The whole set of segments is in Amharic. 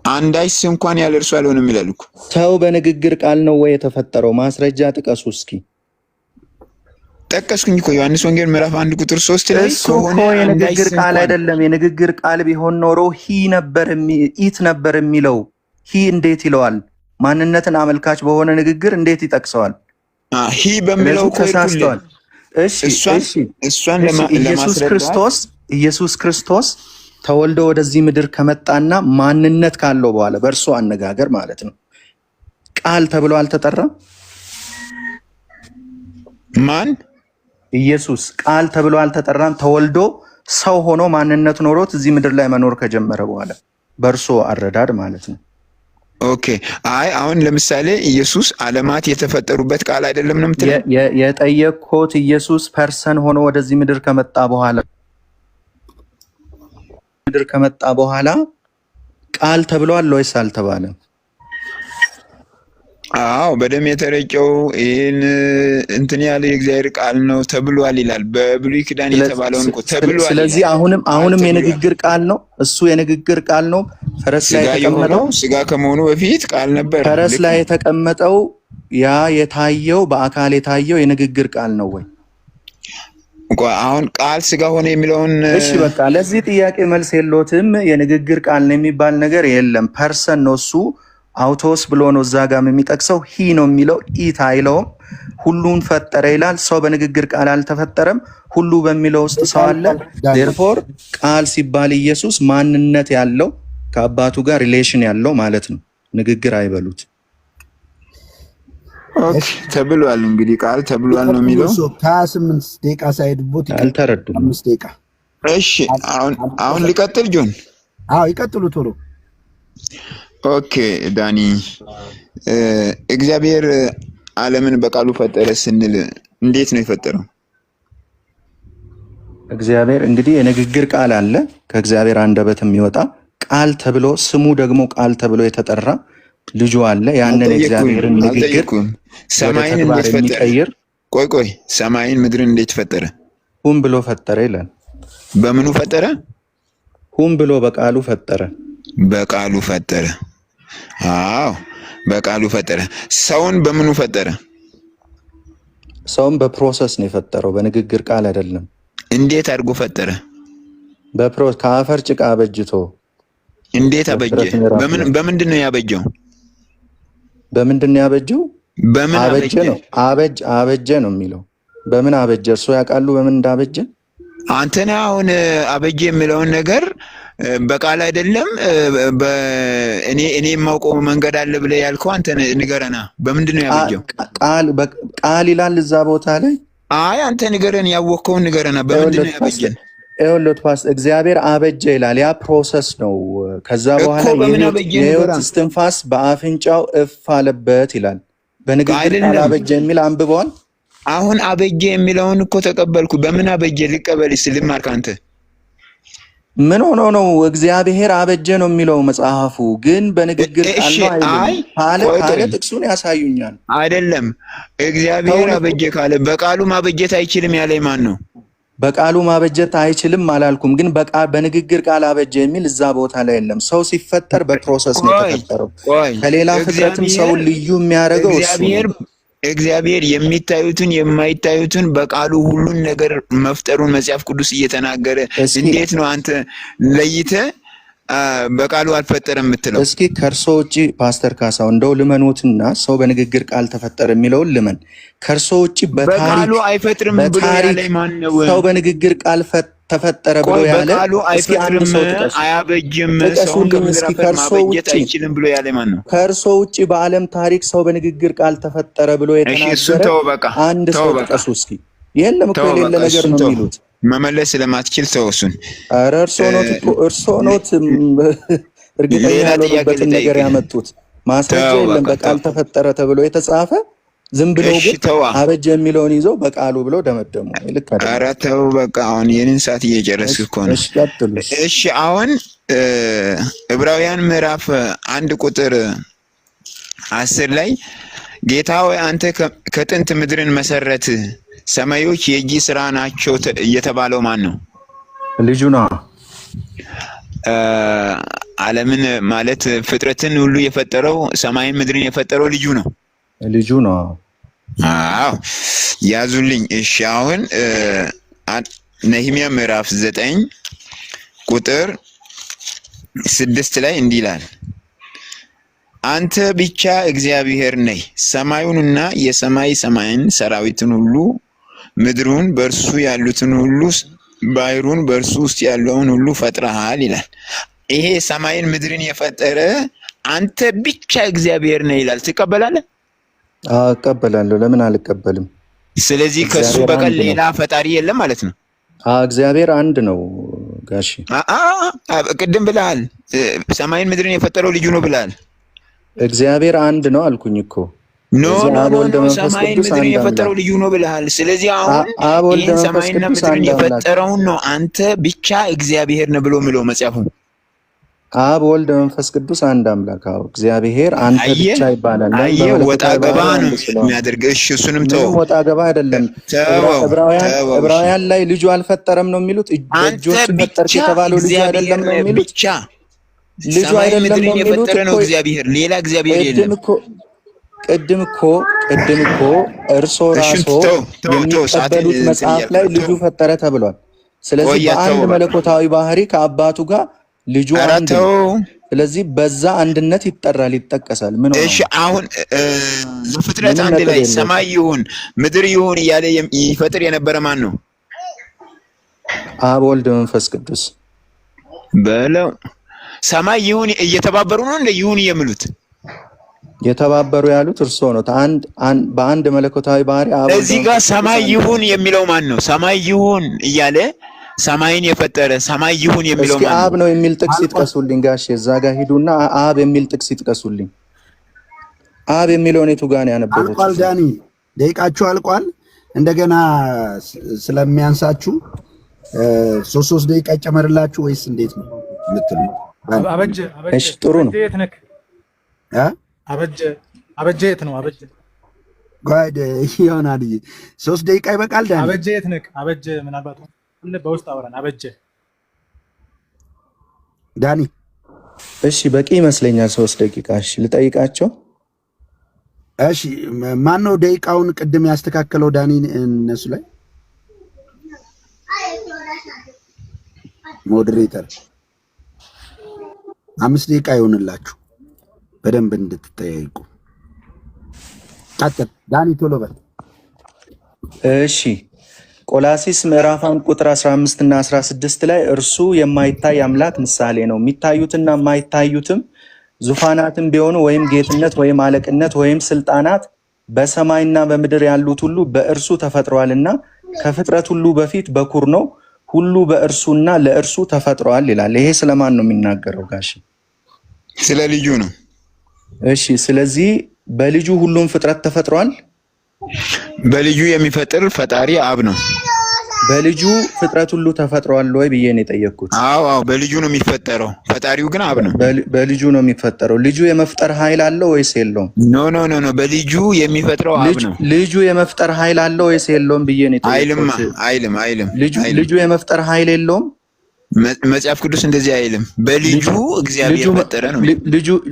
አንዳች እንኳን ያለ እርሱ አልሆነም ይላል እኮ። ሰው በንግግር ቃል ነው ወይ የተፈጠረው? ማስረጃ ጥቀሱ እስኪ። ጠቀስኩኝ እኮ ዮሐንስ ወንጌል ምዕራፍ 1 ቁጥር 3 ላይ ከሆነ የንግግር ቃል አይደለም። የንግግር ቃል ቢሆን ኖሮ ኢት ነበር የሚለው። ሂ እንዴት ይለዋል? ማንነትን አመልካች በሆነ ንግግር እንዴት ይጠቅሰዋል? ሂ በሚለው ተሳስተዋል። እሺ እሷን ኢየሱስ ክርስቶስ ተወልዶ ወደዚህ ምድር ከመጣና ማንነት ካለው በኋላ በእርሱ አነጋገር ማለት ነው ቃል ተብሎ አልተጠራም? ማን? ኢየሱስ ቃል ተብሎ አልተጠራም? ተወልዶ ሰው ሆኖ ማንነት ኖሮት እዚህ ምድር ላይ መኖር ከጀመረ በኋላ በእርሱ አረዳድ ማለት ነው። ኦኬ። አይ አሁን ለምሳሌ ኢየሱስ ዓለማት የተፈጠሩበት ቃል አይደለም ነው የምትለው? የጠየቅኩት ኢየሱስ ፐርሰን ሆኖ ወደዚህ ምድር ከመጣ በኋላ ቃል ተብሏል ወይስ አልተባለም? አዎ በደም የተረጨው ይሄን እንትን ያለ የእግዚአብሔር ቃል ነው ተብሏል ይላል። በብሉይ ኪዳን የተባለውን እኮ ተብሏል። ስለዚህ አሁንም የንግግር ቃል ነው እሱ። የንግግር ቃል ነው። ፈረስ ላይ የተቀመጠው ስጋ ከመሆኑ በፊት ቃል ነበር። ፈረስ ላይ የተቀመጠው ያ የታየው በአካል የታየው የንግግር ቃል ነው ወይ? አሁን ቃል ስጋ ሆነ የሚለውን እሺ በቃ ለዚህ ጥያቄ መልስ የለውም። የንግግር ቃል ነው የሚባል ነገር የለም። ፐርሰን ነው እሱ። አውቶስ ብሎ ነው እዛ ጋር የሚጠቅሰው። ሂ ነው የሚለው ኢት አይለውም። ሁሉን ፈጠረ ይላል። ሰው በንግግር ቃል አልተፈጠረም። ሁሉ በሚለው ውስጥ ሰው አለ። ዴርፎር ቃል ሲባል ኢየሱስ ማንነት ያለው ከአባቱ ጋር ሪሌሽን ያለው ማለት ነው። ንግግር አይበሉት። ኦኬ ተብሏል። እንግዲህ ቃል ተብሏል ነው የሚለው። 28 ደቂቃ ሳይድቦት አልተረዱም። 5 ደቂቃ። እሺ አሁን ሊቀጥል ጆን? አዎ ይቀጥሉ ቶሎ። ኦኬ ዳኒ፣ እግዚአብሔር ዓለምን በቃሉ ፈጠረ ስንል እንዴት ነው የፈጠረው? እግዚአብሔር እንግዲህ የንግግር ቃል አለ ከእግዚአብሔር አንደበት የሚወጣ ቃል ተብሎ ስሙ ደግሞ ቃል ተብሎ የተጠራ ልጁ አለ። ያንን እግዚአብሔርን ንግግር ሰማይን እንዴት ፈጠረ? ቆይ ሰማይን ምድርን እንዴት ፈጠረ? ሁን ብሎ ፈጠረ ይላል። በምኑ ፈጠረ? ሁን ብሎ በቃሉ ፈጠረ። በቃሉ ፈጠረ። አዎ በቃሉ ፈጠረ። ሰውን በምኑ ፈጠረ? ሰውን በፕሮሰስ ነው የፈጠረው፣ በንግግር ቃል አይደለም። እንዴት አድርጎ ፈጠረ? ከአፈር ጭቃ አበጅቶ። እንዴት አበጀ? በምንድን ነው ያበጀው? በምንድን ነው ያበጀው? በምን አበጀ ነው? አበጀ ነው የሚለው። በምን አበጀ? እርሱ ያውቃሉ በምን እንዳበጀ። አንተ ነህ አሁን አበጀ የሚለውን ነገር በቃል አይደለም እኔ የማውቀው መንገድ አለ ብለህ ያልከው አንተ ንገረና። በምንድን ነው ያበጀው? ቃል ይላል እዛ ቦታ ላይ። አይ አንተ ንገረን፣ ያወቅከውን ንገረና። በምንድን ነው ያበጀን? ይኸውልህ ፓስ እግዚአብሔር አበጀ ይላል። ያ ፕሮሰስ ነው። ከዛ በኋላ የህይወት እስትንፋስ በአፍንጫው እፍ አለበት ይላል። በንግግር ቃል አበጀ የሚል አንብበዋል። አሁን አበጀ የሚለውን እኮ ተቀበልኩ። በምን አበጀ ልቀበልስ? ልማር ካንተ ምን ሆኖ ነው? እግዚአብሔር አበጀ ነው የሚለው መጽሐፉ። ግን በንግግር ቃል ነው አይደል? ጥቅሱን ያሳዩኛል። አይደለም እግዚአብሔር አበጀ ካለ በቃሉ ማበጀት አይችልም ያለኝ ማን ነው? በቃሉ ማበጀት አይችልም አላልኩም። ግን በንግግር ቃል አበጀ የሚል እዛ ቦታ ላይ የለም። ሰው ሲፈጠር በፕሮሰስ ነው የተፈጠረው። ከሌላ ፍጥረትም ሰው ልዩ የሚያደርገው እሱ ነው። እግዚአብሔር የሚታዩትን የማይታዩትን በቃሉ ሁሉን ነገር መፍጠሩን መጽሐፍ ቅዱስ እየተናገረ እንዴት ነው አንተ ለይተህ በቃሉ አልፈጠረም የምትለው? እስኪ ከእርሶ ውጭ ፓስተር ካሳው እንደው ልመኖትና ሰው በንግግር ቃል ተፈጠረ የሚለውን ልመን። ከእርሶ ውጭ በቃሉ አይፈጥርም ብሎ ያለ ማን ነው? ሰው በንግግር ቃል ተፈጠረ ብሎ ያለ በቃሉ አይፈጥርም አያበጅም ሰው ከእርሶ ውጭ አይችልም ብሎ ያለ ማን ነው? ከእርሶ ውጭ በዓለም ታሪክ ሰው በንግግር ቃል ተፈጠረ ብሎ የተናገረ አንድ ሰው ጥቀሱ እስኪ። የለም እኮ የሌለ ነገር ነው የሚሉት። መመለስ ስለማትችል ሰው እሱን ኧረ እርሶ ኖት እርግጠኛ ያልሆኑበትን ነገር ያመጡት። ማስረጃ የለም በቃል ተፈጠረ ተብሎ የተጻፈ ዝም ብሎ ግን አበጀ የሚለውን ይዘው በቃሉ ብለው ደመደሙ። ልክ አይደል? ኧረ ተው በቃ አሁን የኔን ሰዓት እየጨረስክ እኮ ነው። እሺ አሁን ዕብራውያን ምዕራፍ 1 ቁጥር 10 ላይ ጌታ ሆይ አንተ ከጥንት ምድርን መሰረት ሰማዮች የእጅ ስራ ናቸው እየተባለው ማን ነው? ልጁ ነው ዓለምን ማለት ፍጥረትን ሁሉ የፈጠረው ሰማይን ምድርን የፈጠረው ልጁ ነው። አዎ ያዙልኝ። እሺ አሁን ነህምያ ምዕራፍ 9 ቁጥር 6 ላይ እንዲህ ይላል፣ አንተ ብቻ እግዚአብሔር ነህ፣ ሰማዩንና የሰማይ ሰማይን ሰራዊትን ሁሉ፣ ምድሩን በእርሱ ያሉትን ሁሉ፣ ባህሩን በእርሱ ውስጥ ያለውን ሁሉ ፈጥረሃል ይላል። ይሄ ሰማይን ምድርን የፈጠረ አንተ ብቻ እግዚአብሔር ነህ ይላል። ትቀበላለህ? እቀበላለሁ። ለምን አልቀበልም? ስለዚህ ከሱ በቀር ሌላ ፈጣሪ የለም ማለት ነው። እግዚአብሔር አንድ ነው ጋሺ። ቅድም ብለሃል፣ ሰማይን ምድርን የፈጠረው ልጁ ነው ብለሃል። እግዚአብሔር አንድ ነው አልኩኝ እኮ። ኖ ሰማይን ምድርን የፈጠረው ልጁ ነው ብለሃል። ስለዚህ አሁን ይህን ሰማይና ምድርን የፈጠረውን ነው አንተ ብቻ እግዚአብሔር ነው ብሎ ምለው መጽሐፉ። አብ ወልድ መንፈስ ቅዱስ አንድ አምላክ። እግዚአብሔር አንተ ብቻ ይባላል። ወጣ ገባ ነው የሚያደርግ። እሺ እሱንም ተው፣ ወጣ ገባ አይደለም። ዕብራውያን ላይ ልጁ አልፈጠረም ነው የሚሉት። እጆቹ ፈጠርክ የተባለው ልጁ አይደለም ነው የሚሉት። ልጁ አይደለም ነው የሚሉት። እግዚአብሔር ሌላ እግዚአብሔር የለም። ቅድም እኮ እርሶ ራሶ የሚቀበሉት መጽሐፍ ላይ ልጁ ፈጠረ ተብሏል። ስለዚህ በአንድ መለኮታዊ ባህሪ ከአባቱ ጋር ልጁ አንድ ነው። ስለዚህ በዛ አንድነት ይጠራል፣ ይጠቀሳል። ምን ነው? እሺ አሁን በፍጥረት አንድ ላይ ሰማይ ይሁን ምድር ይሁን እያለ ይፈጥር የነበረ ማን ነው? አብ ወልድ መንፈስ ቅዱስ በለው። ሰማይ ይሁን እየተባበሩ ነው እንደ ይሁን የሚሉት የተባበሩ ያሉት እርሶ ነው። በአንድ መለኮታዊ ባህሪ እዚህ ጋር ሰማይ ይሁን የሚለው ማን ነው? ሰማይ ይሁን እያለ ሰማይን የፈጠረ ሰማይ ይሁን የሚለው ማን ነው? አብ ነው የሚል ጥቅስ ይጥቀሱልኝ ጋሼ። እዛ ጋር ሂዱና አብ የሚል ጥቅስ ይጥቀሱልኝ። አብ የሚለውን የቱ ጋር ነው ያነበቡት? አልቋል ዳኒ፣ ደቂቃችሁ አልቋል። እንደገና ስለሚያንሳችሁ 3 ደቂቃ ይጨመርላችሁ ወይስ እንዴት ነው የምትሉ? አበጀ እሺ ጥሩ ነው። አበጀ የት ነው? አበጀ ጓድ ይሆናል። 3 ደቂቃ ይበቃል ዳኒ። አበጀ የት ነህ? አበጀ ምናልባት በውስጥ አውራን። አበጀ ዳኒ። እሺ በቂ ይመስለኛል 3 ደቂቃ። እሺ ልጠይቃቸው። እሺ ማን ነው ደቂቃውን ቅድም ያስተካከለው? ዳኒ እነሱ ላይ ሞዴሬተር 5 ደቂቃ ይሆንላችሁ በደንብ እንድትጠያይቁ። ቀጥል ዳኒ ቶሎ በል። እሺ ቆላሲስ ምዕራፍ 1 ቁጥር 15 እና 16 ላይ እርሱ የማይታይ አምላክ ምሳሌ ነው፣ የሚታዩትና የማይታዩትም ዙፋናትም ቢሆኑ ወይም ጌትነት ወይም አለቅነት ወይም ስልጣናት በሰማይና በምድር ያሉት ሁሉ በእርሱ ተፈጥረዋልና ከፍጥረት ሁሉ በፊት በኩር ነው፣ ሁሉ በእርሱና ለእርሱ ተፈጥረዋል ይላል። ይሄ ስለማን ነው የሚናገረው ጋሽ? ስለ ልጁ ነው። እሺ ስለዚህ በልጁ ሁሉም ፍጥረት ተፈጥሯል። በልጁ የሚፈጥር ፈጣሪ አብ ነው። በልጁ ፍጥረት ሁሉ ተፈጥሯል ወይ ብዬ ነው የጠየቅኩት። አዎ በልጁ ነው የሚፈጠረው፣ ፈጣሪው ግን አብ ነው። በልጁ ነው የሚፈጠረው። ልጁ የመፍጠር ኃይል አለው ወይስ የለውም? ኖ በልጁ የሚፈጥረው አብ ነው። ልጁ የመፍጠር ኃይል አለው ወይስ የለውም ብዬ ነው የጠየቅኩት። አይልም። ልጁ የመፍጠር ኃይል የለውም። መጽሐፍ ቅዱስ እንደዚህ አይልም። በልጁ እግዚአብሔር ፈጠረ ነው።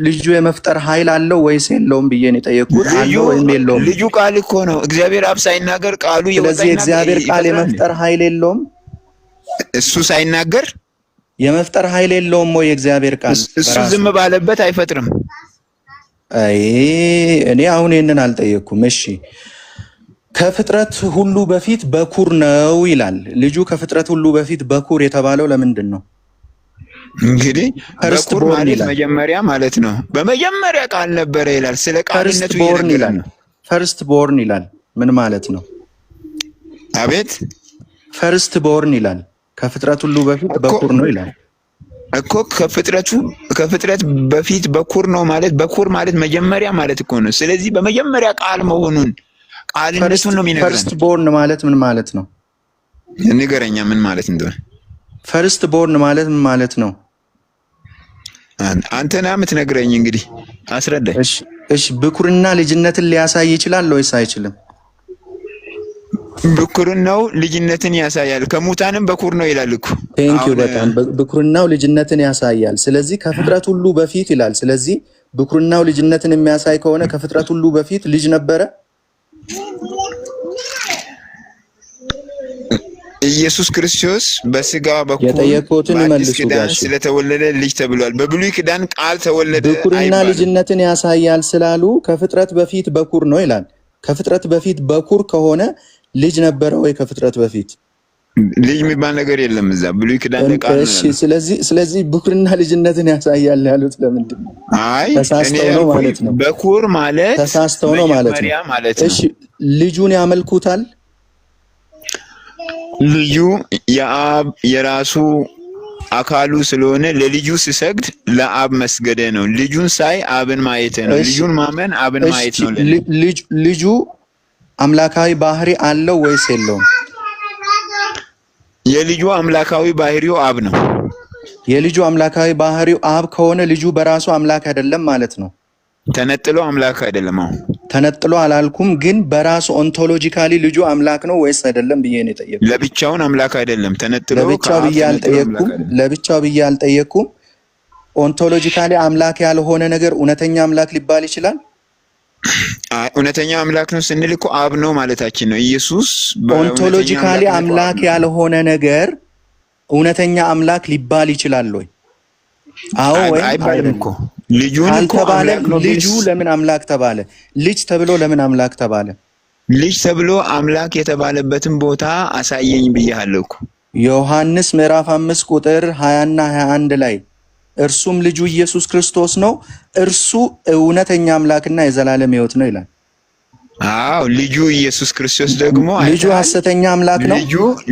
ልጁ የመፍጠር ኃይል አለው ወይስ የለውም ብዬ ነው የጠየቅኩት። አለው ወይም የለውም? ልጁ ቃል እኮ ነው። እግዚአብሔር አብ ሳይናገር ቃሉ ይወጣ። ስለዚህ እግዚአብሔር ቃል የመፍጠር ኃይል የለውም። እሱ ሳይናገር የመፍጠር ኃይል የለውም ወይ የእግዚአብሔር ቃል? እሱ ዝም ባለበት አይፈጥርም። እኔ አሁን ይሄንን አልጠየቅኩም። እሺ ከፍጥረት ሁሉ በፊት በኩር ነው ይላል። ልጁ ከፍጥረት ሁሉ በፊት በኩር የተባለው ለምንድን ነው? እንግዲህ በኩር ማለት መጀመሪያ ማለት ነው። በመጀመሪያ ቃል ነበረ ይላል። ስለ ቃልነቱ ይነገራል። ፈርስት ቦርን ይላል። ምን ማለት ነው? አቤት ፈርስት ቦርን ይላል። ከፍጥረት ሁሉ በፊት በኩር ነው ይላል እኮ። ከፍጥረት በፊት በኩር ነው ማለት በኩር ማለት መጀመሪያ ማለት እኮ ነው። ስለዚህ በመጀመሪያ ቃል መሆኑን ቃልነቱን ነው የሚነግረን። ፈርስት ቦርን ማለት ምን ማለት ነው? ንገረኛ ምን ማለት እንደሆነ። ፈርስት ቦርን ማለት ምን ማለት ነው? አንተና የምትነግረኝ እንግዲህ አስረዳኝ። እሺ ብኩርና ልጅነትን ሊያሳይ ይችላል ወይስ አይችልም? ብኩርናው ልጅነትን ያሳያል ከሙታንም በኩር ነው ይላል እኮ። ቴንክ ዩ በጣም ብኩርናው ልጅነትን ያሳያል። ስለዚህ ከፍጥረት ሁሉ በፊት ይላል። ስለዚህ ብኩርናው ልጅነትን የሚያሳይ ከሆነ ከፍጥረት ሁሉ በፊት ልጅ ነበረ። ኢየሱስ ክርስቶስ በስጋ በኩል የጠየቁትን መልሱ ጋር ስለተወለደ ልጅ ተብሏል። በብሉይ ኪዳን ቃል ተወለደ ብኩርና ልጅነትን ያሳያል ስላሉ ከፍጥረት በፊት በኩር ነው ይላል። ከፍጥረት በፊት በኩር ከሆነ ልጅ ነበረ ወይ? ከፍጥረት በፊት ልጅ የሚባል ነገር የለም እዛ ብሉይ ኪዳን ቃል ነው። እሺ ስለዚህ ብኩርና ልጅነትን ያሳያል ያሉት ለምንድን ነው? አይ ተሳስተው ነው ማለት ነው። በኩር ማለት ተሳስተው ነው ማለት ነው። እሺ ልጁን ያመልኩታል። ልጁ የአብ የራሱ አካሉ ስለሆነ ለልጁ ሲሰግድ ለአብ መስገደ ነው። ልጁን ሳይ አብን ማየት ነው። ልጁን ማመን አብን ማየት ነው። ልጁ አምላካዊ ባህሪ አለው ወይስ የለውም? የልጁ አምላካዊ ባህሪው አብ ነው። የልጁ አምላካዊ ባህሪው አብ ከሆነ ልጁ በራሱ አምላክ አይደለም ማለት ነው። ተነጥሎ አምላክ አይደለም። አሁን ተነጥሎ አላልኩም፣ ግን በራሱ ኦንቶሎጂካሊ ልጁ አምላክ ነው ወይስ አይደለም ብዬ ነው የጠየቅኩት። ለብቻውን አምላክ አይደለም። ተነጥሎ ለብቻው ብዬ አልጠየቅኩም። ኦንቶሎጂካሊ አምላክ ያልሆነ ነገር እውነተኛ አምላክ ሊባል ይችላል? እውነተኛ አምላክ ነው ስንል እኮ አብ ነው ማለታችን ነው። ኢየሱስ ኦንቶሎጂካሊ አምላክ ያልሆነ ነገር እውነተኛ አምላክ ሊባል ይችላል ወይ? አዎ ወይ? አይባልም እኮ ልጁን እኮ ልጁ ለምን አምላክ ተባለ? ልጅ ተብሎ ለምን አምላክ ተባለ? ልጅ ተብሎ አምላክ የተባለበትን ቦታ አሳየኝ ብያለሁ እኮ። ዮሐንስ ምዕራፍ 5 ቁጥር 20 እና 21 ላይ እርሱም ልጁ ኢየሱስ ክርስቶስ ነው፣ እርሱ እውነተኛ አምላክና የዘላለም ሕይወት ነው ይላል። አዎ ልጁ ኢየሱስ ክርስቶስ ደግሞ ልጁ ሐሰተኛ አምላክ ነው።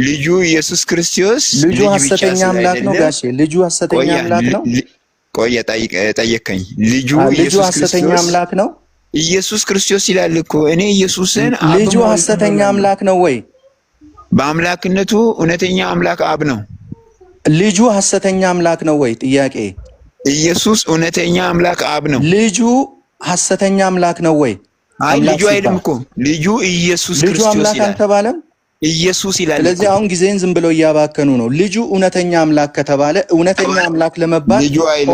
ልጁ ኢየሱስ ክርስቶስ ልጁ ሐሰተኛ አምላክ ነው ጋሼ። ልጁ ሐሰተኛ አምላክ ነው። ቆይ ጠየቀኝ። ልጁ ሐሰተኛ አምላክ ነው። ኢየሱስ ክርስቶስ ይላል እኮ። እኔ ኢየሱስን ልጁ ሐሰተኛ አምላክ ነው ወይ? በአምላክነቱ እውነተኛ አምላክ አብ ነው። ልጁ ሐሰተኛ አምላክ ነው ወይ? ጥያቄ። ኢየሱስ እውነተኛ አምላክ አብ ነው። ልጁ ሐሰተኛ አምላክ ነው ወይ? አይ ልጁ አይደለም እኮ ልጁ ኢየሱስ ክርስቶስ ልጁ አምላክ አልተባለም። ኢየሱስ ይላል። ስለዚህ አሁን ጊዜን ዝም ብለው እያባከኑ ነው። ልጁ እውነተኛ አምላክ ከተባለ እውነተኛ አምላክ ለመባል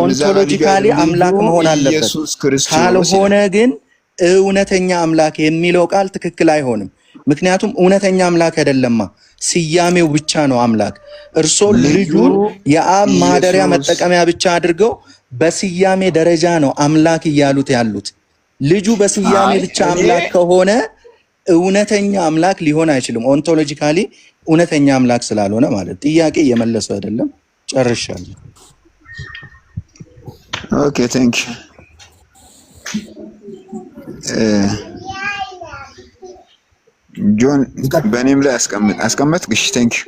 ኦንቶሎጂካሊ አምላክ መሆን አለበት። ካልሆነ ግን እውነተኛ አምላክ የሚለው ቃል ትክክል አይሆንም። ምክንያቱም እውነተኛ አምላክ አይደለማ፣ ስያሜው ብቻ ነው አምላክ። እርሶ ልጁን የአብ ማደሪያ መጠቀሚያ ብቻ አድርገው በስያሜ ደረጃ ነው አምላክ እያሉት ያሉት። ልጁ በስያሜ ብቻ አምላክ ከሆነ እውነተኛ አምላክ ሊሆን አይችልም። ኦንቶሎጂካሊ እውነተኛ አምላክ ስላልሆነ ማለት ጥያቄ እየመለሰ አይደለም። ጨርሻለሁ። ኦኬ ቴንክ ዩ ጆን በኔም ላይ አስቀመጥሽ። ቴንክ ዩ።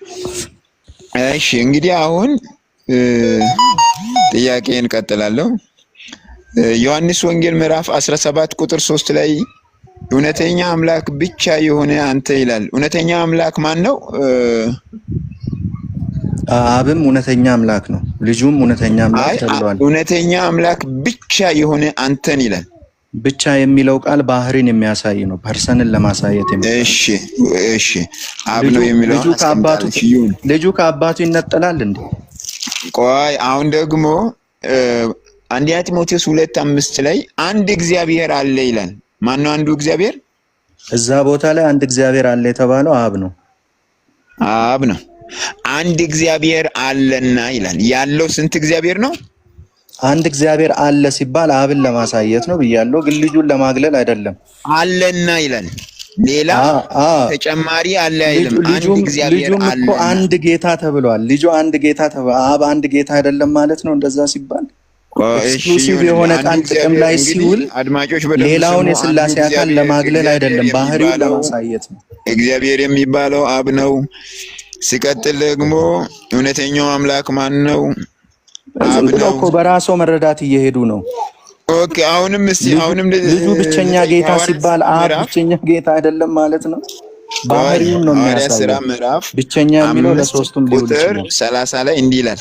እሺ እንግዲህ አሁን ጥያቄን እንቀጥላለሁ። ዮሐንስ ወንጌል ምዕራፍ 17 ቁጥር 3 ላይ እውነተኛ አምላክ ብቻ የሆነ አንተ ይላል። እውነተኛ አምላክ ማን ነው? አብም እውነተኛ አምላክ ነው፣ ልጁም እውነተኛ አምላክ ተብሏል። እውነተኛ አምላክ ብቻ የሆነ አንተን ይላል። ብቻ የሚለው ቃል ባህሪን የሚያሳይ ነው፣ ፐርሰንን ለማሳየት የሚያሳይ። እሺ አብ ነው የሚለው ልጁ ከአባቱ ይነጠላል እንዴ? ቆይ አሁን ደግሞ አንደኛ ጢሞቴዎስ 2:5 ላይ አንድ እግዚአብሔር አለ ይላል። ማን ነው አንዱ እግዚአብሔር? እዛ ቦታ ላይ አንድ እግዚአብሔር አለ የተባለው አብ ነው። አብ ነው። አንድ እግዚአብሔር አለና ይላል። ያለው ስንት እግዚአብሔር ነው? አንድ እግዚአብሔር አለ ሲባል አብን ለማሳየት ነው ብያለሁ፣ ግን ልጁን ለማግለል አይደለም። አለና ይላል። ሌላ ተጨማሪ አለ አይደለም። አንድ እግዚአብሔር አለ። ልጁም እኮ አንድ ጌታ ተብሏል። ልጁ አንድ ጌታ ተብሏል። አብ አንድ ጌታ አይደለም ማለት ነው እንደዛ ሲባል። ኤክስክሉሲቭ የሆነ ቃል ጥቅም ላይ ሲውል ሌላውን የሥላሴ አካል ለማግለል አይደለም፣ ባህሪውን ለማሳየት ነው። እግዚአብሔር የሚባለው አብ ነው። ሲቀጥል ደግሞ እውነተኛው አምላክ ማን ነው? አብ ነው እኮ በራሱ መረዳት እየሄዱ ነው። ኦኬ አሁንም ልጁ ብቸኛ ጌታ ሲባል አብ ብቸኛ ጌታ አይደለም ማለት ነው። ባህሪውን ነው የሚያሳየው። ብቸኛ የሚለው ለሶስቱም ሊውል ይችላል። 30 ላይ እንዲህ ይላል።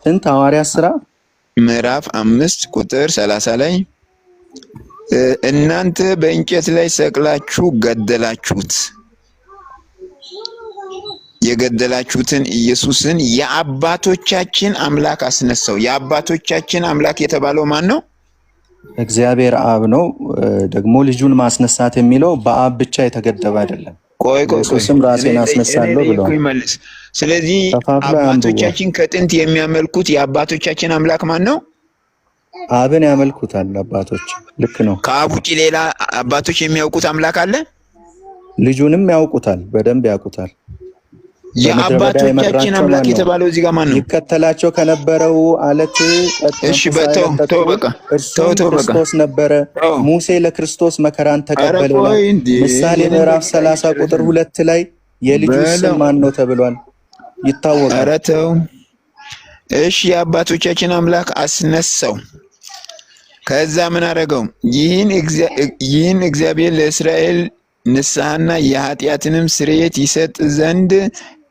ስንት? ሐዋርያት ሥራ ምዕራፍ 5 ቁጥር 30 ላይ እናንተ በእንጨት ላይ ሰቅላችሁ ገደላችሁት። የገደላችሁትን ኢየሱስን የአባቶቻችን አምላክ አስነሳው። የአባቶቻችን አምላክ የተባለው ማን ነው? እግዚአብሔር አብ ነው። ደግሞ ልጁን ማስነሳት የሚለው በአብ ብቻ የተገደበ አይደለም። ኢየሱስም ራሴን አስነሳለሁ ብሏል። ስለዚህ አባቶቻችን ከጥንት የሚያመልኩት የአባቶቻችን አምላክ ማን ነው? አብን ያመልኩታል አባቶች። ልክ ነው። ከአብ ውጪ ሌላ አባቶች የሚያውቁት አምላክ አለ? ልጁንም ያውቁታል፣ በደንብ ያውቁታል። የአባቶቻችን አምላክ የተባለው እዚህ ጋር ማን ነው? ይከተላቸው ከነበረው አለት እሺ ክርስቶስ ነበረ። ሙሴ ለክርስቶስ መከራን ተቀበለ። ምሳሌ ምዕራፍ 30 ቁጥር 2 ላይ የልጁ ስም ማን ነው ተብሏል፣ ይታወቃል። ኧረ ተው። እሺ የአባቶቻችን አምላክ አስነሳው። ከዛ ምን አደረገው? ይህን እግዚአብሔር ለእስራኤል ንስሐና የኃጢአትንም ስርየት ይሰጥ ዘንድ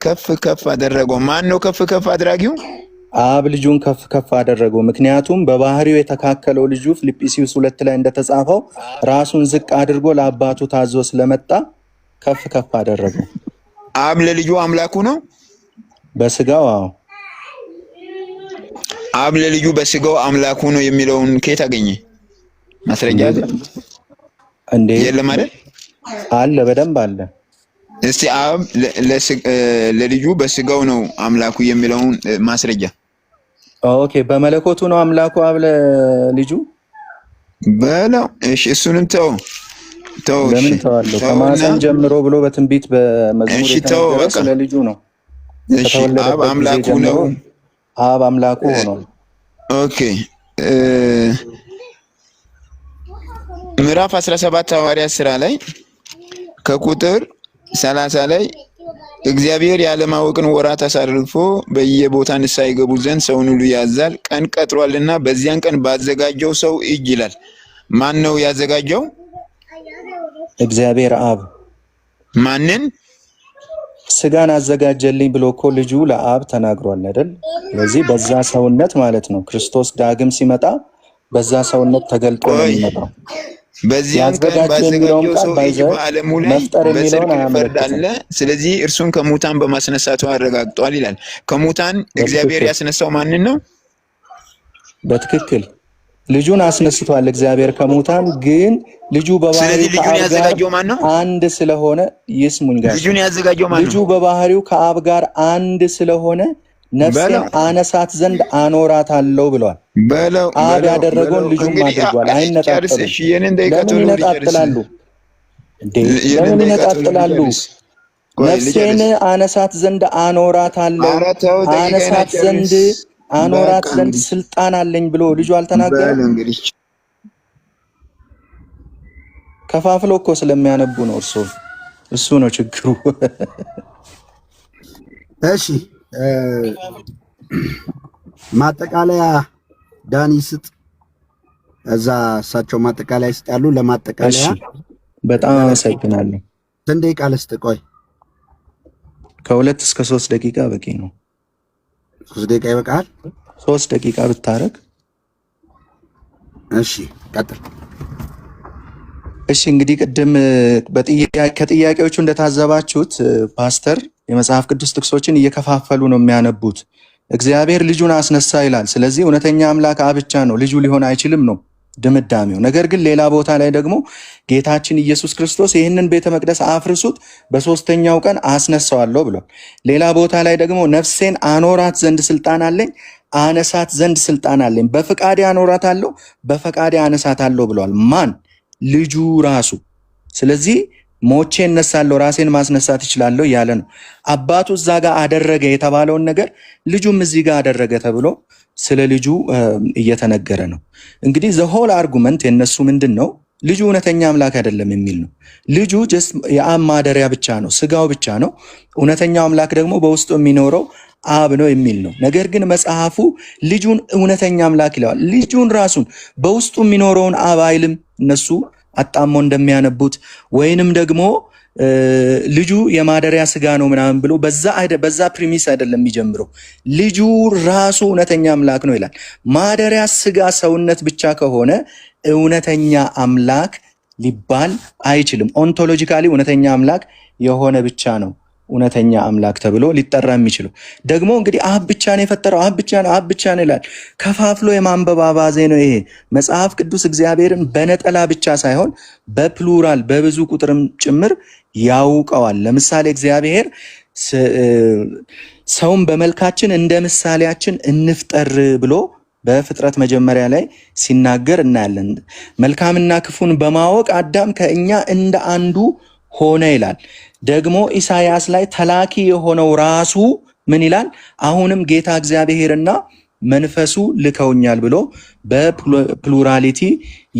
ከፍ ከፍ አደረገው። ማን ነው ከፍ ከፍ አድራጊው? አብ ልጁን ከፍ ከፍ አደረገው። ምክንያቱም በባህሪው የተካከለው ልጁ ፊልጵስዩስ 2 ላይ እንደተጻፈው ራሱን ዝቅ አድርጎ ለአባቱ ታዞ ስለመጣ ከፍ ከፍ አደረገው። አብ ለልጁ አምላኩ ነው በስጋው። አዎ አብ ለልጁ በስጋው አምላኩ ነው የሚለውን ከየት አገኘ? ማስረጃ እንዴ? የለም አይደል? አለ፣ በደንብ አለ። እስቲ አብ ለልጁ በስጋው ነው አምላኩ የሚለውን ማስረጃ። ኦኬ፣ በመለኮቱ ነው አምላኩ አብ ለልጁ በለው። እሺ እሱንም ተው። ለምን ተዋለው? ከማሰን ጀምሮ ብሎ በትንቢት በመዝሙር የተነገረው ለልጁ ነው። እሺ አብ አምላኩ ነው። አብ አምላኩ ሆኗል። ኦኬ ምዕራፍ 17 ሐዋርያት ሥራ ላይ ከቁጥር 30 ላይ እግዚአብሔር ያለማወቅን ወራት አሳልፎ በየቦታ ንስሐ ይገቡ ዘንድ ሰውን ሁሉ ያዛል፣ ቀን ቀጥሯልና በዚያን ቀን ባዘጋጀው ሰው እጅ ይላል። ማን ነው ያዘጋጀው? እግዚአብሔር አብ። ማንን? ስጋን አዘጋጀልኝ ብሎ እኮ ልጁ ለአብ ተናግሯል አይደል? ስለዚህ በዛ ሰውነት ማለት ነው ክርስቶስ ዳግም ሲመጣ በዛ ሰውነት ተገልጦ ነው የሚመጣው። በዚያን ቀን ባዘጋጀው ሰው እጅ በዓለሙ ላይ በጽድቅ ይፈርዳል። ስለዚህ እርሱን ከሙታን በማስነሳቱ አረጋግጧል ይላል። ከሙታን እግዚአብሔር ያስነሳው ማንን ነው? በትክክል ልጁን አስነስቷል እግዚአብሔር ከሙታን። ግን ልጁ በባህሪው ልጁን ያዘጋጀው ማን ነው? አንድ ስለሆነ ይስሙኝ ጋር ልጁን ያዘጋጀው ማን ነው? ልጁ በባህሪው ከአብ ጋር አንድ ስለሆነ ነፍሴን አነሳት ዘንድ አኖራታለሁ ብሏል። አብ ያደረገውን ልጁም አድርጓል። አይነጣጠሉም። ለምን ይነጣጥላሉ? ለምን ይነጣጥላሉ? ነፍሴን አነሳት ዘንድ አኖራታለሁ፣ አነሳት ዘንድ አኖራት ዘንድ ስልጣን አለኝ ብሎ ልጁ አልተናገረም? ከፋፍሎ እኮ ስለሚያነቡ ነው። እሱ ነው ችግሩ። እሺ ማጠቃለያ ዳኒ ስጥ። እዛ እሳቸው ማጠቃለያ ይስጣሉ። ለማጠቃለያ በጣም አመሰግናለሁ። ስንት ደቂቃ ልስጥ? ቆይ ከ2 እስከ 3 ደቂቃ በቂ ነው። 3 ደቂቃ ይበቃል? 3 ደቂቃ ብታረግ። እሺ ቀጥል። እሺ እንግዲህ ቅድም ከጥያቄዎቹ እንደታዘባችሁት ፓስተር የመጽሐፍ ቅዱስ ጥቅሶችን እየከፋፈሉ ነው የሚያነቡት። እግዚአብሔር ልጁን አስነሳ ይላል። ስለዚህ እውነተኛ አምላክ አብ ብቻ ነው፣ ልጁ ሊሆን አይችልም ነው ድምዳሜው። ነገር ግን ሌላ ቦታ ላይ ደግሞ ጌታችን ኢየሱስ ክርስቶስ ይህንን ቤተ መቅደስ አፍርሱት በ3ኛው ቀን አስነሳዋለሁ ብሏል። ሌላ ቦታ ላይ ደግሞ ነፍሴን አኖራት ዘንድ ስልጣን አለኝ፣ አነሳት ዘንድ ስልጣን አለኝ፣ በፈቃዴ አኖራታለሁ፣ በፈቃዴ አነሳታለሁ ብሏል። ማን? ልጁ ራሱ። ስለዚህ ሞቼ እነሳለሁ፣ ራሴን ማስነሳት እችላለሁ እያለ ነው። አባቱ እዛ ጋር አደረገ የተባለውን ነገር ልጁም እዚህ ጋር አደረገ ተብሎ ስለ ልጁ እየተነገረ ነው። እንግዲህ ዘሆል አርጉመንት የነሱ ምንድን ነው? ልጁ እውነተኛ አምላክ አይደለም የሚል ነው። ልጁ ጀስት የአብ ማደሪያ ብቻ ነው፣ ስጋው ብቻ ነው። እውነተኛው አምላክ ደግሞ በውስጡ የሚኖረው አብ ነው የሚል ነው። ነገር ግን መጽሐፉ ልጁን እውነተኛ አምላክ ይለዋል። ልጁን ራሱን በውስጡ የሚኖረውን አብ አይልም። እነሱ አጣሞ እንደሚያነቡት ወይንም ደግሞ ልጁ የማደሪያ ስጋ ነው ምናምን ብሎ በዛ ፕሪሚስ አይደለም የሚጀምረው። ልጁ ራሱ እውነተኛ አምላክ ነው ይላል። ማደሪያ ስጋ ሰውነት ብቻ ከሆነ እውነተኛ አምላክ ሊባል አይችልም። ኦንቶሎጂካሊ እውነተኛ አምላክ የሆነ ብቻ ነው እውነተኛ አምላክ ተብሎ ሊጠራ የሚችለው። ደግሞ እንግዲህ አብ ብቻ ነው የፈጠረው፣ አብ ብቻ ነው ይላል። ከፋፍሎ የማንበብ አባዜ ነው ይሄ። መጽሐፍ ቅዱስ እግዚአብሔርን በነጠላ ብቻ ሳይሆን በፕሉራል በብዙ ቁጥርም ጭምር ያውቀዋል። ለምሳሌ እግዚአብሔር ሰውን በመልካችን እንደ ምሳሌያችን እንፍጠር ብሎ በፍጥረት መጀመሪያ ላይ ሲናገር እናያለን። መልካምና ክፉን በማወቅ አዳም ከእኛ እንደ አንዱ ሆነ ይላል። ደግሞ ኢሳያስ ላይ ተላኪ የሆነው ራሱ ምን ይላል? አሁንም ጌታ እግዚአብሔርና መንፈሱ ልከውኛል ብሎ በፕሉራሊቲ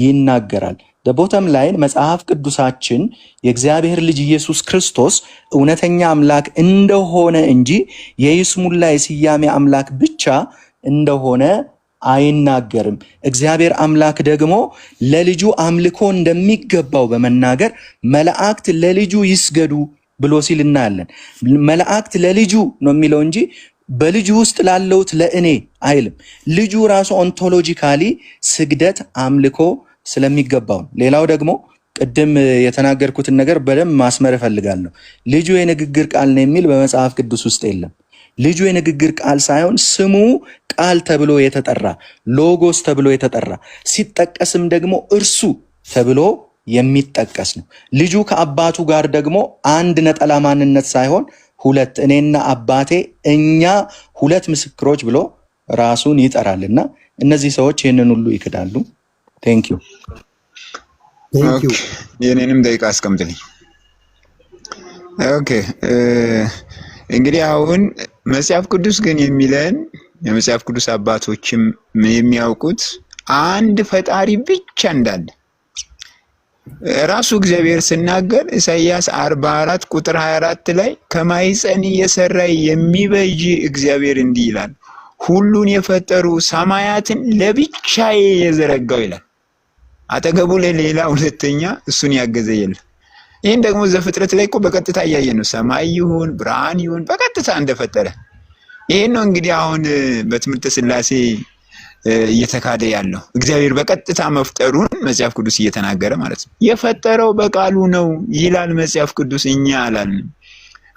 ይናገራል። በቦተም ላይን መጽሐፍ ቅዱሳችን የእግዚአብሔር ልጅ ኢየሱስ ክርስቶስ እውነተኛ አምላክ እንደሆነ እንጂ የይስሙላ የስያሜ አምላክ ብቻ እንደሆነ አይናገርም። እግዚአብሔር አምላክ ደግሞ ለልጁ አምልኮ እንደሚገባው በመናገር መላእክት ለልጁ ይስገዱ ብሎ ሲል እናያለን። መላእክት ለልጁ ነው የሚለው እንጂ በልጁ ውስጥ ላለውት ለእኔ አይልም። ልጁ ራሱ ኦንቶሎጂካሊ ስግደት አምልኮ ስለሚገባው ነው። ሌላው ደግሞ ቅድም የተናገርኩትን ነገር በደንብ ማስመር እፈልጋለሁ። ልጁ የንግግር ቃል ነው የሚል በመጽሐፍ ቅዱስ ውስጥ የለም። ልጁ የንግግር ቃል ሳይሆን ስሙ ቃል ተብሎ የተጠራ ሎጎስ ተብሎ የተጠራ ሲጠቀስም ደግሞ እርሱ ተብሎ የሚጠቀስ ነው። ልጁ ከአባቱ ጋር ደግሞ አንድ ነጠላ ማንነት ሳይሆን ሁለት፣ እኔና አባቴ እኛ ሁለት ምስክሮች ብሎ ራሱን ይጠራልና እነዚህ ሰዎች ይህንን ሁሉ ይክዳሉ። ቴንክ ዩ። የኔንም ደቂቃ አስቀምጥልኝ። ኦኬ እንግዲህ አሁን መጽሐፍ ቅዱስ ግን የሚለን የመጽሐፍ ቅዱስ አባቶችም የሚያውቁት አንድ ፈጣሪ ብቻ እንዳለ ራሱ እግዚአብሔር ሲናገር ኢሳይያስ 44 ቁጥር 24 ላይ ከማይፀን እየሰራ የሚበጅ እግዚአብሔር እንዲህ ይላል፣ ሁሉን የፈጠሩ ሰማያትን ለብቻዬ የዘረጋው ይላል። አጠገቡ ሌላ ሁለተኛ እሱን ያገዘ የለም። ይህን ደግሞ ዘፍጥረት ላይ እኮ በቀጥታ እያየን ነው። ሰማይ ይሁን ብርሃን ይሁን በቀጥታ እንደፈጠረ። ይህን ነው እንግዲህ አሁን በትምህርተ ሥላሴ እየተካደ ያለው። እግዚአብሔር በቀጥታ መፍጠሩን መጽሐፍ ቅዱስ እየተናገረ ማለት ነው። የፈጠረው በቃሉ ነው ይላል መጽሐፍ ቅዱስ፣ እኛ አላልንም።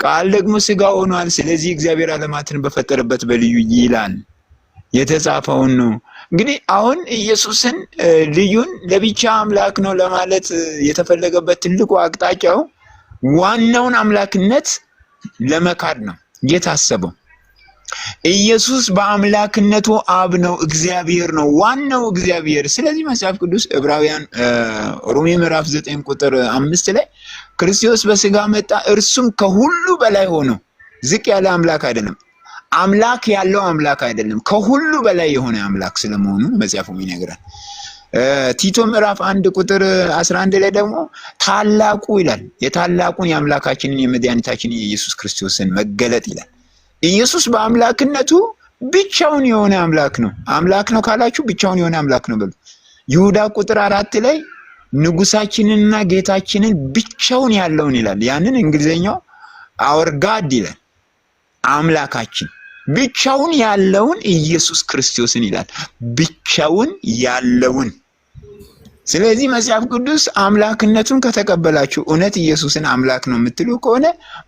ቃል ደግሞ ሥጋ ሆኗል፣ ስለዚህ እግዚአብሔር ዓለማትን በፈጠረበት በልዩ ይላል። የተጻፈውን ነው። እንግዲህ አሁን ኢየሱስን ልዩን ለብቻ አምላክ ነው ለማለት የተፈለገበት ትልቁ አቅጣጫው ዋናውን አምላክነት ለመካድ ነው የታሰበው። ኢየሱስ በአምላክነቱ አብ ነው፣ እግዚአብሔር ነው፣ ዋናው እግዚአብሔር። ስለዚህ መጽሐፍ ቅዱስ ዕብራውያን ሮሜ ምዕራፍ 9 ቁጥር 5 ላይ ክርስቶስ በሥጋ መጣ፣ እርሱም ከሁሉ በላይ ሆኖ ዝቅ ያለ አምላክ አይደለም፣ አምላክ ያለው አምላክ አይደለም፣ ከሁሉ በላይ የሆነ አምላክ ስለመሆኑ መጽሐፉ ይነግራል። ቲቶ ምዕራፍ 1 ቁጥር 11 ላይ ደግሞ ታላቁ ይላል፣ የታላቁን የአምላካችንን የመድኃኒታችንን የኢየሱስ ክርስቶስን መገለጥ ይላል። ኢየሱስ በአምላክነቱ ብቻውን የሆነ አምላክ ነው። አምላክ ነው ካላችሁ ብቻውን የሆነ አምላክ ነው በሉ። ይሁዳ ቁጥር 4 ላይ ንጉሳችንንና ጌታችንን ብቻውን ያለውን ይላል። ያንን እንግሊዘኛው our God ይላል። አምላካችን ብቻውን ያለውን ኢየሱስ ክርስቶስን ይላል። ብቻውን ያለውን። ስለዚህ መጽሐፍ ቅዱስ አምላክነቱን ከተቀበላችሁ እውነት ኢየሱስን አምላክ ነው የምትሉ ከሆነ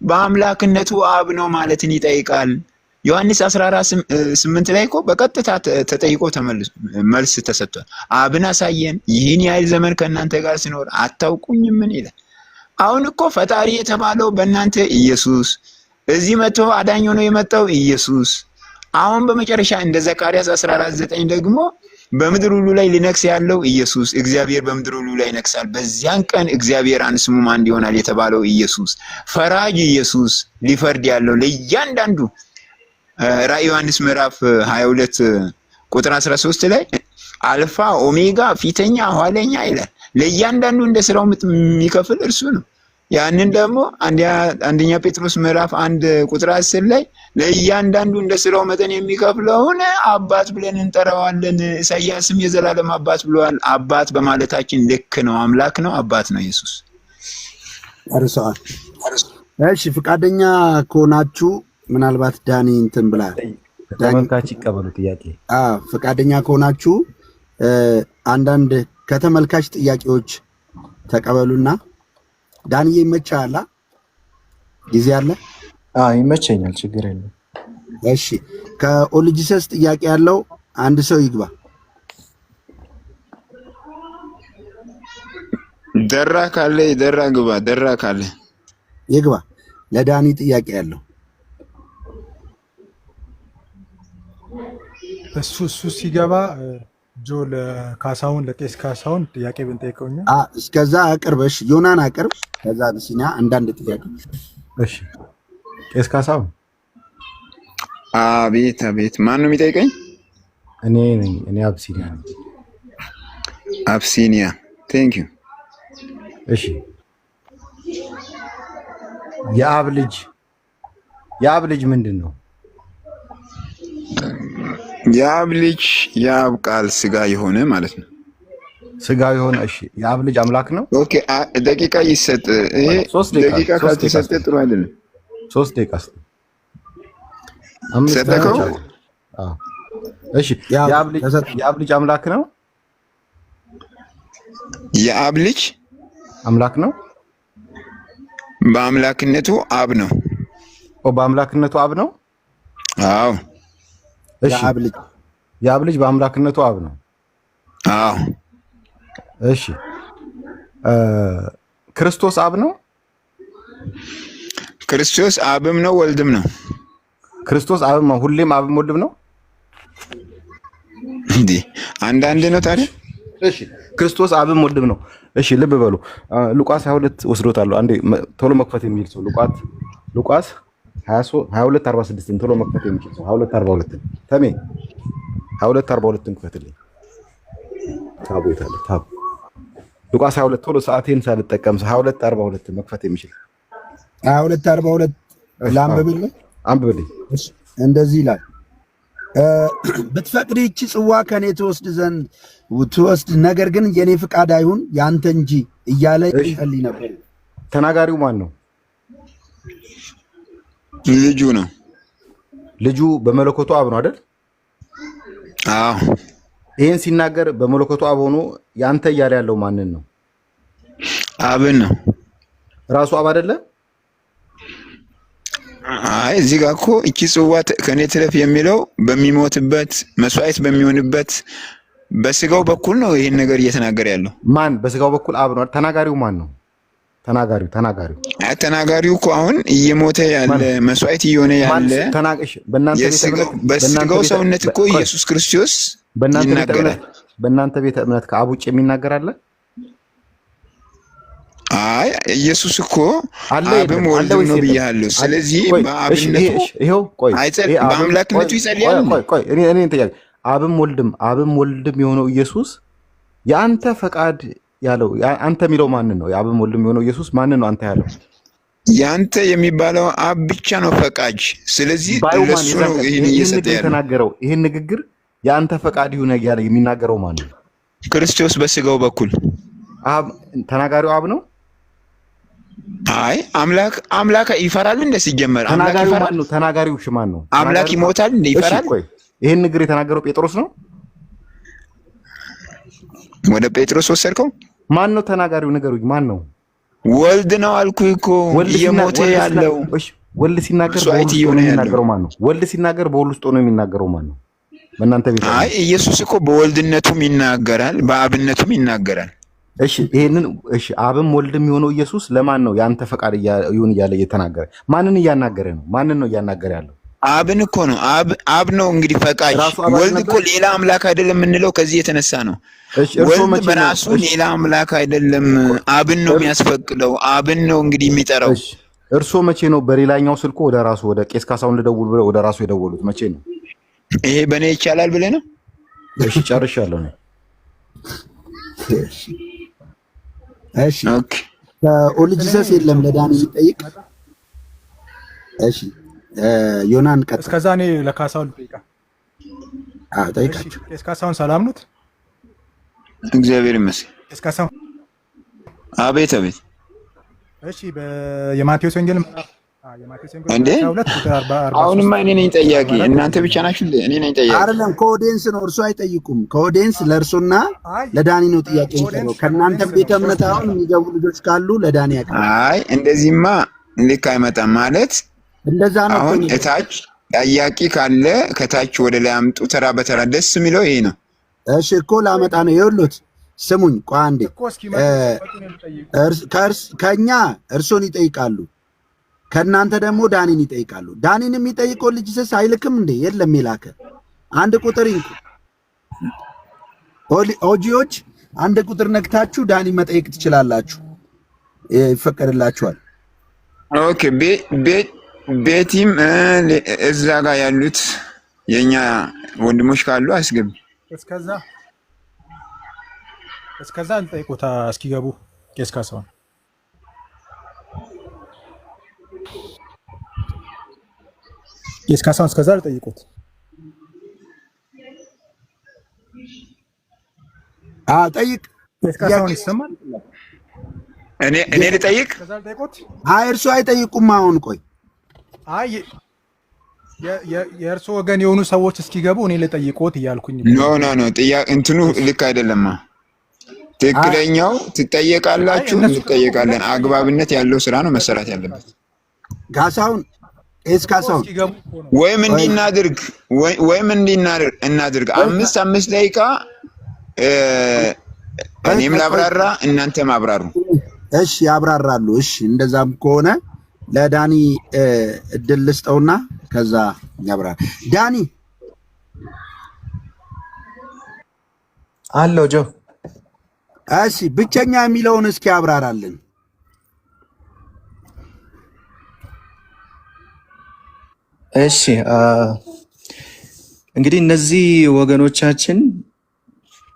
በአምላክነቱ አብ ነው ማለትን ይጠይቃል። ዮሐንስ 14:8 ላይ እኮ በቀጥታ ተጠይቆ መልስ ተሰጥቷል። አብን አሳየን፣ ይህን ያህል ዘመን ከእናንተ ጋር ስኖር አታውቁኝም ምን ይላል? አሁን እኮ ፈጣሪ የተባለው በእናንተ ኢየሱስ፣ እዚህ መጥቶ አዳኝ ሆኖ የመጣው ኢየሱስ፣ አሁን በመጨረሻ እንደ ዘካርያስ 14:9 ደግሞ በምድር ሁሉ ላይ ሊነግስ ያለው ኢየሱስ፣ እግዚአብሔር በምድር ሁሉ ላይ ይነግሳል፣ በዚያን ቀን እግዚአብሔር ስሙም አንድ ይሆናል የተባለው ኢየሱስ፣ ፈራጅ ኢየሱስ፣ ሊፈርድ ያለው ለእያንዳንዱ። ራዕይ ዮሐንስ ምዕራፍ 22 ቁጥር 13 ላይ አልፋ ኦሜጋ ፊተኛ ኋለኛ ይላል። ለእያንዳንዱ እንደ ስራው የሚከፍል እርሱ ነው። ያንን ደግሞ አንደኛ ጴጥሮስ ምዕራፍ 1 ቁጥር 10 ላይ ለእያንዳንዱ እንደ ስራው መጠን የሚከፍለውን አባት ብለን እንጠራዋለን። ኢሳይያስም የዘላለም አባት ብለዋል። አባት በማለታችን ልክ ነው። አምላክ ነው፣ አባት ነው ኢየሱስ። አርሰዋል። እሺ ፍቃደኛ ከሆናችሁ ምናልባት ዳኒ እንትን ብላል ተመልካች ይቀበሉ ጥያቄ። ፍቃደኛ ከሆናችሁ አንዳንድ ከተመልካች ጥያቄዎች ተቀበሉና ዳንዬ ይመቻላ ጊዜ አለ። ይመቸኛል፣ ችግር የለም። እሺ ከኦልጂሰስ ጥያቄ ያለው አንድ ሰው ይግባ። ደራ ካለ ደራ ግባ። ደራ ካለ ይግባ። ለዳኒ ጥያቄ ያለው እሱ ሲገባ ጆ ለካሳሁን ለቄስ ካሳሁን ጥያቄ ብንጠይቀውኛ። እስከዛ አቅርበሽ ዮናን አቅርብ። ከዛ ብሲና አንዳንድ ጥያቄ። እሺ ቄስ ካሳሁን። አቤት አቤት። ማን ነው የሚጠይቀኝ? እኔ ነኝ። እኔ አብሲኒያ ነኝ። አብሲኒያ። ቴንክ ዩ። እሺ የአብ ልጅ ምንድን ነው? የአብ ልጅ የአብ ቃል ስጋ የሆነ ማለት ነው። ስጋ የሆነ። እሺ የአብ ልጅ አምላክ ነው። ኦኬ ደቂቃ ይሰጥ። ይሄ ደቂቃ ካልተሰጠ ጥሩ አይደለም። 3 ደቂቃ ሰጠከው። እሺ የአብ ልጅ አምላክ ነው። የአብ ልጅ አምላክ ነው። በአምላክነቱ አብ ነው። በአምላክነቱ አብ ነው። አዎ። እሺ የአብ ልጅ በአምላክነቱ አብ ነው። አዎ። እሺ ክርስቶስ አብ ነው። ክርስቶስ አብም ነው ወልድም ነው። ክርስቶስ አብም ነው። ሁሌም አብም ወልድም ነው እንዴ? አንዳንድ ነው ታዲያ። እሺ ክርስቶስ አብም ወልድም ነው። እሺ ልብ በሉ። ሉቃስ 22 ወስዶታል። አንዴ ቶሎ መክፈት የሚል ሰው ሉቃስ 22:46 ቶሎ መክፈት የሚችል ሰው 22:42 ተሜ 22:42 ክፈትልኝ። ታቡ ይታለ ታቡ ሉቃስ 22 ቶሎ ሰዓቴን ሳልጠቀም 22:42 መክፈት የሚችል 22:42 ላንብብልህ። አንብብልኝ። እንደዚህ ይላል፣ ብትፈቅድ ይህች ጽዋ ከኔ ትወስድ፣ ነገር ግን የኔ ፍቃድ አይሁን ያንተ እንጂ እያለ ይጸልይ ነበር። ተናጋሪው ማን ነው? ልጁ ነው። ልጁ በመለኮቱ አብ ነው አይደል? አዎ። ይሄን ሲናገር በመለኮቱ አብ ሆኖ ያንተ እያለ ያለው ማንን ነው? አብን ነው። ራሱ አብ አይደለ? አይ እዚህ ጋር እኮ እቺ ጽዋ ከኔ ትለፍ የሚለው በሚሞትበት መስዋዕት በሚሆንበት በስጋው በኩል ነው ይሄን ነገር እየተናገረ ያለው። ማን በስጋው በኩል? አብ ነው። ተናጋሪው ማን ነው? ተናጋሪው እኮ አሁን እየሞተ ያለ መስዋዕት እየሆነ ያለ በስጋው ሰውነት እኮ ኢየሱስ ክርስቶስ ይናገራል። በእናንተ ቤተ እምነት ከአብ ውጭ የሚናገር አለ? አይ ኢየሱስ እኮ አብም ወልድም ነው ብያለሁ። ስለዚህ በአብነቱ በአምላክነቱ ይጸልያል። ቆይ እኔ ጥያቄ፣ አብም ወልድም የሆነው ኢየሱስ የአንተ ፈቃድ ያለው አንተ የሚለው ማንን ነው? የአብም ወልድም የሆነው ኢየሱስ ማንን ነው አንተ ያለው? ያንተ የሚባለው አብ ብቻ ነው ፈቃጅ። ስለዚህ ለሱ ነው ይሄን እየሰጠ ያለው። ይሄን ንግግር የአንተ ፈቃድ ይሁን እያለ የሚናገረው ማን ነው? ክርስቶስ በስጋው በኩል። አብ ተናጋሪው አብ ነው። አይ አምላክ ይፈራል እንደ ሲጀመር ተናጋሪው ማን ነው? ተናጋሪው ማን ነው? አምላክ ይሞታል እንደ ይፈራል? ይሄን ንግግር የተናገረው ጴጥሮስ ነው። ወደ ጴጥሮስ ወሰድከው። ማን ነው ተናጋሪው? ንገሩኝ። ማን ነው? ወልድ ነው አልኩህ እኮ እየሞተ ያለው። ወልድ ሲናገር በወልድ ውስጥ ነው የሚናገረው ማን ነው? ወልድ ሲናገር በወልድ ውስጥ ነው የሚናገረው ማን ነው? በእናንተ ቤት። አይ ኢየሱስ እኮ በወልድነቱም ይናገራል፣ በአብነቱም ይናገራል። እሺ ይሄንን አብም ወልድም የሆነው ኢየሱስ ለማን ነው ያንተ ፈቃድ ይሁን እያለ እየተናገረ? ማንን እያናገረ ነው? ማንን ነው እያናገረ ያለው? አብን እኮ ነው። አብ ነው እንግዲህ ፈቃጅ። ወልድ እኮ ሌላ አምላክ አይደለም የምንለው ከዚህ የተነሳ ነው። ወልድ በራሱ ሌላ አምላክ አይደለም፣ አብን ነው የሚያስፈቅደው፣ አብን ነው እንግዲህ የሚጠራው። እርሶ መቼ ነው በሌላኛው ስልኩ ወደ ቄስ ካሳሁን ልደውል ብለው ወደ ራሱ የደወሉት መቼ ነው? ይሄ በእኔ ይቻላል ብለህ ነው? እሺ ጨርሻለሁ ነው። እሺ ኦኬ። ኦልጂሰስ የለም ለዳኒ ይጠይቅ። እሺ ዮናን ቀጥ። እስከዛ እኔ ለካሳሁን ልጠይቃ። ጠይቃችሁ። ቄስ ካሳሁን ሰላም ኑት? እግዚአብሔር ይመስገን። ቄስ ካሳሁን። አቤት አቤት። እሺ የማቴዎስ ወንጌል እንዴ አሁንማ እኔ ነኝ ጠያቂ። እናንተ ብቻ ናችሁ? እኔ ነኝ ጠያቂ አይደለም። ከኦዲየንስ ነው፣ እርሱ አይጠይቁም። ከኦዲየንስ ለእርሱና ለዳኒ ነው ጥያቄ የሚቀርበው። ከእናንተ ቤተ እምነት አሁን የሚገቡ ልጆች ካሉ ለዳኒ ያቀርባል። አይ እንደዚህማ ልክ አይመጣም ማለት እንደዛ ነው። አሁን እታች ጠያቂ ካለ ከታች ወደ ላይ አምጡ። ተራ በተራ ደስ የሚለው ይሄ ነው። እሺ እኮ ላመጣ ነው። ይኸውልህ ስሙኝ፣ ቆይ አንዴ። ከኛ እርሶን ይጠይቃሉ፣ ከእናንተ ደግሞ ዳኒን ይጠይቃሉ። ዳኒን የሚጠይቀው ልጅ ስስ አይልክም እንዴ? የለም የላከ አንድ ቁጥር ይንኩ። ኦጂዎች አንድ ቁጥር ነክታችሁ ዳኒ መጠየቅ ትችላላችሁ፣ ይፈቀድላችኋል። ኦኬ ቤቲም እዛ ጋር ያሉት የኛ ወንድሞች ካሉ አስገቢ። እስከዛ እንጠይቁታ እስኪገቡ ቄስ ካሳሁን እስከዛ ልጠይቁት። ጠይቅ። ቄስ ካሳሁን ይሰማል? እኔ ልጠይቅ? እርሱ አይጠይቁም። አሁን ቆይ የእርሶ ወገን የሆኑ ሰዎች እስኪገቡ እኔ ልጠይቆት እያልኩኝ። ኖ ጥያቄ እንትኑ ልክ አይደለም። ትክክለኛው ትጠየቃላችሁ፣ እንጠየቃለን። አግባብነት ያለው ስራ ነው መሰራት ያለበት። ካሳሁን ካሳሁን ወይም እንዲናድርግ 5 ደቂቃ እኔም ላብራራ እናንተም አብራሩ። እሺ ያብራራሉ። እሺ እንደዛም ከሆነ ለዳኒ እድል ልስጠውና ከዛ ያብራራ። ዳኒ አለው ጆ። እሺ ብቸኛ የሚለውን እስኪ ያብራራልን። እሺ እንግዲህ እነዚህ ወገኖቻችን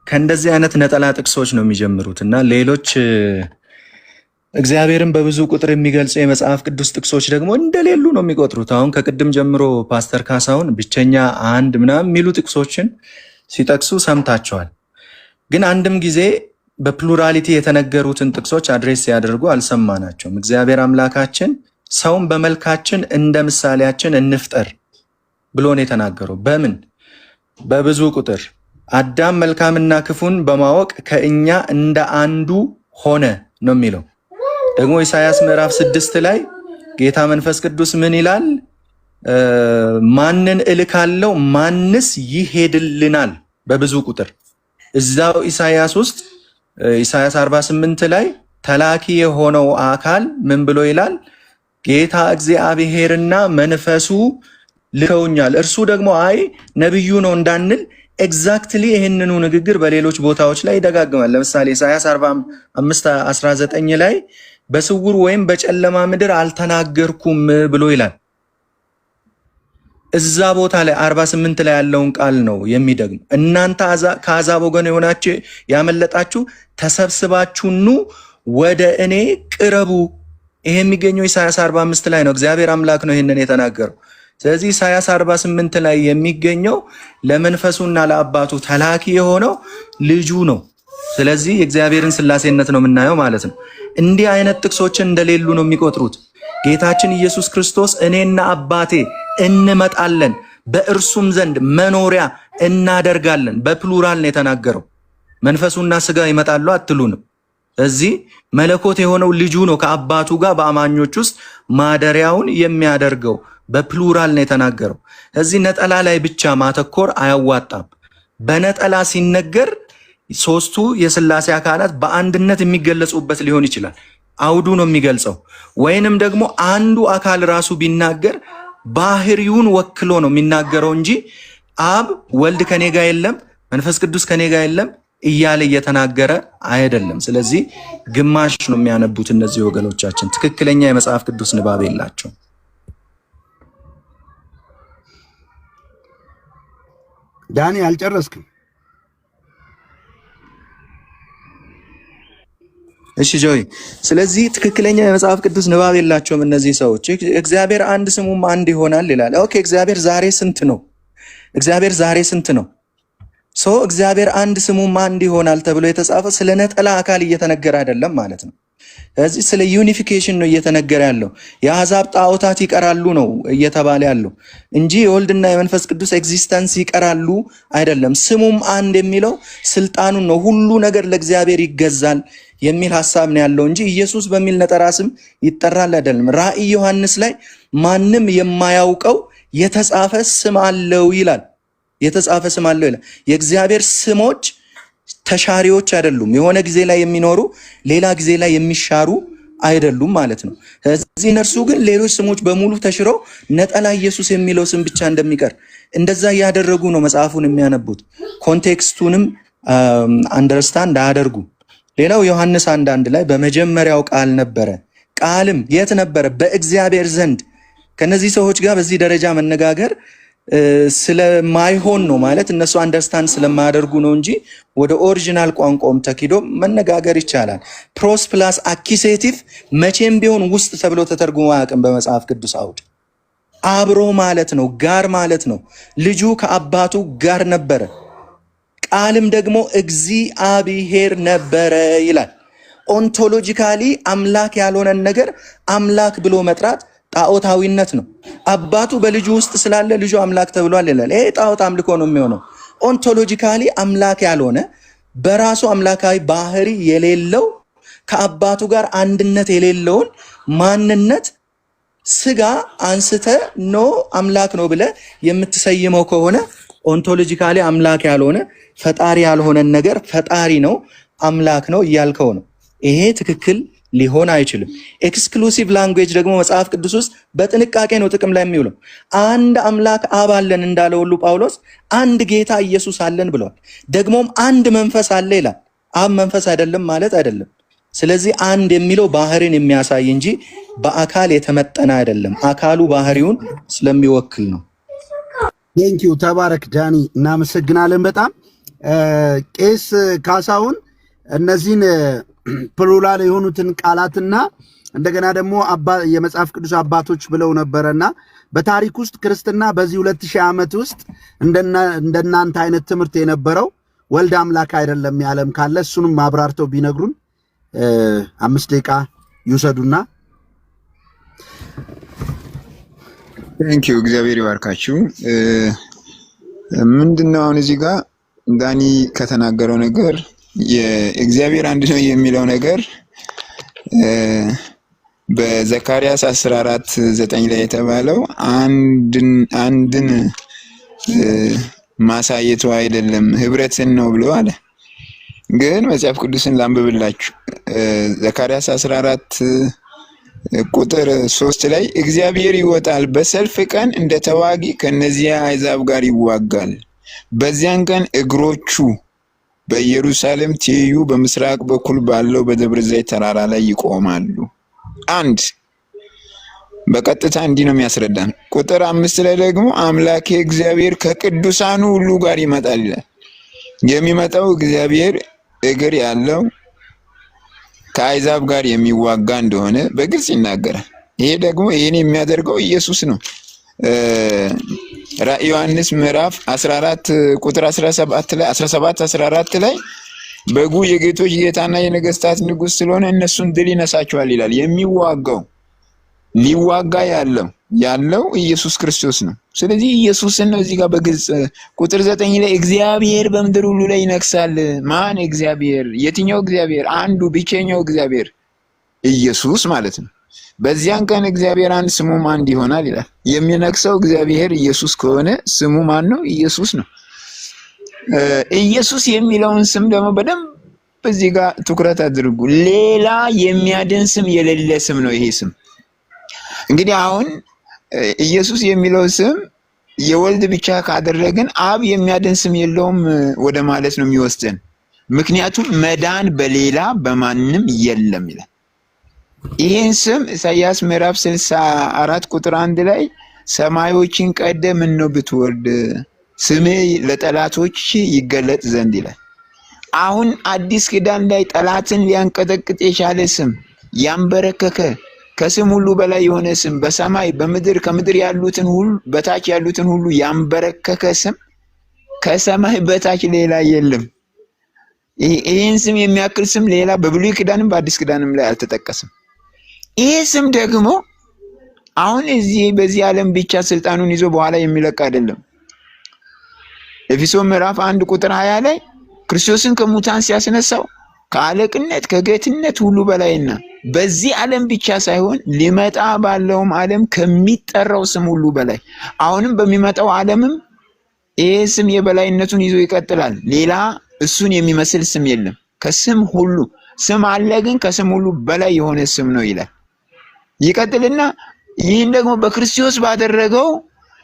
ከእንደዚህ አይነት ነጠላ ጥቅሶች ነው የሚጀምሩት እና ሌሎች እግዚአብሔርን በብዙ ቁጥር የሚገልጹ የመጽሐፍ ቅዱስ ጥቅሶች ደግሞ እንደሌሉ ነው የሚቆጥሩት። አሁን ከቅድም ጀምሮ ፓስተር ካሳሁን ብቸኛ አንድ ምናምን የሚሉ ጥቅሶችን ሲጠቅሱ ሰምታቸዋል። ግን አንድም ጊዜ በፕሉራሊቲ የተነገሩትን ጥቅሶች አድሬስ ሲያደርጉ አልሰማናቸውም። እግዚአብሔር አምላካችን ሰውን በመልካችን እንደ ምሳሌያችን እንፍጠር ብሎ ነው የተናገረው። በምን? በብዙ ቁጥር አዳም መልካምና ክፉን በማወቅ ከእኛ እንደ አንዱ ሆነ ነው የሚለው። ደግሞ ኢሳያስ ምዕራፍ 6 ላይ ጌታ መንፈስ ቅዱስ ምን ይላል? ማንን እልካለሁ? ማንስ ይሄድልናል? በብዙ ቁጥር እዛው ኢሳያስ ውስጥ ኢሳያስ 48 ላይ ተላኪ የሆነው አካል ምን ብሎ ይላል? ጌታ እግዚአብሔርና መንፈሱ ልከውኛል። እርሱ ደግሞ አይ ነብዩ ነው እንዳንል ኤግዛክትሊ ይህንኑ ንግግር በሌሎች ቦታዎች ላይ ይደጋግማል። ለምሳሌ ኢሳያስ 45:19 ላይ በስውር ወይም በጨለማ ምድር አልተናገርኩም ብሎ ይላል። እዛ ቦታ ላይ 48 ላይ ያለውን ቃል ነው የሚደግም። እናንተ ከአሕዛብ ወገን የሆናችሁ ያመለጣችሁ ተሰብስባችሁኑ ወደ እኔ ቅረቡ። ይሄ የሚገኘው ኢሳያስ 45 ላይ ነው። እግዚአብሔር አምላክ ነው ይህንን የተናገረው። ስለዚህ ኢሳያስ 48 ላይ የሚገኘው ለመንፈሱና ለአባቱ ተላኪ የሆነው ልጁ ነው። ስለዚህ የእግዚአብሔርን ሥላሴነት ነው የምናየው ማለት ነው። እንዲህ አይነት ጥቅሶችን እንደሌሉ ነው የሚቆጥሩት። ጌታችን ኢየሱስ ክርስቶስ እኔና አባቴ እንመጣለን በእርሱም ዘንድ መኖሪያ እናደርጋለን፣ በፕሉራል ነው የተናገረው። መንፈሱና ስጋ ይመጣሉ አትሉንም። እዚህ መለኮት የሆነው ልጁ ነው ከአባቱ ጋር በአማኞች ውስጥ ማደሪያውን የሚያደርገው፣ በፕሉራል ነው የተናገረው። እዚህ ነጠላ ላይ ብቻ ማተኮር አያዋጣም። በነጠላ ሲነገር ሶስቱ የሥላሴ አካላት በአንድነት የሚገለጹበት ሊሆን ይችላል። አውዱ ነው የሚገልጸው። ወይንም ደግሞ አንዱ አካል ራሱ ቢናገር ባህሪውን ወክሎ ነው የሚናገረው እንጂ አብ ወልድ ከኔ ጋር የለም፣ መንፈስ ቅዱስ ከኔ ጋር የለም እያለ እየተናገረ አይደለም። ስለዚህ ግማሽ ነው የሚያነቡት እነዚህ ወገኖቻችን። ትክክለኛ የመጽሐፍ ቅዱስ ንባብ የላቸው። ዳኒ አልጨረስክም? እሺ ጆይ፣ ስለዚህ ትክክለኛ የመጽሐፍ ቅዱስ ንባብ የላቸውም እነዚህ ሰዎች። እግዚአብሔር አንድ ስሙም አንድ ይሆናል ይላል። ኦኬ፣ እግዚአብሔር ዛሬ ስንት ነው? እግዚአብሔር ዛሬ ስንት ነው? እግዚአብሔር አንድ ስሙም አንድ ይሆናል ተብሎ የተጻፈ ስለ ነጠላ አካል እየተነገረ አይደለም ማለት ነው። ስለዚህ ስለ ዩኒፊኬሽን ነው እየተነገረ ያለው። የአሕዛብ ጣዖታት ይቀራሉ ነው እየተባለ ያለው እንጂ የወልድና የመንፈስ ቅዱስ ኤግዚስተንስ ይቀራሉ አይደለም። ስሙም አንድ የሚለው ስልጣኑን ነው። ሁሉ ነገር ለእግዚአብሔር ይገዛል የሚል ሐሳብ ነው ያለው እንጂ ኢየሱስ በሚል ነጠራ ስም ይጠራል አይደለም። ራእይ ዮሐንስ ላይ ማንም የማያውቀው የተጻፈ ስም አለው ይላል። የተጻፈ ስም አለው ይላል። የእግዚአብሔር ስሞች ተሻሪዎች አይደሉም። የሆነ ጊዜ ላይ የሚኖሩ ሌላ ጊዜ ላይ የሚሻሩ አይደሉም ማለት ነው። ስለዚህ እነርሱ ግን ሌሎች ስሞች በሙሉ ተሽረው ነጠላ ኢየሱስ የሚለው ስም ብቻ እንደሚቀር እንደዛ እያደረጉ ነው መጽሐፉን የሚያነቡት። ኮንቴክስቱንም አንደርስታንድ አያደርጉም። ሌላው ዮሐንስ 1:1 ላይ በመጀመሪያው ቃል ነበረ፣ ቃልም የት ነበረ? በእግዚአብሔር ዘንድ። ከነዚህ ሰዎች ጋር በዚህ ደረጃ መነጋገር ስለማይሆን ነው ማለት እነሱ አንደርስታንድ ስለማያደርጉ ነው እንጂ ወደ ኦሪጂናል ቋንቋውም ተኪዶ መነጋገር ይቻላል። ፕሮስ ፕላስ አኪሴቲቭ መቼም ቢሆን ውስጥ ተብሎ ተተርጉሞ አያውቅም በመጽሐፍ ቅዱስ አውድ። አብሮ ማለት ነው፣ ጋር ማለት ነው። ልጁ ከአባቱ ጋር ነበረ፣ ቃልም ደግሞ እግዚአብሔር ነበረ ይላል። ኦንቶሎጂካሊ አምላክ ያልሆነን ነገር አምላክ ብሎ መጥራት ጣዖታዊነት ነው። አባቱ በልጁ ውስጥ ስላለ ልጁ አምላክ ተብሏል ይላል። ይሄ ጣዖት አምልኮ ነው የሚሆነው። ኦንቶሎጂካሊ አምላክ ያልሆነ በራሱ አምላካዊ ባህሪ የሌለው ከአባቱ ጋር አንድነት የሌለውን ማንነት ስጋ አንስተ ኖ አምላክ ነው ብለ የምትሰይመው ከሆነ ኦንቶሎጂካሊ አምላክ ያልሆነ ፈጣሪ ያልሆነን ነገር ፈጣሪ ነው አምላክ ነው እያልከው ነው። ይሄ ትክክል ሊሆን አይችልም። ኤክስክሉሲቭ ላንጉዌጅ ደግሞ መጽሐፍ ቅዱስ ውስጥ በጥንቃቄ ነው ጥቅም ላይ የሚውለው። አንድ አምላክ አብ አለን እንዳለ ሁሉ ጳውሎስ አንድ ጌታ ኢየሱስ አለን ብለዋል። ደግሞም አንድ መንፈስ አለ ይላል። አብ መንፈስ አይደለም ማለት አይደለም። ስለዚህ አንድ የሚለው ባህሪን የሚያሳይ እንጂ በአካል የተመጠነ አይደለም። አካሉ ባህሪውን ስለሚወክል ነው። ቴንኪዩ ተባረክ ዳኒ፣ እናመሰግናለን በጣም ቄስ ካሳሁን እነዚህን ፕሉራል የሆኑትን ቃላትና እንደገና ደግሞ የመጽሐፍ ቅዱስ አባቶች ብለው ነበረና በታሪክ ውስጥ ክርስትና በዚህ 2000 ዓመት ውስጥ እንደናንተ አይነት ትምህርት የነበረው ወልድ አምላክ አይደለም ያለም ካለ እሱንም አብራርተው ቢነግሩን 5 ደቂቃ ይውሰዱና። ቴንኪው እግዚአብሔር ይባርካችሁ። ምንድነው አሁን እዚህ ጋር ዳኒ ከተናገረው ነገር የእግዚአብሔር አንድ ነው የሚለው ነገር በዘካርያስ 14:9 ላይ የተባለው አንድን ማሳየቱ አይደለም ህብረትን ነው ብሎ አለ። ግን መጽሐፍ ቅዱስን ላንብብላችሁ። ዘካርያስ 14:3 ላይ እግዚአብሔር ይወጣል፣ በሰልፍ ቀን እንደ ተዋጊ ከነዚያ አሕዛብ ጋር ይዋጋል። በዚያን ቀን እግሮቹ በኢየሩሳሌም ትይዩ በምስራቅ በኩል ባለው በደብረ ዘይት ተራራ ላይ ይቆማሉ። አንድ በቀጥታ እንዲህ ነው የሚያስረዳን። ቁጥር 5 ላይ ደግሞ አምላኬ እግዚአብሔር ከቅዱሳኑ ሁሉ ጋር ይመጣል ይላል። የሚመጣው እግዚአብሔር እግር ያለው ከአሕዛብ ጋር የሚዋጋ እንደሆነ በግልጽ ይናገራል። ይሄ ደግሞ ይሄን የሚያደርገው ኢየሱስ ነው። ራዕየ ዮሐንስ ምዕራፍ 14 ቁጥር 17-14 ላይ በጉ የጌቶች ጌታና የነገስታት ንጉስ ስለሆነ እነሱን ድል ይነሳቸዋል ይላል። የሚዋጋው ሊዋጋ ያለው ኢየሱስ ክርስቶስ ነው። ስለዚህ ኢየሱስን ነው እዚህ ጋር በግልጽ ቁጥር 9 ላይ እግዚአብሔር በምድር ሁሉ ላይ ይነግሳል። ማን እግዚአብሔር? የትኛው እግዚአብሔር? አንዱ ብቸኛው እግዚአብሔር ኢየሱስ ማለት ነው። በዚያን ቀን እግዚአብሔር አንድ ስሙም አንድ ይሆናል ይላል። የሚነግሰው እግዚአብሔር ኢየሱስ ከሆነ ስሙ ማን ነው? ኢየሱስ ነው። ኢየሱስ የሚለውን ስም ደግሞ በደንብ እዚህ ጋር ትኩረት አድርጉ። ሌላ የሚያድን ስም የሌለ ስም ነው ይሄ ስም። እንግዲህ አሁን ኢየሱስ የሚለው ስም የወልድ ብቻ ካደረግን አብ የሚያድን ስም የለውም ወደ ማለት ነው የሚወስደን። ምክንያቱም መዳን በሌላ በማንም የለም ይላል። ይህን ስም ኢሳይያስ ምዕራፍ 64 ቁጥር 1 ላይ ሰማዮችን ቀደ ምነው ብትወርድ ስምህ ለጠላቶች ይገለጥ ዘንድ ይላል። አሁን አዲስ ኪዳን ላይ ጠላትን ሊያንቀጠቅጥ የቻለ ስም ያንበረከከ ከስም ሁሉ በላይ የሆነ ስም በሰማይ በምድር ከምድር ያሉትን ሁሉ በታች ያሉትን ሁሉ ያንበረከከ ስም ከሰማይ በታች ሌላ የለም። ይህን ስም የሚያክል ስም ሌላ በብሉይ ኪዳንም በአዲስ ኪዳንም ላይ አልተጠቀሰም። ይህ ስም ደግሞ አሁን በዚህ ዓለም ብቻ ስልጣኑን ይዞ በኋላ የሚለቅ አይደለም። ኤፌሶን ምዕራፍ 1 ቁጥር 20 ላይ ክርስቶስን ከሙታን ሲያስነሳው ከአለቅነት ከጌትነት ሁሉ በላይና በዚህ ዓለም ብቻ ሳይሆን ሊመጣ ባለውም ዓለም ከሚጠራው ስም ሁሉ በላይ አሁንም በሚመጣው ዓለምም ይሄ ስም የበላይነቱን ይዞ ይቀጥላል። ሌላ እሱን የሚመስል ስም የለም። ከስም ሁሉ ስም አለ፣ ግን ከስም ሁሉ በላይ የሆነ ስም ነው ይላል። ይቀጥልና ይህን ደግሞ በክርስቶስ ባደረገው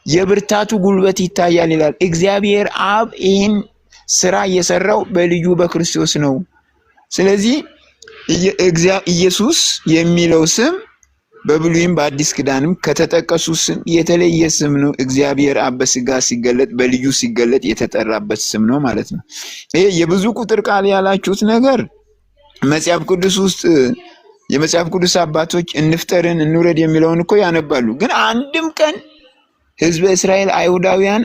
የብርታቱ ጉልበት ይታያል ይላል። እግዚአብሔር አብ ይህን ስራ እየሰራው በልጁ በክርስቶስ ነው። ስለዚህ ኢየሱስ የሚለው ስም በብሉይም በአዲስ ኪዳንም ከተጠቀሱ ስም የተለየ ስም ነው። እግዚአብሔር አብ በስጋ ሲገለጥ በልጁ ሲገለጥ የተጠራበት ስም ነው ማለት ነው። ይሄ የብዙ ቁጥር ቃል ያላችሁት ነገር መጽሐፍ ቅዱስ ውስጥ የመጽሐፍ ቅዱስ አባቶች እንፍጠርን እንውረድ የሚለውን እኮ ያነባሉ። ግን አንድም ቀን ህዝበ እስራኤል አይሁዳውያን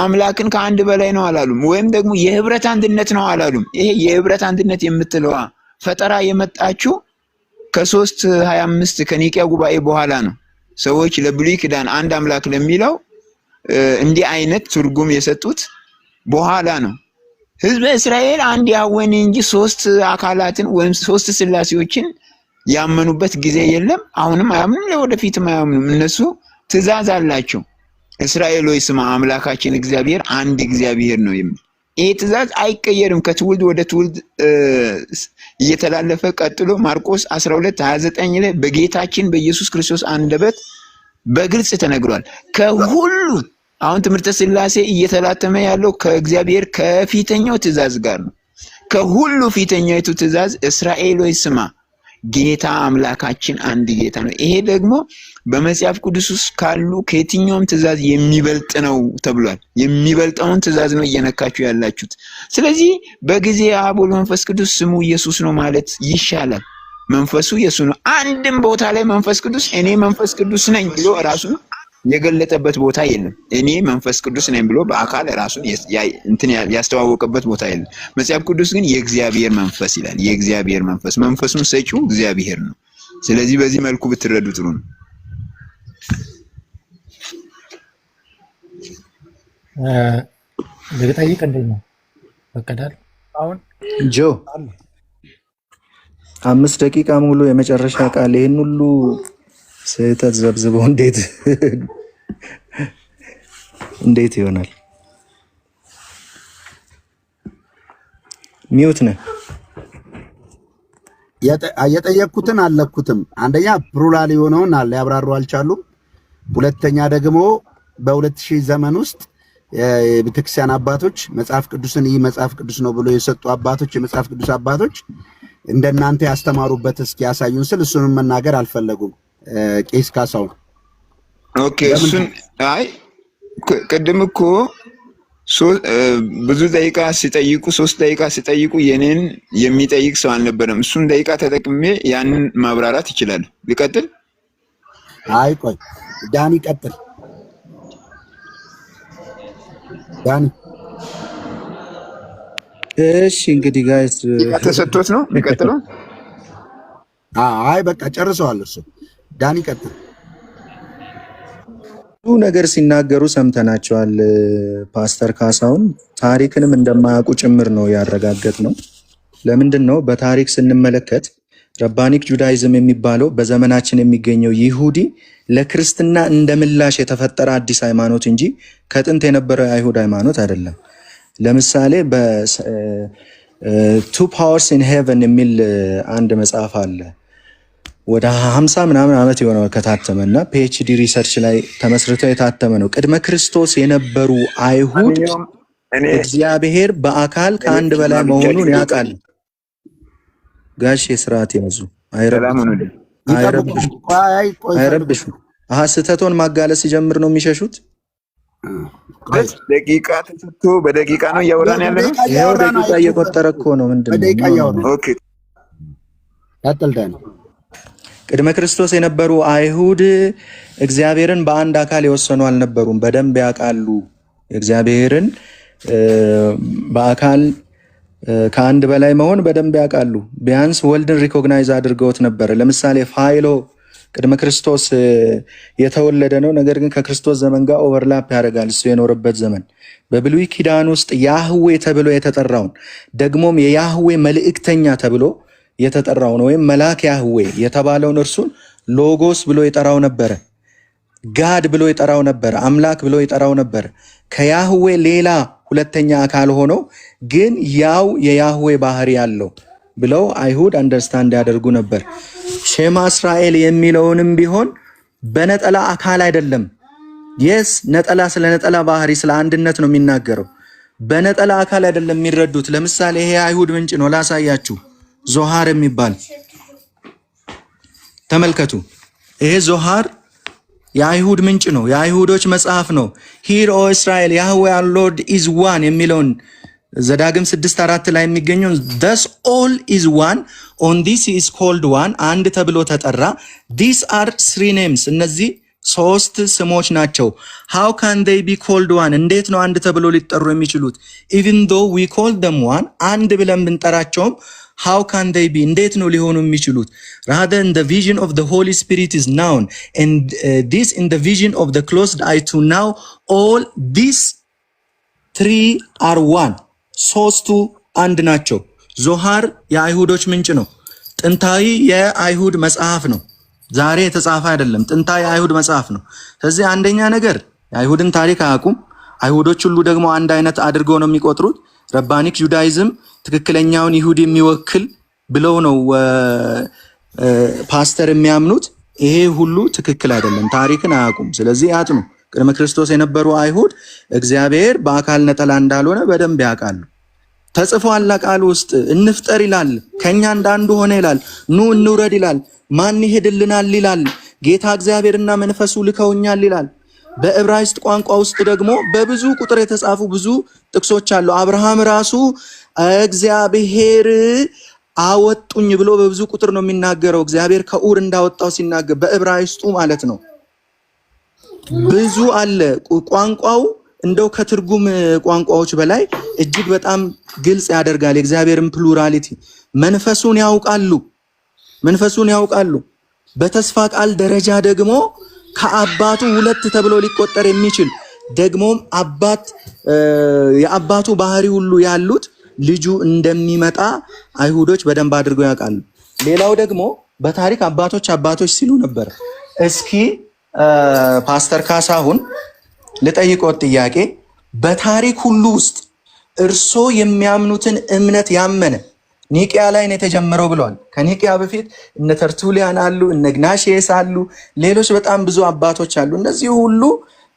አምላክን ከአንድ በላይ ነው አላሉም። ወይም ደግሞ የህብረት አንድነት ነው አላሉም። ይሄ የህብረት አንድነት የምትለዋ ፈጠራ የመጣችው ከ325 ከኒቂያ ጉባኤ በኋላ ነው። ሰዎች ለብሉይ ኪዳን አንድ አምላክ ለሚለው እንዲህ አይነት ትርጉም የሰጡት በኋላ ነው። ህዝበ እስራኤል አንድ ያወን እንጂ ሶስት አካላትን ወይም ሶስት ስላሴዎችን ያመኑበት ጊዜ የለም። አሁንም አያምኑም፣ ለወደፊትም አያምኑም። እነሱ ትእዛዝ አላቸው። እስራኤል ሆይ ስማ አምላካችን እግዚአብሔር አንድ እግዚአብሔር ነው የሚል ይሄ ትእዛዝ አይቀየርም። ከትውልድ ወደ ትውልድ እየተላለፈ ቀጥሎ ማርቆስ 12:29 ላይ በጌታችን በኢየሱስ ክርስቶስ አንደበት በግልጽ ተነግሯል። ከሁሉ አሁን ትምህርተ ሥላሴ እየተላተመ ያለው ከእግዚአብሔር ከፊተኛው ትእዛዝ ጋር ነው። ከሁሉ ፊተኛይቱ ትእዛዝ እስራኤል ሆይ ስማ ጌታ አምላካችን አንድ ጌታ ነው። ይሄ ደግሞ በመጽሐፍ ቅዱስ ውስጥ ካሉ ከየትኛውም ትእዛዝ የሚበልጥ ነው ተብሏል። የሚበልጠውን ትእዛዝ ነው እየነካችሁ ያላችሁት። ስለዚህ በጊዜ አብ ወልድ መንፈስ ቅዱስ ስሙ ኢየሱስ ነው ማለት ይሻላል። መንፈሱ ኢየሱስ ነው። አንድም ቦታ ላይ መንፈስ ቅዱስ እኔ መንፈስ ቅዱስ ነኝ ብሎ ራሱን የገለጠበት ቦታ የለም። እኔ መንፈስ ቅዱስ ነኝ ብሎ በአካል ራሱን ያስተዋወቀበት ቦታ የለም። መጽሐፍ ቅዱስ ግን የእግዚአብሔር መንፈስ ይላል። የእግዚአብሔር መንፈስ መንፈሱን ሰጪው እግዚአብሔር ነው። ስለዚህ በዚህ መልኩ ብትረዱ ጥሩ ነው። ልጠይቅ እንዴት ነው ፈቀዳል? አሁን ጆ 5 ደቂቃ ሙሉ የመጨረሻ ቃል ይሄን ሁሉ ስህተት ዘብዝበው እንዴት ይሆናል? ሚውት ነህ። የጠየቅኩትን አልለኩትም። አንደኛ ፕሉራል የሆነውን ሊያብራሩ አልቻሉም። ሁለተኛ ደግሞ በ2000 ዘመን ውስጥ የቤተክርስቲያን አባቶች መጽሐፍ ቅዱስን ይህ መጽሐፍ ቅዱስ ነው ብሎ የሰጡ አባቶች የመጽሐፍ ቅዱስ አባቶች እንደናንተ ያስተማሩበት እስኪ ያሳዩን ስል እሱንም መናገር አልፈለጉም። ቄስ ካሳው ኦኬ፣ እሱን አይ ቅድም እኮ ብዙ ደቂቃ ሲጠይቁ 3 ደቂቃ ሲጠይቁ የኔን የሚጠይቅ ሰው አልነበረም። እሱን ደቂቃ ተጠቅሜ ያንን ማብራራት ይችላል። ልቀጥል? አይ ቆይ ዳኒ ቀጥል። ዳኒ እሺ እንግዲህ ጋይስ ተሰጥቶት ነው የሚቀጥለው? አይ በቃ ጨርሰዋል እሱ። ዳኒ ቀጥል። ብዙ ነገር ሲናገሩ ሰምተናቸዋል። ፓስተር ካሳውን ታሪክንም እንደማያውቁ ጭምር ነው ያረጋገጥ ነው። ለምንድን ነው በታሪክ ስንመለከት ረባኒክ ጁዳይዝም የሚባለው በዘመናችን የሚገኘው ይሁዲ ለክርስትና እንደ ምላሽ የተፈጠረ አዲስ ሃይማኖት እንጂ ከጥንት የነበረው የአይሁድ ሃይማኖት አይደለም። ለምሳሌ በቱ ፓወርስ ኢን ሄቨን የሚል አንድ መጽሐፍ አለ። ወደ 50 ምናምን ዓመት የሆነው ከታተመ እና ፒኤችዲ ሪሰርች ላይ ተመስርተው የታተመ ነው። ቅድመ ክርስቶስ የነበሩ አይሁድ እግዚአብሔር በአካል ከአንድ በላይ መሆኑን ያውቃል። ጋሽ የስርዓት ያዙ። አይረብሹ። ስህተቶን ማጋለስ ሲጀምር ነው የሚሸሹት። ደቂቃ ተሰጥቶ በደቂቃ ነው እያወራን ያለ ነው። ይኸው ደቂቃ እየቆጠረ እኮ ነው። ምንድን ነው? ቅድመ ክርስቶስ የነበሩ አይሁድ እግዚአብሔርን በአንድ አካል የወሰኑ አልነበሩም። በደንብ ያውቃሉ። እግዚአብሔርን በአካል ከአንድ በላይ መሆን በደንብ ያውቃሉ። ቢያንስ ወልድን ሪኮግናይዝ አድርገውት ነበር። ለምሳሌ ፋይሎ ቅድመ ክርስቶስ የተወለደ ነው። ነገር ግን ከክርስቶስ ዘመን ጋር ኦቨርላፕ ያደርጋል። እሱ የኖረበት ዘመን በብሉይ ኪዳን ውስጥ ያህዌ ተብሎ የተጠራውን ደግሞም የያህዌ መልእክተኛ ተብሎ የተጠራው ነው። ወይም መልአክ ያህዌ የተባለውን እርሱን ሎጎስ ብሎ የጠራው ነበረ። ጋድ ብሎ የጠራው ነበረ። አምላክ ብሎ የጠራው ነበረ። ከያህዌ ሌላ ሁለተኛ አካል ሆኖ ግን ያው የያህዌ ባህሪ ያለው ብለው አይሁድ አንደርስታንድ ያደርጉ ነበር። ሼማ እስራኤል የሚለውንም ቢሆን በነጠላ አካል አይደለም። የስ ነጠላ ስለ ነጠላ ባህሪ ስለ አንድነት ነው የሚናገረው። በነጠላ አካል አይደለም የሚረዱት። ለምሳሌ ይሄ አይሁድ ምንጭ ነው ላሳያችሁ። ዞሃር የሚባል ተመልከቱ። ይሄ ዞሃር የአይሁድ ምንጭ ነው፣ የአይሁዶች መጽሐፍ ነው። ሂር ኦ እስራኤል ያህዌ አር ሎርድ ኢዝ ዋን የሚለውን ዘዳግም 6:4 ላይ የሚገኘው thus all is one on this is called one አንድ ተብሎ ተጠራ። these are three names እነዚህ ሶስት ስሞች ናቸው። how can they be called one እንዴት ነው አንድ ተብሎ ሊጠሩ የሚችሉት? even though we call them one አንድ ብለን ብንጠራቸውም how can they be እንዴት ነው ሊሆኑ የሚችሉት? rather in the vision of the Holy Spirit is known and this in the vision of the closed eye to now all these three are one ሶስቱ አንድ ናቸው። ዞሃር የአይሁዶች ምንጭ ነው። ጥንታዊ የአይሁድ መጽሐፍ ነው። ዛሬ የተጻፈ አይደለም። ጥንታዊ የአይሁድ መጽሐፍ ነው። ስለዚህ አንደኛ ነገር የአይሁድን ታሪክ አያውቁም። አይሁዶች ሁሉ ደግሞ አንድ አይነት አድርገው ነው የሚቆጥሩት። ረባኒክ ጁዳይዝም ትክክለኛውን ይሁድ የሚወክል ብለው ነው ፓስተር የሚያምኑት። ይሄ ሁሉ ትክክል አይደለም። ታሪክን አያውቁም። ስለዚህ ያጥኑ። ቅድመ ክርስቶስ የነበሩ አይሁድ እግዚአብሔር በአካል ነጠላ እንዳልሆነ በደንብ ያውቃሉ። ተጽፏል ቃል ውስጥ እንፍጠር ይላል፣ ከኛ እንዳንዱ ሆነ ይላል፣ ኑ እንውረድ ይላል፣ ማን ይሄድልናል ይላል፣ ጌታ እግዚአብሔርና መንፈሱ ልከውኛል ይላል። በዕብራይስጥ ቋንቋ ውስጥ ደግሞ በብዙ ቁጥር የተጻፉ ብዙ ጥቅሶች አሉ። አብርሃም ራሱ እግዚአብሔር አወጡኝ ብሎ በብዙ ቁጥር ነው የሚናገረው። እግዚአብሔር ከኡር እንዳወጣው ሲናገር በዕብራይስጡ ማለት ነው። ብዙ አለ። ቋንቋው እንደው ከትርጉም ቋንቋዎች በላይ እጅግ በጣም ግልጽ ያደርጋል የእግዚአብሔርን ፕሉራሊቲ። መንፈሱን ያውቃሉ። በተስፋ ቃል ደረጃ ደግሞ ከአባቱ ሁለት ተብሎ ሊቆጠር የሚችል ደግሞም የአባቱ ባህሪ ሁሉ ያሉት ልጁ እንደሚመጣ አይሁዶች በደንብ አድርገው ያውቃሉ። ሌላው ደግሞ በታሪክ አባቶች ሲሉ ነበር። እስኪ ፓስተር ካሳሁን ልጠይቆት ጥያቄ፣ በታሪክ ሁሉ ውስጥ እርሶ የሚያምኑትን እምነት ያመነ ኒቂያ ላይ ነው የተጀመረው ብለዋል። ከኒቂያ በፊት እነ ተርቱሊያን አሉ፣ እነ ግናሽየስ አሉ፣ ሌሎች በጣም ብዙ አባቶች አሉ። እነዚህ ሁሉ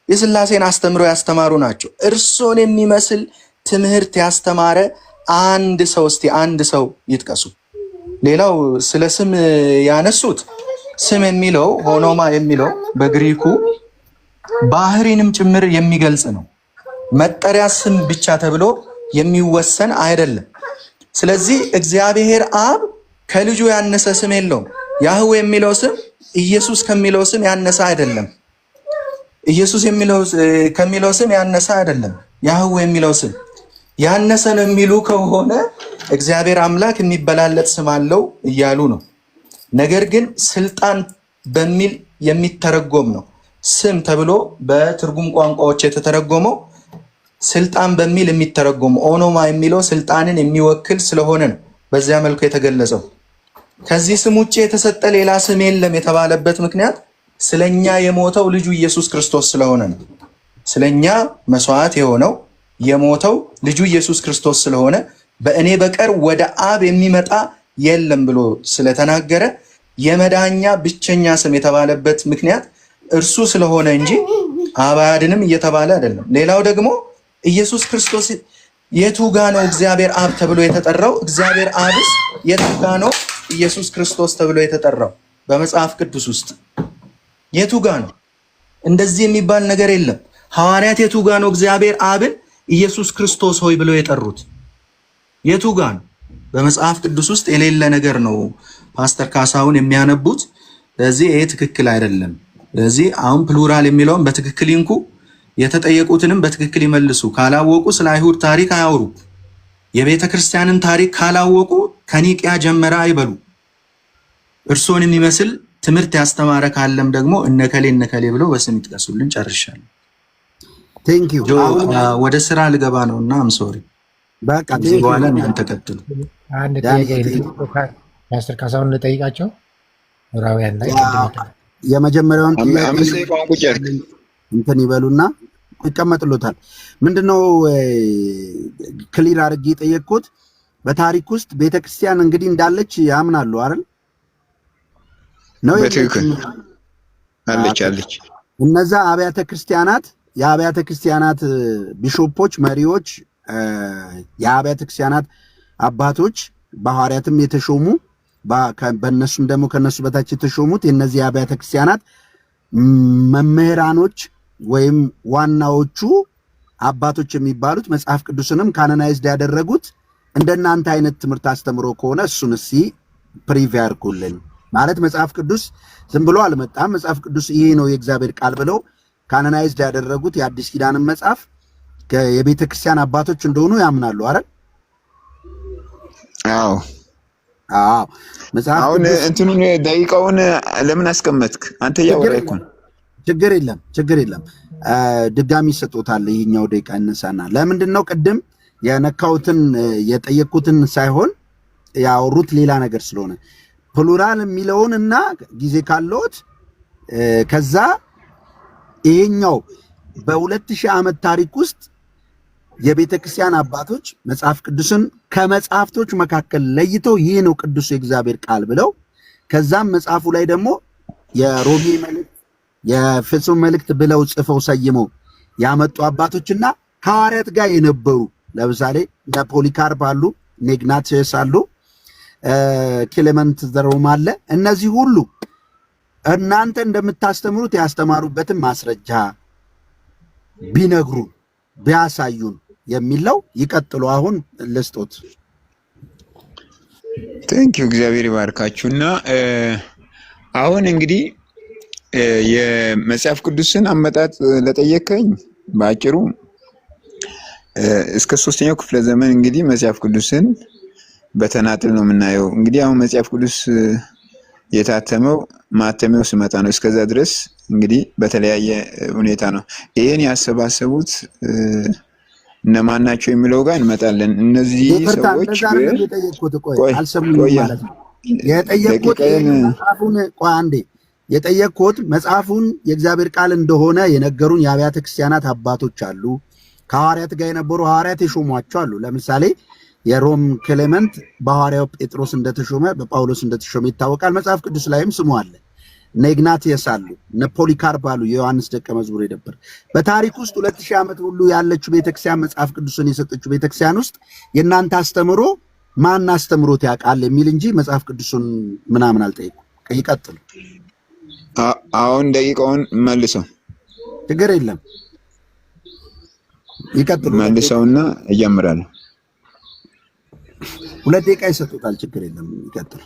የሥላሴን አስተምሮ ያስተማሩ ናቸው። እርሶን የሚመስል ትምህርት ያስተማረ አንድ ሰው ይጥቀሱ። ሌላው ስለ ስም ያነሱት ስም የሚለው ሆኖማ የሚለው በግሪኩ ባህሪንም ጭምር የሚገልጽ ነው። መጠሪያ ስም ብቻ ተብሎ የሚወሰን አይደለም። ስለዚህ እግዚአብሔር አብ ከልጁ ያነሰ ስም የለውም። ያህዌ የሚለው ስም ኢየሱስ ከሚለው ስም ያነሰ አይደለም። ኢየሱስ ከሚለው ስም ያነሰ አይደለም። ያህዌ የሚለው ስም ያነሰ ነው የሚሉ ከሆነ እግዚአብሔር አምላክ የሚበላለጥ ስም አለው እያሉ ነው። ነገር ግን ስልጣን በሚል የሚተረጎም ነው። ስም ተብሎ በትርጉም ቋንቋዎች የተተረጎመው ስልጣን በሚል የሚተረጎመው ኦኖማ የሚለው ስልጣንን የሚወክል ስለሆነ ነው በዚያ መልኩ የተገለጸው። ከዚህ ስም ውጭ የተሰጠ ሌላ ስም የለም የተባለበት ምክንያት ስለኛ የሞተው ልጁ ኢየሱስ ክርስቶስ ስለሆነ ነው። ስለኛ መስዋዕት የሆነው የሞተው ልጁ ኢየሱስ ክርስቶስ ስለሆነ በእኔ በቀር ወደ አብ የሚመጣ የለም ብሎ ስለተናገረ የመዳኛ ብቸኛ ስም የተባለበት ምክንያት እርሱ ስለሆነ እንጂ አብ አያድንም እየተባለ አይደለም። ሌላው ደግሞ ኢየሱስ ክርስቶስ የቱ ጋ ነው እግዚአብሔር አብ ተብሎ የተጠራው? እግዚአብሔር አብስ የቱ ጋ ነው ኢየሱስ ክርስቶስ ተብሎ የተጠራው? በመጽሐፍ ቅዱስ ውስጥ የቱ ጋ ነው? እንደዚህ የሚባል ነገር የለም። ሐዋርያት የቱ ጋ ነው እግዚአብሔር አብን ኢየሱስ ክርስቶስ ሆይ ብለው የጠሩት? የቱ ጋ ነው? በመጽሐፍ ቅዱስ ውስጥ የሌለ ነገር ነው ፓስተር ካሳሁን የሚያነቡት። ስለዚህ ይሄ ትክክል አይደለም። ስለዚህ አሁን ፕሉራል የሚለውን በትክክል ይንኩ፣ የተጠየቁትንም በትክክል ይመልሱ። ካላወቁ ስለ አይሁድ ታሪክ አያወሩ። የቤተ ክርስቲያንን ታሪክ ካላወቁ ከኒቂያ ጀመረ አይበሉ። እርሶን የሚመስል ትምህርት ያስተማረ ካለም ደግሞ እነከሌ ብለው በስም ይጥቀሱልን። ጨርሻለሁ። ቴንክ ዩ። ወደ ስራ ልገባ ነውና አም ሶሪ። በቃ ከዚህ በኋላ እናንተ ቀጥሉ። አንድ ጥያቄ ፓስተር ካሳሁን ልጠይቃቸው ዕብራውያን ላይ የመጀመሪያውን ጥያቄ እንትን ይበሉና ይቀመጥሎታል። ምንድነው ክሊር አድርጌ የጠየቅኩት በታሪክ ውስጥ ቤተክርስቲያን እንግዲህ እንዳለች ያምናሉ አይደል? ነው በትክክል አለች። እነዛ የአብያተ ክርስቲያናት ቢሾፖች፣ መሪዎች፣ የአብያተ ክርስቲያናት አባቶች በሐዋርያትም የተሾሙ በእነሱም ደግሞ ከነሱ በታች የተሾሙት የእነዚህ የአብያተ ክርስቲያናት መምህራኖች ወይም ዋናዎቹ አባቶች የሚባሉት መጽሐፍ ቅዱስንም ካኖናይዝድ ያደረጉት እንደናንተ አይነት ትምህርት አስተምሮ ከሆነ እሱን እስኪ ፕሪቪ ያርጉልን። ማለት መጽሐፍ ቅዱስ ዝም ብሎ አልመጣም። መጽሐፍ ቅዱስ ይሄ ነው የእግዚአብሔር ቃል ብለው ካኖናይዝድ ያደረጉት የአዲስ ኪዳንን መጽሐፍ የቤተ ክርስቲያን አባቶች እንደሆኑ ያምናሉ አይደል? አዎ። መጽሐፍ አሁን እንትኑን ደቂቃውን ለምን አስቀመጥክ አንተ? ያወራህ እኮ ችግር የለም። ድጋሚ ይሰጡታል። ይሄኛው ደቂቃ እንሳና ለምንድን ነው ቅድም የነካውትን የጠየቅኩትን ሳይሆን ያወሩት ሌላ ነገር ስለሆነ ፕሉራል የሚለውን እና ጊዜ ካለዎት ከዛ ይሄኛው በ2000 ዓመት ታሪክ ውስጥ የቤተ ክርስቲያን አባቶች መጽሐፍ ቅዱስን ከመጽሐፍቶች መካከል ለይተው ይህ ነው ቅዱስ የእግዚአብሔር ቃል ብለው ከዛም መጽሐፉ ላይ ደግሞ የሮሜ መልእክት የኤፌሶን መልእክት ብለው ጽፈው ሰይመው ያመጡ አባቶችና ከሐዋርያት ጋር የነበሩ ለምሳሌ እንደ ፖሊካርፕ አሉ፣ ኢግናቲየስ አሉ፣ ክሌመንት ዘሮም አለ። እነዚህ ሁሉ እናንተ እንደምታስተምሩት ያስተማሩበትን ማስረጃ ቢነግሩን ቢያሳዩን የሚለው ይቀጥሉ። አሁን ልስጦት። ቴንኪው እግዚአብሔር ይባርካችሁና አሁን እንግዲህ የመጽሐፍ ቅዱስን አመጣጥ ለጠየቀኝ ባጭሩ እስከ 3ኛው ክፍለ ዘመን እንግዲህ መጽሐፍ ቅዱስን በተናጥል ነው የምናየው። እንግዲህ አሁን መጽሐፍ ቅዱስ የታተመው ማተሚያው ሲመጣ ነው። እስከዛ ድረስ እንግዲህ በተለያየ ሁኔታ ነው። ይሄን ያሰባሰቡት እነማን ናቸው የሚለው ጋር እንመጣለን። እነዚህ ሰዎች የጠየቅኩት መጽሐፉን የእግዚአብሔር ቃል እንደሆነ የነገሩን የአብያተ ክርስቲያናት አባቶች አሉ። ከሐዋርያት ጋር የነበሩ ሐዋርያት የሾሟቸው አሉ። ለምሳሌ የሮም ክሌመንት በሐዋርያው ጴጥሮስ እንደተሾመ በጳውሎስ እንደተሾመ ይታወቃል። መጽሐፍ ቅዱስ ላይም ስሙ አለ። እነ ኢግናቲየስ አሉ፣ እነ ፖሊካርፕ አሉ፣ የዮሐንስ ደቀ መዝሙር የነበር። በታሪክ ውስጥ 2000 ዓመት ሁሉ ያለችው ቤተክርስቲያን መጽሐፍ ቅዱስን የሰጠችው ቤተክርስቲያን ውስጥ የእናንተ አስተምሮ ማን አስተምሮት ያውቃል የሚል እንጂ መጽሐፍ ቅዱስን ምናምን አልጠየቁም። ይቀጥሉ። አሁን ደቂቃውን መልሰው። ችግር የለም ይቀጥሉ። መልሰውና እጀምራለሁ። 2 ደቂቃ ይሰጡታል። ችግር የለም ይቀጥሉ።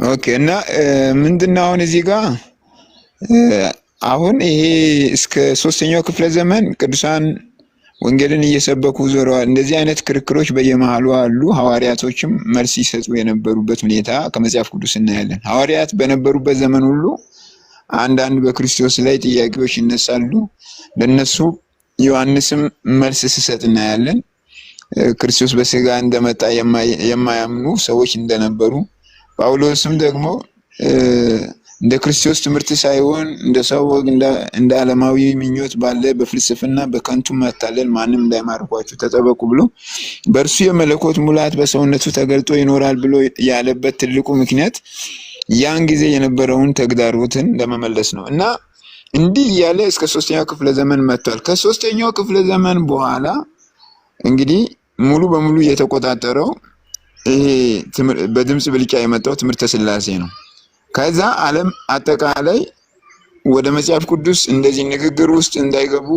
ኦኬ። እና ምንድነው አሁን እዚህ ጋር አሁን ይሄ እስከ 3ኛው ክፍለ ዘመን ቅዱሳን ወንጌልን እየሰበኩ ዞረዋል። እንደዚህ አይነት ክርክሮች በየመሃሉ አሉ። ሐዋርያቶችም መልስ ይሰጡ የነበሩበት ሁኔታ ከመጽሐፍ ቅዱስ እናያለን። ሐዋርያት በነበሩበት ዘመን ሁሉ አንዳንድ በክርስቶስ ላይ ጥያቄዎች ይነሳሉ። ለነሱ ዮሐንስም መልስ ሲሰጥ እናያለን። ክርስቶስ በስጋ እንደመጣ የማያምኑ ሰዎች እንደነበሩ፣ ጳውሎስም ደግሞ እንደ ክርስቶስ ትምህርት ሳይሆን እንደ ሰው ወግ እንደ ዓለማዊ ምኞት ባለ በፍልስፍና በከንቱ መታለል ማንም እንዳይማርኳችሁ ተጠበቁ ብሎ በእርሱ የመለኮት ሙላት በሰውነቱ ተገልጦ ይኖራል ብሎ ያለበት ትልቁ ምክንያት ያን ጊዜ የነበረውን ተግዳሮትን ለመመለስ ነው እና እንዲህ እያለ እስከ 3ኛው ክፍለ ዘመን መጥቷል። ከ3ኛው ክፍለ ዘመን በኋላ እንግዲህ ሙሉ በሙሉ የተቆጣጠረው ይሄ በድምጽ ብልጫ የመጣው ትምህርተ ሥላሴ ነው። ከዛ ዓለም አጠቃላይ ወደ መጽሐፍ ቅዱስ እንደዚህ ንግግር ውስጥ እንዳይገቡ፣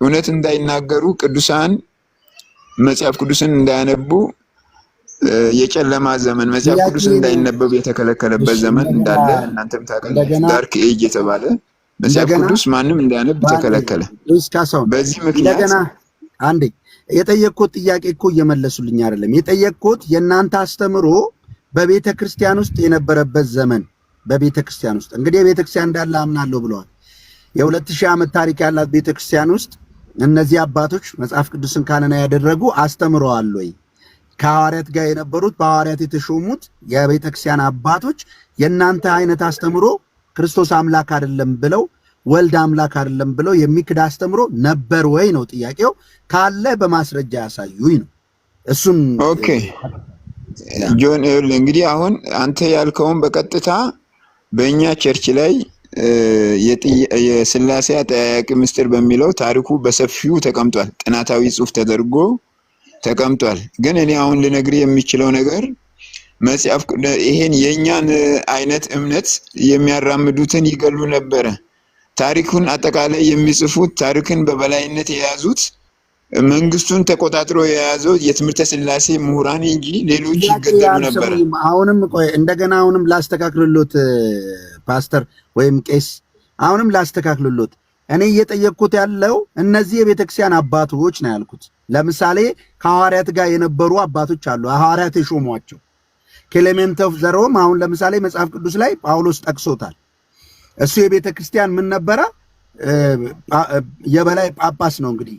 እውነት እንዳይናገሩ፣ ቅዱሳን መጽሐፍ ቅዱስን እንዳያነቡ የጨለማ ዘመን መጽሐፍ ቅዱስ እንዳይነበብ የተከለከለበት ዘመን እንዳለ እናንተም ታውቃላችሁ። ዳርክ ኤጅ የተባለ መጽሐፍ ቅዱስ ማንም እንዳያነብ ተከለከለ። በዚህ ምክንያት አንዴ የጠየቅኩት ጥያቄ እኮ እየመለሱልኝ አይደለም። የጠየቅኩት የእናንተ አስተምሮ በቤተ ክርስቲያን ውስጥ የነበረበት ዘመን በቤተ ክርስቲያን ውስጥ እንግዲህ የቤተ ክርስቲያን እንዳለ አምናለሁ ብለዋል። የ2000 ዓመት ታሪክ ያላት ቤተ ክርስቲያን ውስጥ እነዚህ አባቶች መጽሐፍ ቅዱስን ካነና ያደረጉ አስተምረዋል ወይ? ከሐዋርያት ጋር የነበሩት በሐዋርያት የተሾሙት የቤተክርስቲያን አባቶች የእናንተ አይነት አስተምሮ ክርስቶስ አምላክ አይደለም ብለው ወልድ አምላክ አይደለም ብለው የሚክድ አስተምሮ ነበር ወይ ነው ጥያቄው። ካለ በማስረጃ ያሳዩኝ ነው። እሱን ኦኬ ጆን እንግዲህ አሁን አንተ ያልከውን በቀጥታ በእኛ ቸርች ላይ የሥላሴ አጠያያቂ ምስጢር በሚለው ታሪኩ በሰፊው ተቀምጧል። ጥናታዊ ጽሑፍ ተደርጎ ተቀምጧል። ግን እኔ አሁን ልነግርህ የሚችለው ነገር መጽሐፍ ይሄን የኛን አይነት እምነት የሚያራምዱትን ይገሉ ነበረ። ታሪኩን አጠቃላይ የሚጽፉት ታሪክን በበላይነት የያዙት መንግስቱን ተቆጣጥሮ የያዘው የትምህርተ ሥላሴ ምሁራን እንጂ ሌሎች ይገደሉ ነበረ። አሁንም ቆይ እንደገና አሁንም ላስተካክልሎት ፓስተር ወይም ቄስ አሁንም ላስተካክልሎት። እኔ እየጠየቅኩት ያለው እነዚህ የቤተክርስቲያን አባቶች ነው ያልኩት። ለምሳሌ ከሐዋርያት ጋር የነበሩ አባቶች አሉ፣ ሐዋርያት የሾሟቸው ክሌሜንት ኦፍ ዘሮም አሁን ለምሳሌ መጽሐፍ ቅዱስ ላይ ጳውሎስ ጠቅሶታል። እሱ የቤተ ክርስቲያን ምን ነበረ? የበላይ ጳጳስ ነው። እንግዲህ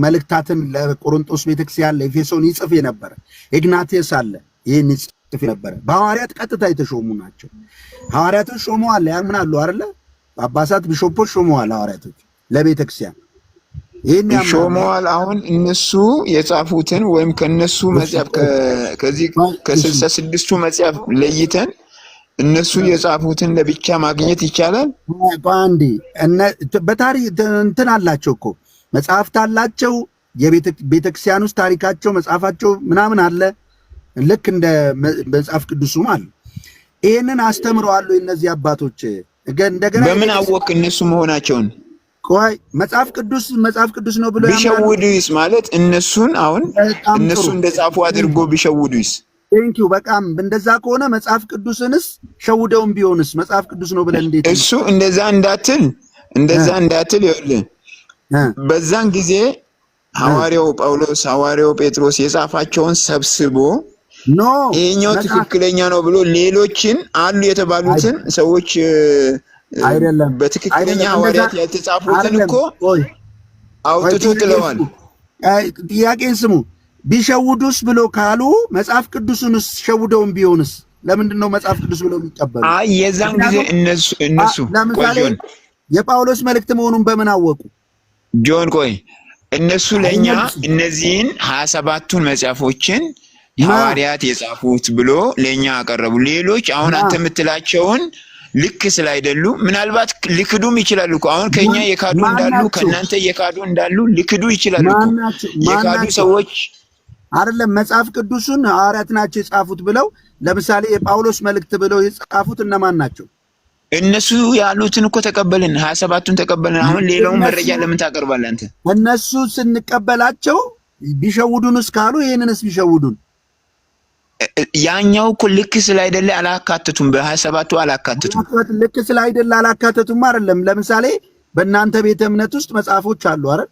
መልእክታትን ለቆሮንቶስ ቤተክርስቲያን፣ ለኤፌሶን ይጽፍ የነበረ ኢግናቲየስ አለ፣ ይህን ይጽፍ የነበረ በሐዋርያት ቀጥታ የተሾሙ ናቸው። ሐዋርያቶች ሾመዋል፣ ያምናሉ አይደለ? ጳጳሳት ቢሾፖች ሾመዋል ሐዋርያቶች ለቤተክርስቲያን ይህን ሾመዋል። አሁን እነሱ የጻፉትን ወይም ከነሱ መጽሐፍ ከዚህ ከ66ቱ መጽሐፍ ለይተን እነሱ የጻፉትን ለብቻ ማግኘት ይቻላል? አንዴ በታሪክ እንትን አላቸው እኮ መጽሐፍት አላቸው። የቤተክርስቲያን ውስጥ ታሪካቸው መጽሐፋቸው ምናምን አለ። ልክ እንደ መጽሐፍ ቅዱስም አለ። ይሄንን አስተምረዋል እነዚህ አባቶች። እንደገና በምን አወቅ እነሱ መሆናቸውን? ቆይ መጽሐፍ ቅዱስ ነው ብሎ ቢሸውዱስ ማለት እነሱን አሁን እነሱ እንደጻፉ አድርጎ ቢሸውዱስ? ቴንኪው በቃም እንደዛ ከሆነ መጽሐፍ ቅዱስንስ ሸውደውም ቢሆንስ መጽሐፍ ቅዱስ ነው ብለን እንዴት እሱ እንደዛ እንዳትል ይኸውልህ በዛን ጊዜ ሐዋርያው ጳውሎስ ሐዋርያው ጴጥሮስ የጻፋቸውን ሰብስቦ ይሄኛው ትክክለኛ ነው ብሎ ሌሎችን አሉ የተባሉትን ሰዎች አይደለም በትክክለኛ ሐዋርያት ያልተጻፉትን እኮ አውጥቶ ጥለዋል። ጥያቄን ስሙ። ቢሸውዱስ ብሎ ካሉ መጽሐፍ ቅዱስንስ ሸውደውም ቢሆንስ ለምንድን ነው መጽሐፍ ቅዱስ ብለው የሚቀበሉ? አይ የዛን ጊዜ እነሱ ለምሳሌ የጳውሎስ መልእክት መሆኑን በምን አወቁ? ጆን ቆይ እነሱ ለኛ እነዚህን 27ቱን መጽሐፎችን ሐዋርያት የጻፉት ብሎ ለኛ አቀረቡ። ሌሎች አሁን አንተ የምትላቸውን ልክ ስላይደሉ ምናልባት ሊክዱም ይችላሉ እኮ። አሁን ከኛ የካዱ እንዳሉ ከናንተ የካዱ እንዳሉ ሊክዱ ይችላሉ እኮ። የካዱ ሰዎች አይደለም መጽሐፍ ቅዱስን ሐዋርያት ናቸው የጻፉት ብለው ለምሳሌ የጳውሎስ መልእክት ብለው የጻፉት እነማን ናቸው? እነሱ ያሉትን እኮ ተቀበልን፣ 27ቱን ተቀበልን። አሁን ሌላውን መረጃ ለምን ታቀርባለህ አንተ? እነሱ ስንቀበላቸው ቢሸውዱንስ ካሉ ይሄንንስ ቢሸውዱን ያኛው እኮ ልክ ስላይደለ አላካተቱም። በ27ቱ አላካተቱም። ልክ ስላይደለ አላካተቱም አይደለም። ለምሳሌ በእናንተ ቤተ እምነት ውስጥ መጽሐፎች አሉ አይደል?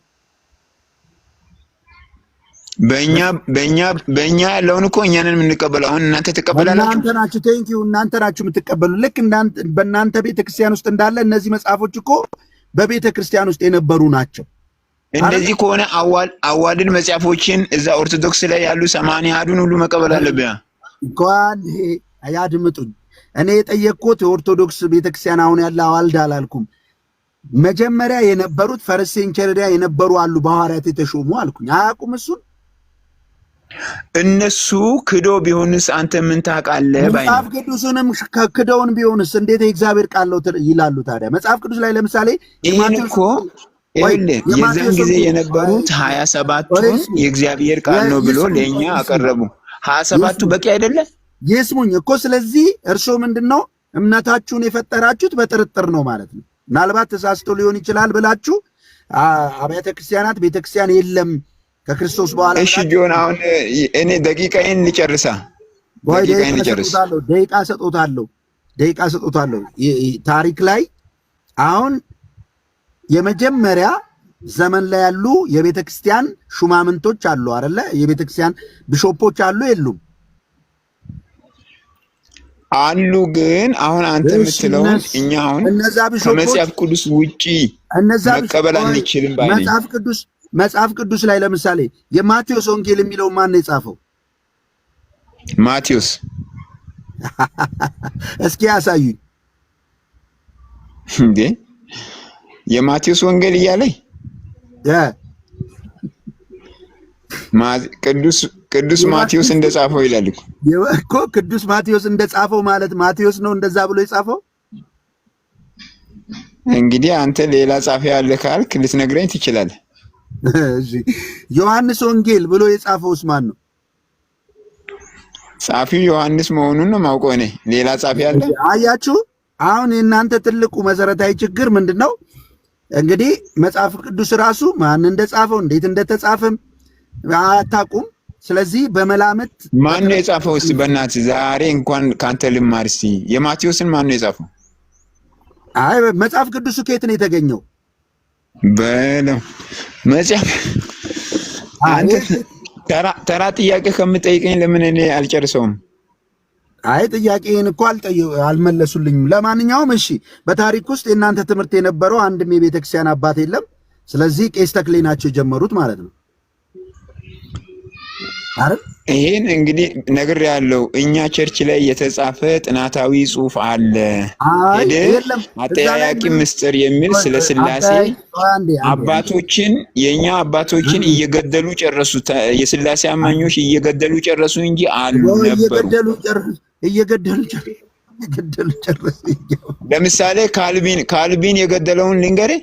በእኛ ያለውን እኮ እኛንን የምንቀበለው። አሁን እናንተ ተቀበላላችሁ። እናንተ ናችሁ ቴንኪው እናንተ ናችሁ የምትቀበሉ። ልክ በእናንተ ቤተክርስቲያን ውስጥ እንዳለ እነዚህ መጽሐፎች እኮ በቤተክርስቲያን ውስጥ የነበሩ ናቸው። እንደዚህ ከሆነ አዋልድ መጽሐፎችን እዛ ኦርቶዶክስ ላይ ያሉ 80 ሁሉ መቀበል አለብህ። እንኳን አያድምጡኝ። እኔ የጠየቅኩት የኦርቶዶክስ ቤተክርስቲያን አሁን ያለ አዋልድ አላልኩም። መጀመሪያ የነበሩት ፈርስት ሴንቸሪ የነበሩ አሉ በሐዋርያት የተሾሙ አልኩኝ። አያውቁም እሱን እነሱ ክዶ ቢሆንስ አንተ ምን ታውቃለህ? መጽሐፍ ቅዱስንም ክደውን ቢሆንስ እንዴት የእግዚአብሔር ቃል ነው ይላሉ? ታዲያ መጽሐፍ ቅዱስ ላይ ለምሳሌ ይሄን እኮ የዛን ጊዜ የነበሩት 27ቱን የእግዚአብሔር ቃል ነው ብሎ ለኛ አቀረቡ። 27ቱ በቂ አይደለም? ይስሙኝ እኮ። ስለዚህ እርሶ ምንድነው እምነታችሁን የፈጠራችሁት በጥርጥር ነው ማለት ነው። ምናልባት ተሳስቶ ሊሆን ይችላል ብላችሁ አብያተ ክርስቲያናት ቤተክርስቲያን የለም ከክርስቶስ በኋላ። እሺ ጆን አሁን እኔ ደቂቃዬን ልጨርሳ። ደቂቃ ሰጦታለሁ። ታሪክ ላይ አሁን የመጀመሪያ ዘመን ላይ ያሉ የቤተክርስቲያን ሹማምንቶች አሉ አይደለ? የቤተክርስቲያን ቢሾፖች አሉ የሉም? አሉ። ግን አሁን አንተ የምትለውን እኛ አሁን ከመጽሐፍ ቅዱስ ውጪ መቀበል አንችልም ባይ ነኝ። መጽሐፍ ቅዱስ ላይ ለምሳሌ የማቴዎስ ወንጌል የሚለው ማን ነው የጻፈው? ማቴዎስ እስኪ ያሳዩኝ እንዴ የማቴዎስ ወንጌል እያለኝ ቅዱስ ማቴዎስ እንደጻፈው ይላል እኮ ቅዱስ ማቴዎስ እንደጻፈው ማለት ማቴዎስ ነው እንደዛ ብሎ የጻፈው። እንግዲህ አንተ ሌላ ጻፊ ያለ ካልክ ልትነግረኝ ትችላለህ። እሺ ዮሐንስ ወንጌል ብሎ የጻፈውስ ማን ነው? ጻፊው ዮሐንስ መሆኑን ነው ማውቀው እኔ። ሌላ ጻፊ አለ? አያችሁ፣ አሁን የእናንተ ትልቁ መሰረታዊ ችግር ምንድነው? እንግዲህ መጽሐፍ ቅዱስ ራሱ ማን እንደጻፈው እንዴት እንደተጻፈም አታውቁም። ስለዚህ በመላምት ማን ነው የጻፈው? እስቲ በእናትህ ዛሬ እንኳን ካንተ ልማር። እስቲ የማቴዎስን ማን ነው የጻፈው? አይ መጽሐፍ ቅዱስ ከየት ነው የተገኘው? በለው መጽሐፍ አንተ ተራ ጥያቄ ከምጠይቀኝ ለምን እኔ አልጨርሰውም? አይ ጥያቄን እኮ አልመለሱልኝም። ለማንኛውም እሺ፣ በታሪክ ውስጥ የእናንተ ትምህርት የነበረው አንድም የቤተክርስቲያን አባት የለም። ስለዚህ ቄስ ተክሌ ናቸው የጀመሩት ማለት ነው አይደል? ይሄን እንግዲህ ነገር ያለው እኛ ቸርች ላይ የተጻፈ ጥናታዊ ጽሑፍ አለ። አጠያያቂ ምስጢር የሚል ስለ ስላሴ አባቶችን የኛ አባቶችን እየገደሉ ጨረሱ። የስላሴ አማኞች እየገደሉ ጨረሱ እንጂ አልነበሩ። እየገደሉ ጨረሱ። ለምሳሌ ካልቪን የገደለውን ልንገሬ።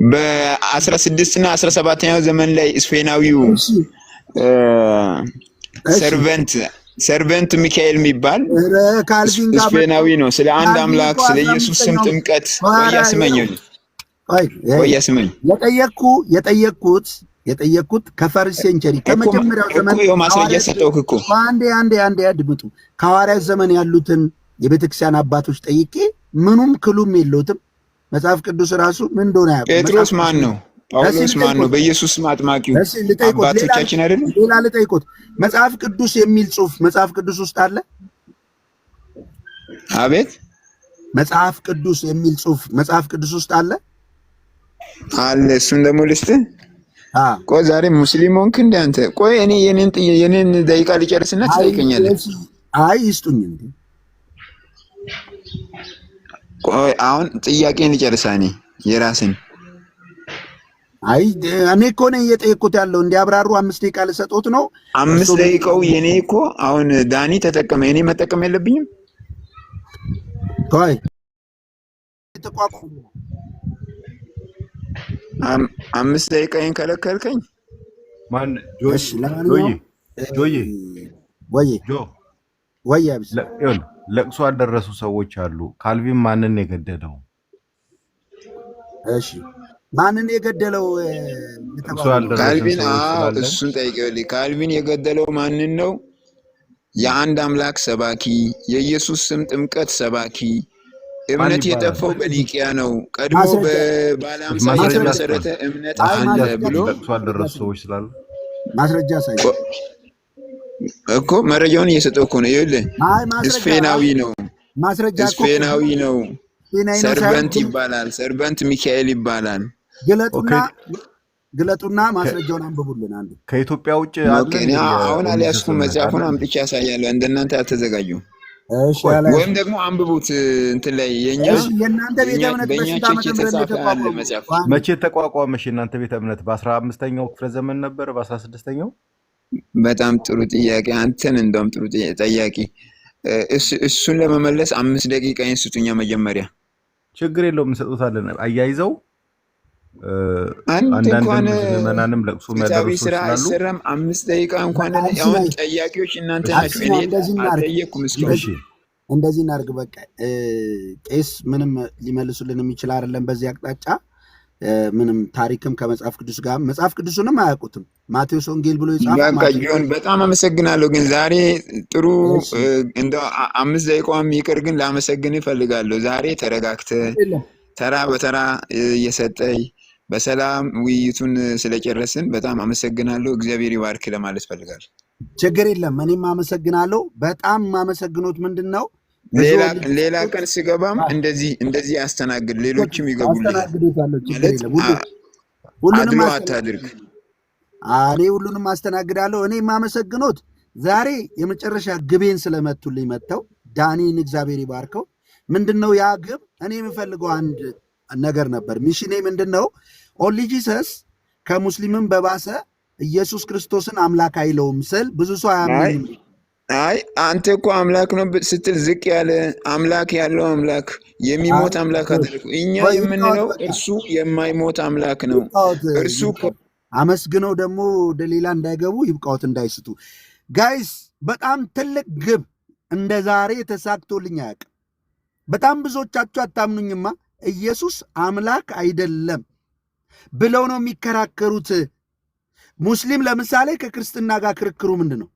በ16 እና 17ኛው ዘመን ላይ ስፔናዊው ሰርቨንት ሚካኤል የሚባል ስፔናዊ ነው። ስለ አንድ አምላክ ስለ ኢየሱስ ስም ጥምቀት ወያስመኝ የጠየቅኩት ከፈርስት ሴንቸሪ ከመጀመሪያው ዘመን እኮ ማስረጃ ሰጠውክ እኮ። አንዴ አድምጡ። ከሐዋርያት ዘመን ያሉትን የቤተክርስቲያን አባቶች ጠይቄ ምኑም ክሉም የለውትም። መጽሐፍ ቅዱስ ራሱ ምን እንደሆነ ያውቁ። ጴጥሮስ ማን ነው? ጳውሎስ ማን ነው? በኢየሱስ አጥማቂው አባቶቻችን አይደል? ሌላ ልጠይቆት። መጽሐፍ ቅዱስ የሚል ጽሑፍ መጽሐፍ ቅዱስ ውስጥ አለ? አቤት። መጽሐፍ ቅዱስ የሚል ጽሑፍ መጽሐፍ ቅዱስ ውስጥ አለ? አለ። እሱን ደግሞ ልስጥህ። ቆይ ዛሬ ሙስሊም ሆንክ እንደ አንተ? ቆይ እኔ የኔን ደቂቃ ልጨርስና ትጠይቀኛለህ። አይ ይስጡኝ እንዴ። ቆይ አሁን ጥያቄን ልጨርሳ እኔ የራስን። አይ እኔ እኮ ነኝ እየጠየቅኩት ያለው እንዲያብራሩ 5 ደቂቃ ልሰጦት ነው። 5 ደቂቃው የኔ እኮ አሁን ዳኒ ተጠቀመ፣ እኔ መጠቀም የለብኝም? ቆይ ተቋቁ 5 ደቂቃዬን ከለከልከኝ። ማን ወይ ለቅሶ ያልደረሱ ሰዎች አሉ። ካልቪን ማንን የገደለው? እሺ ማንን የገደለው? ካልቪን እሱን ጠይቀውልኝ። ካልቪን የገደለው ማንን ነው? የአንድ አምላክ ሰባኪ፣ የኢየሱስ ስም ጥምቀት ሰባኪ፣ እምነት የጠፋው በኒቂያ ነው፣ ቀድሞ በባለ 50 የተመሰረተ እምነት አለ ብሎ ለቅሶ ያልደረሱ ሰዎች ስላሉ ማስረጃ ሳይ እኮ መረጃውን እየሰጠው እኮ ነው። ይኸውልህ ስፔናዊ ነው፣ ስፔናዊ ነው። ሰርቨንት ይባላል፣ ሰርቨንት ሚካኤል ይባላል። ግለጡና ማስረጃውን አንብቡልን። አንዱ ከኢትዮጵያ ውጭ አሁን አልያዝኩም። መጽሐፉን አምጥቼ ያሳያለሁ። እንደናንተ አልተዘጋጁም። ወይም ደግሞ አንብቡት እንትን ላይ የእናንተ ቤተ እምነት መቼ ተቋቋመሽ? የእናንተ ቤተ እምነት በ15ኛው ክፍለ ዘመን ነበር? በ16ኛው? በጣም ጥሩ ጥያቄ። አንተን እንደውም ጥሩ ጠያቂ። እሱን ለመመለስ 5 ደቂቃ ይስጡኛ መጀመሪያ። ችግር የለውም እንሰጡታለን። አያይዘው አንዳንድ ምዕመናንም ለቅሶ የሚያደርሱ ስላሉ 5 ደቂቃ እንኳን አሁን ጠያቂዎች እናንተ ናችሁ። እኔ አልጠየቅኩም እስካሁን። እንደዚህ እናድርግ በቃ። ቄስ ምንም ሊመልሱልን የሚችል አይደለም በዚህ አቅጣጫ። ምንም ታሪክም ከመጽሐፍ ቅዱስ ጋር መጽሐፍ ቅዱስንም አያውቁትም። ማቴዎስ ወንጌል ብሎ ይጻፋል። በጣም አመሰግናለሁ። ግን ዛሬ ጥሩ እንደ 5 ደቂቃም ይቅር፣ ግን ላመሰግን እፈልጋለሁ። ዛሬ ተረጋግተህ ተራ በተራ እየሰጠኝ በሰላም ውይይቱን ስለጨረስን በጣም አመሰግናለሁ። እግዚአብሔር ይባርክ ለማለት ፈልጋለሁ። ችግር የለም። እኔም አመሰግናለሁ። በጣም ማመሰግኖት ምንድነው ሌላ ቀን ስገባም እንደዚህ አስተናግድ፣ ሌሎችም ይገቡልኛል። ሁሉንም አታድርግ። እኔ ሁሉንም አስተናግዳለሁ። እኔ የማመሰግኖት ዛሬ የመጨረሻ ግቤን ስለመቱልኝ መጥተው ዳኒን እግዚአብሔር ይባርከው። ምንድነው ያ ግብ? እኔ የምፈልገው አንድ ነገር ነበር። ሚሽኔ ምንድነው? ኦንሊ ጂሰስ ከሙስሊምም በባሰ ኢየሱስ ክርስቶስን አምላክ አይለውም ስል ብዙ ሰው አያምንም። አይ አንተ እኮ አምላክ ነው ስትል ዝቅ ያለ አምላክ ያለው አምላክ የሚሞት አምላክ አደረገው። እኛ የምንለው እርሱ የማይሞት አምላክ ነው። እርሱ አመስግነው ደግሞ ወደ ሌላ እንዳይገቡ ይብቃዎት እንዳይስቱ። ጋይስ በጣም ትልቅ ግብ እንደ ዛሬ ተሳክቶልኝ አያውቅም። በጣም ብዙዎቻችሁ አታምኑኝማ። ኢየሱስ አምላክ አይደለም ብለው ነው የሚከራከሩት። ሙስሊም ለምሳሌ ከክርስትና ጋር ክርክሩ ምንድን ነው?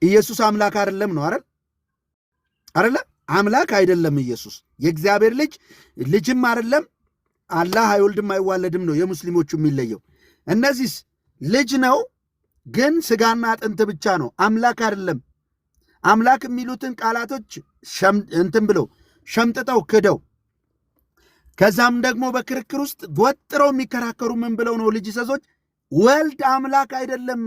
ኢየሱስ አምላክ አይደለም ነው አይደለ? አምላክ አይደለም ኢየሱስ የእግዚአብሔር ልጅም አይደለም። አላህ አይወልድም አይዋለድም ነው የሙስሊሞቹ የሚለየው። እነዚህስ ልጅ ነው ግን ስጋና አጥንት ብቻ ነው፣ አምላክ አይደለም። አምላክ የሚሉትን ቃላቶች እንትን ብለው ሸምጥጠው ክደው ከዛም ደግሞ በክርክር ውስጥ ወጥረው የሚከራከሩ ምን ብለው ነው? ልጅ ሰሶች ወልድ አምላክ አይደለም።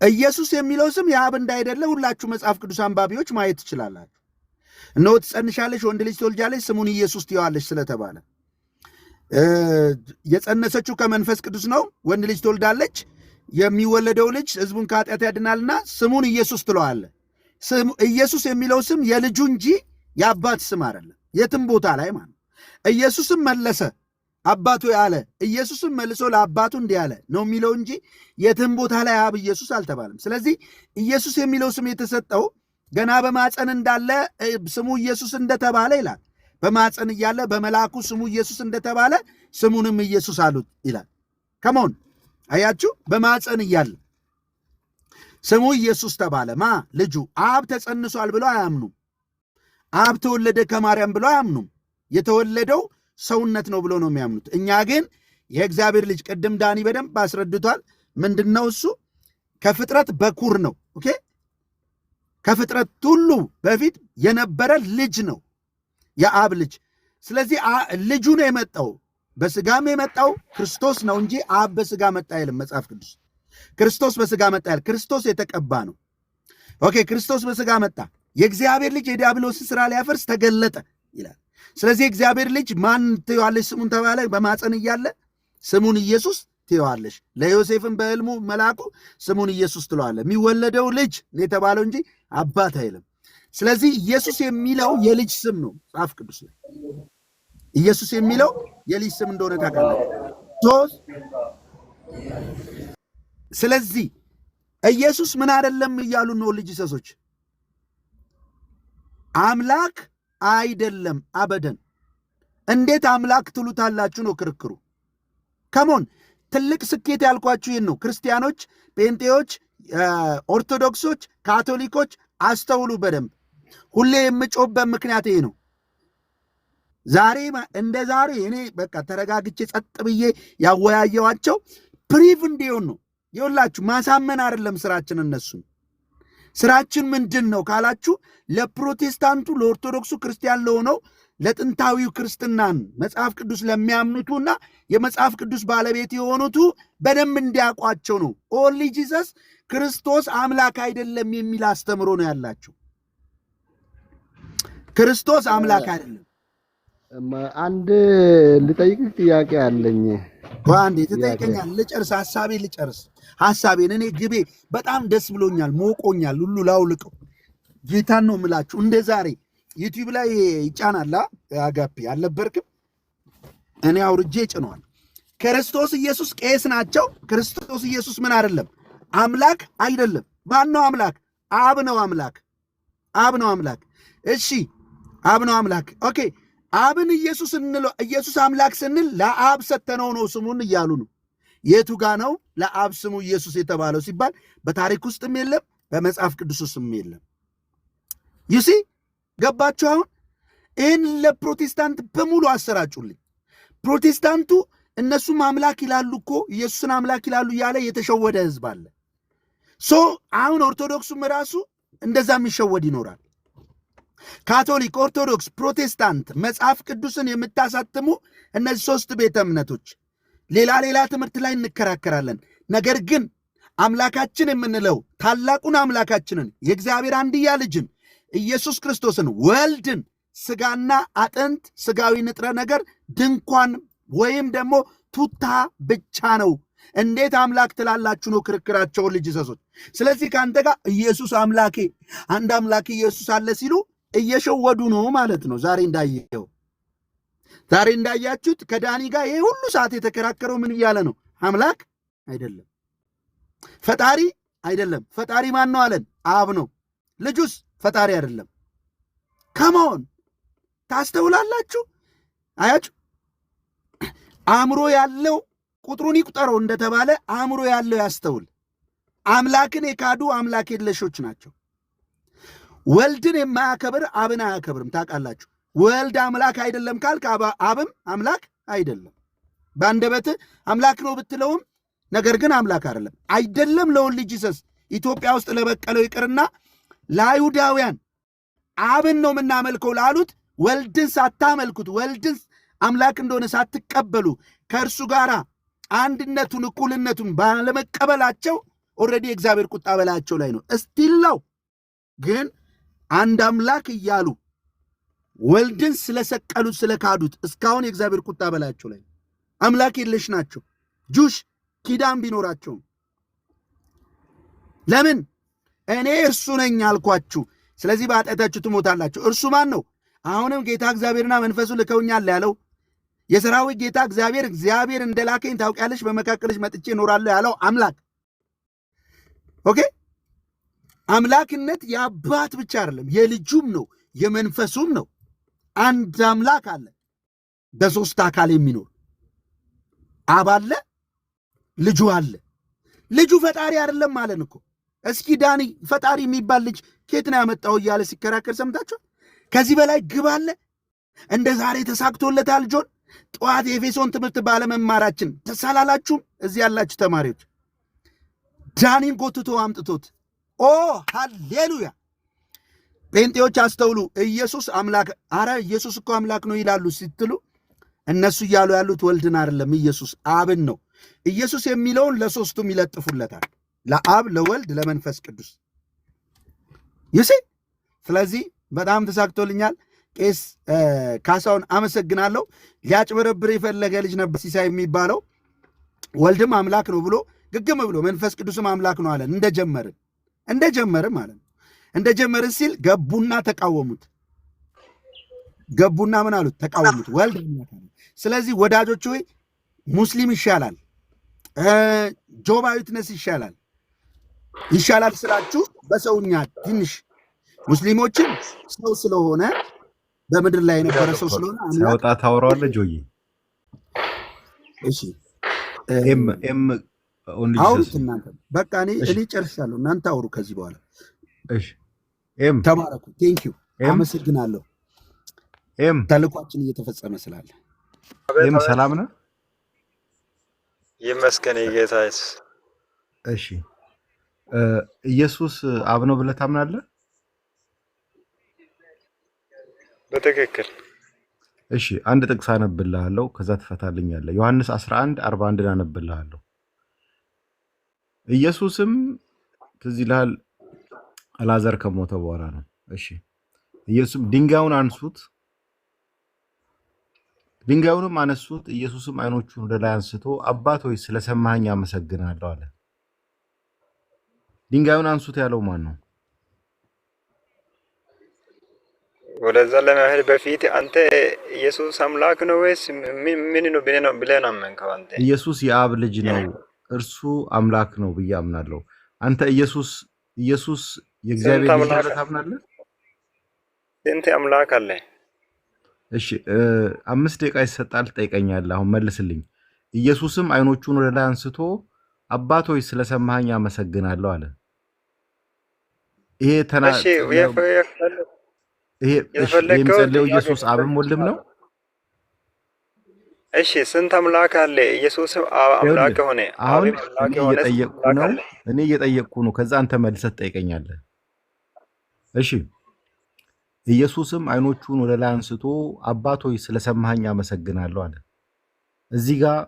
ኢየሱስ የሚለው ስም የአብ እንዳይደለ ሁላችሁ መጽሐፍ ቅዱስ አንባቢዎች ማየት ትችላላችሁ። እነሆ ትጸንሻለሽ፣ ወንድ ልጅ ትወልጃለሽ፣ ስሙን ኢየሱስ ትይዋለሽ ስለተባለ የጸነሰችው ከመንፈስ ቅዱስ ነው። ወንድ ልጅ ትወልዳለች፣ የሚወለደው ልጅ ሕዝቡን ከኃጢአት ያድናልና ስሙን ኢየሱስ ትለዋለ። ኢየሱስ የሚለው ስም የልጁ እንጂ የአባት ስም አይደለም፣ የትም ቦታ ላይ ማለት። ኢየሱስም መለሰ አባቱ ያለ፣ ኢየሱስም መልሶ ለአባቱ እንዲህ ያለ ነው የሚለው እንጂ የትም ቦታ ላይ አብ ኢየሱስ አልተባለም። ስለዚህ ኢየሱስ የሚለው ስም የተሰጠው ገና በማፀን እንዳለ ስሙ ኢየሱስ እንደተባለ ይላል። በማፀን እያለ በመልአኩ ስሙ ኢየሱስ እንደተባለ ስሙንም ኢየሱስ አሉት ይላል። ከመሆን አያችሁ፣ በማፀን እያለ ስሙ ኢየሱስ ተባለ። ማ ልጁ አብ ተጸንሷል ብሎ አያምኑም። አብ ተወለደ ከማርያም ብሎ አያምኑም። የተወለደው ሰውነት ነው ብሎ ነው የሚያምኑት። እኛ ግን የእግዚአብሔር ልጅ ቅድም ዳኒ በደንብ አስረድቷል። ምንድነው እሱ? ከፍጥረት በኩር ነው። ኦኬ፣ ከፍጥረት ሁሉ በፊት የነበረ ልጅ ነው፣ የአብ ልጅ። ስለዚህ ልጁ ነው የመጣው። በስጋም የመጣው ክርስቶስ ነው እንጂ አብ በስጋ መጣ አይልም መጽሐፍ ቅዱስ። ክርስቶስ በስጋ መጣ ይላል። ክርስቶስ የተቀባ ነው። ኦኬ፣ ክርስቶስ በስጋ መጣ። የእግዚአብሔር ልጅ የዲያብሎስ ስራ ሊያፈርስ ተገለጠ ይላል። ስለዚህ እግዚአብሔር ልጅ ማን ትይዋለሽ ስሙን ተባለ። በማፀን እያለ ስሙን ኢየሱስ ትይዋለሽ። ለዮሴፍም በሕልሙ መልአኩ ስሙን ኢየሱስ ትለዋለ። የሚወለደው ልጅ የተባለው እንጂ አባት አይልም። ስለዚህ ኢየሱስ የሚለው የልጅ ስም ነው መጽሐፍ ቅዱስ ላይ። ኢየሱስ የሚለው የልጅ ስም እንደሆነ ታውቃለህ። ስለዚህ ኢየሱስ ምን አይደለም እያሉ ነው ልጅ ሰሶች? አምላክ አይደለም አበደን። እንዴት አምላክ ትሉታላችሁ ነው ክርክሩ። ከሞን ትልቅ ስኬት ያልኳችሁ ይህን ነው። ክርስቲያኖች፣ ጴንጤዎች፣ ኦርቶዶክሶች፣ ካቶሊኮች አስተውሉ በደንብ። ሁሌ የምጮህበት ምክንያት ይሄ ነው። ዛሬ እንደ ዛሬ እኔ በቃ ተረጋግቼ ጸጥ ብዬ ያወያየዋቸው ፕሪቭ እንዲሆን ነው። ይኸውላችሁ ማሳመን አይደለም ስራችን። እነሱን ስራችን ምንድን ነው ካላችሁ ለፕሮቴስታንቱ፣ ለኦርቶዶክሱ ክርስቲያን ለሆነው ለጥንታዊው ክርስትናን መጽሐፍ ቅዱስ ለሚያምኑቱና የመጽሐፍ ቅዱስ ባለቤት የሆኑቱ በደንብ እንዲያውቋቸው ነው። ኦንሊ ጂሰስ ክርስቶስ አምላክ አይደለም የሚል አስተምሮ ነው ያላቸው። ክርስቶስ አምላክ አይደለም። አንድ ልጠይቅህ ጥያቄ አለኝ። አንዴ ትጠይቀኛል? ልጨርስ፣ ሐሳቤን ልጨርስ። ሐሳቤን እኔ ግቤ በጣም ደስ ብሎኛል፣ ሞቆኛል፣ ሁሉ ላውልቀው። ጌታን ነው የምላችሁ። እንደ ዛሬ ዩቲዩብ ላይ ይጫናላ። አጋፔ አልነበርክም? እኔ አውርጄ ጭነዋል። ክርስቶስ ኢየሱስ ቄስ ናቸው። ክርስቶስ ኢየሱስ ምን አይደለም? አምላክ አይደለም። ማን ነው አምላክ? አብ ነው አምላክ። አብ ነው አምላክ። እሺ፣ አብ ነው አምላክ። ኦኬ፣ አብን ኢየሱስ እንለው። ኢየሱስ አምላክ ስንል ለአብ ሰተነው ነው ስሙን እያሉ ነው። የቱ ጋ ነው ለአብ ስሙ ኢየሱስ የተባለው ሲባል በታሪክ ውስጥም የለም፣ በመጽሐፍ ቅዱስ ውስጥም የለም። ይሲ ገባችሁ? አሁን ይህን ለፕሮቴስታንት በሙሉ አሰራጩልኝ። ፕሮቴስታንቱ እነሱም አምላክ ይላሉ እኮ ኢየሱስን አምላክ ይላሉ እያለ የተሸወደ ህዝብ አለ። አሁን ኦርቶዶክሱም ራሱ እንደዛ የሚሸወድ ይኖራል። ካቶሊክ፣ ኦርቶዶክስ፣ ፕሮቴስታንት መጽሐፍ ቅዱስን የምታሳትሙ እነዚህ ሶስት ቤተ እምነቶች ሌላ ትምህርት ላይ እንከራከራለን። ነገር ግን አምላካችን የምንለው ታላቁን አምላካችንን የእግዚአብሔር አንድያ ልጅን ኢየሱስ ክርስቶስን ወልድን ስጋና አጥንት ስጋዊ ንጥረ ነገር ድንኳን ወይም ደግሞ ቱታ ብቻ ነው። እንዴት አምላክ ትላላችሁ ነው ክርክራቸው ልጅ ሰሶች። ስለዚህ ከአንተ ጋር ኢየሱስ አምላኬ አንድ አምላክ ኢየሱስ አለ ሲሉ እየሸወዱ ነው ማለት ነው። ዛሬ እንዳያችሁት ከዳኒ ጋር ይሄ ሁሉ ሰዓት የተከራከረው ምን እያለ ነው? አምላክ አይደለም፣ ፈጣሪ አይደለም። ፈጣሪ ማን ነው አለን? አብ ነው። ልጁስ ፈጣሪ አይደለም። ከመሆን ታስተውላላችሁ። አያችሁ፣ አእምሮ ያለው ቁጥሩን ይቁጠረው እንደተባለ አእምሮ ያለው ያስተውል። አምላክን የካዱ አምላክ የለሾች ናቸው። ወልድን የማያከብር አብን አያከብርም። ታውቃላችሁ። ወልድ አምላክ አይደለም ካልክ አብም አምላክ አይደለም። በአንደበት አምላክ ነው ብትለውም ነገር ግን አምላክ አይደለም። ለወልድ ጂሰስ ኢትዮጵያ ውስጥ ለበቀለው ይቅርና ለአይሁዳውያን አብን ነው የምናመልከው ላሉት ወልድን ሳታመልኩት ወልድን አምላክ እንደሆነ ሳትቀበሉ ከእርሱ ጋር አንድነቱን እኩልነቱን ባለመቀበላቸው ኦልሬዲ የእግዚአብሔር ቁጣ በላያቸው ላይ ነው። እስቲላው ግን አንድ አምላክ እያሉ ወልድን ስለሰቀሉት ስለካዱት እስካሁን የእግዚአብሔር ቁጣ በላያቸው ላይ ነው። አምላክ የለሽ ናቸው። ጁሽ ኪዳን ቢኖራቸውም ለምን እኔ እርሱ ነኝ አልኳችሁ፣ ስለዚህ በኃጢአታችሁ ትሞታላችሁ። እርሱ ማን ነው? አሁንም ጌታ እግዚአብሔርና መንፈሱ ልከውኛል ያለው የሰራዊት ጌታ እግዚአብሔር እንደላከኝ ታውቂያለሽ፣ በመካከልሽ መጥቼ እኖራለሁ ያለው አምላክ። ኦኬ፣ አምላክነት የአባት ብቻ አይደለም፣ የልጁም ነው የመንፈሱም ነው። አንድ አምላክ አለ በሶስት አካል የሚኖር አብ አለ፣ ልጁ አለ። ልጁ ፈጣሪ አይደለም ማለት እኮ። እስኪ ዳኒ ፈጣሪ የሚባል ልጅ ኬት ነው ያመጣው እያለ ሲከራከር ሰምታችሁ? ከዚህ በላይ ግብ አለ? እንደ ዛሬ ተሳክቶለታል ጆን? ጠዋት የኤፌሶን ትምህርት ባለመማራችን ተሳላላችሁም? እዚህ ያላችሁ ተማሪዎች ዳኒን ጎትቶ አምጥቶት ሃሌሉያ። ጴንጤዎች አስተውሉ። ኢየሱስ አምላክ፣ አረ ኢየሱስ እኮ አምላክ ነው ይላሉ ስትሉ እነሱ እያሉ ያሉት ወልድን አይደለም ኢየሱስ አብን ነው። ኢየሱስ የሚለውን ለሶስቱም ይለጥፉለታል፣ ለአብ፣ ለወልድ፣ ለመንፈስ ቅዱስ ይሴ። ስለዚህ በጣም ተሳክቶልኛል። ቄስ ካሳውን አመሰግናለሁ። ሊያጭበረብር የፈለገ ልጅ ነበር ሲሳይ የሚባለው። ወልድም አምላክ ነው ብሎ ግግም ብሎ መንፈስ ቅዱስም አምላክ ነው አለን። እንደጀመርን ማለት ነው። እንደጀመርን ሲል ገቡና ተቃወሙት። ገቡና ምን አሉት? ተቃወሙት። ወልድ አምላክ ነው። ስለዚህ ወዳጆች ሆይ ሙስሊም ይሻላል፣ ጆባ ዊትነስ ይሻላል ስላችሁ በሰውኛ ትንሽ ሙስሊሞችን ሰው ስለሆነ በምድር ላይ የነበረ ሰው ስለሆነ ሲያወጣ ታወራዋለህ ጆይ። እሺ አውሩት እናንተ። በቃ እኔ ጨርሻለሁ። እናንተ አውሩ ከዚህ በኋላ። እሺ ተባረኩ። ቴንኪዩ፣ አመሰግናለሁ። ተልኳችን እየተፈጸመ ስላለ ሰላም ነው። ይመስገን ጌታዬ። እሺ ኢየሱስ አብ ነው ብለህ ታምናለህ? በትክክል። እሺ አንድ ጥቅስ አነብልሃለሁ፣ ከዛ ትፈታልኛለህ። ዮሐንስ 11:41 አነብልሃለሁ። ኢየሱስም ትዝ ይልሃል አልዓዛር ከሞተ በኋላ ነው። እሺ ኢየሱስም ድንጋዩን አንሱት፣ ድንጋዩንም አነሱት። ኢየሱስም አይኖቹን ወደ ላይ አንስቶ አባት ሆይ ስለሰማኸኝ አመሰግናለሁ አለ። ድንጋዩን አንሱት ያለው ማን ነው? ወደዛ ለመሄድ በፊት አንተ ኢየሱስ አምላክ ነው ወይስ ምን ነው ብለህ ነው አመንከው? አንተ ኢየሱስ የአብ ልጅ ነው እርሱ አምላክ ነው ብዬ አምናለሁ። አንተ ኢየሱስ የእግዚአብሔር ልጅ ነው ታምናለህ? ስንት አምላክ አለ? እሺ 5 ደቂቃ ይሰጣል፣ ትጠይቀኛለህ። አሁን መልስልኝ። ኢየሱስም አይኖቹን ወደ ላይ አንስቶ አባት ሆይ ስለሰማኸኝ አመሰግናለሁ አለ። ይሄ የሚጸልየው ኢየሱስ አብም ወልድም ነው። እሺ ስንት አምላክ አለ? ኢየሱስ አምላክ ሆነ። አሁን እኔ እየጠየቅኩ ነው። ከዛ አንተ መልሰህ ትጠይቀኛለህ። እሺ ኢየሱስም አይኖቹን ወደ ላይ አንስቶ አባት ሆይ ስለሰማኸኝ አመሰግናለሁ አለ። እዚህ ጋር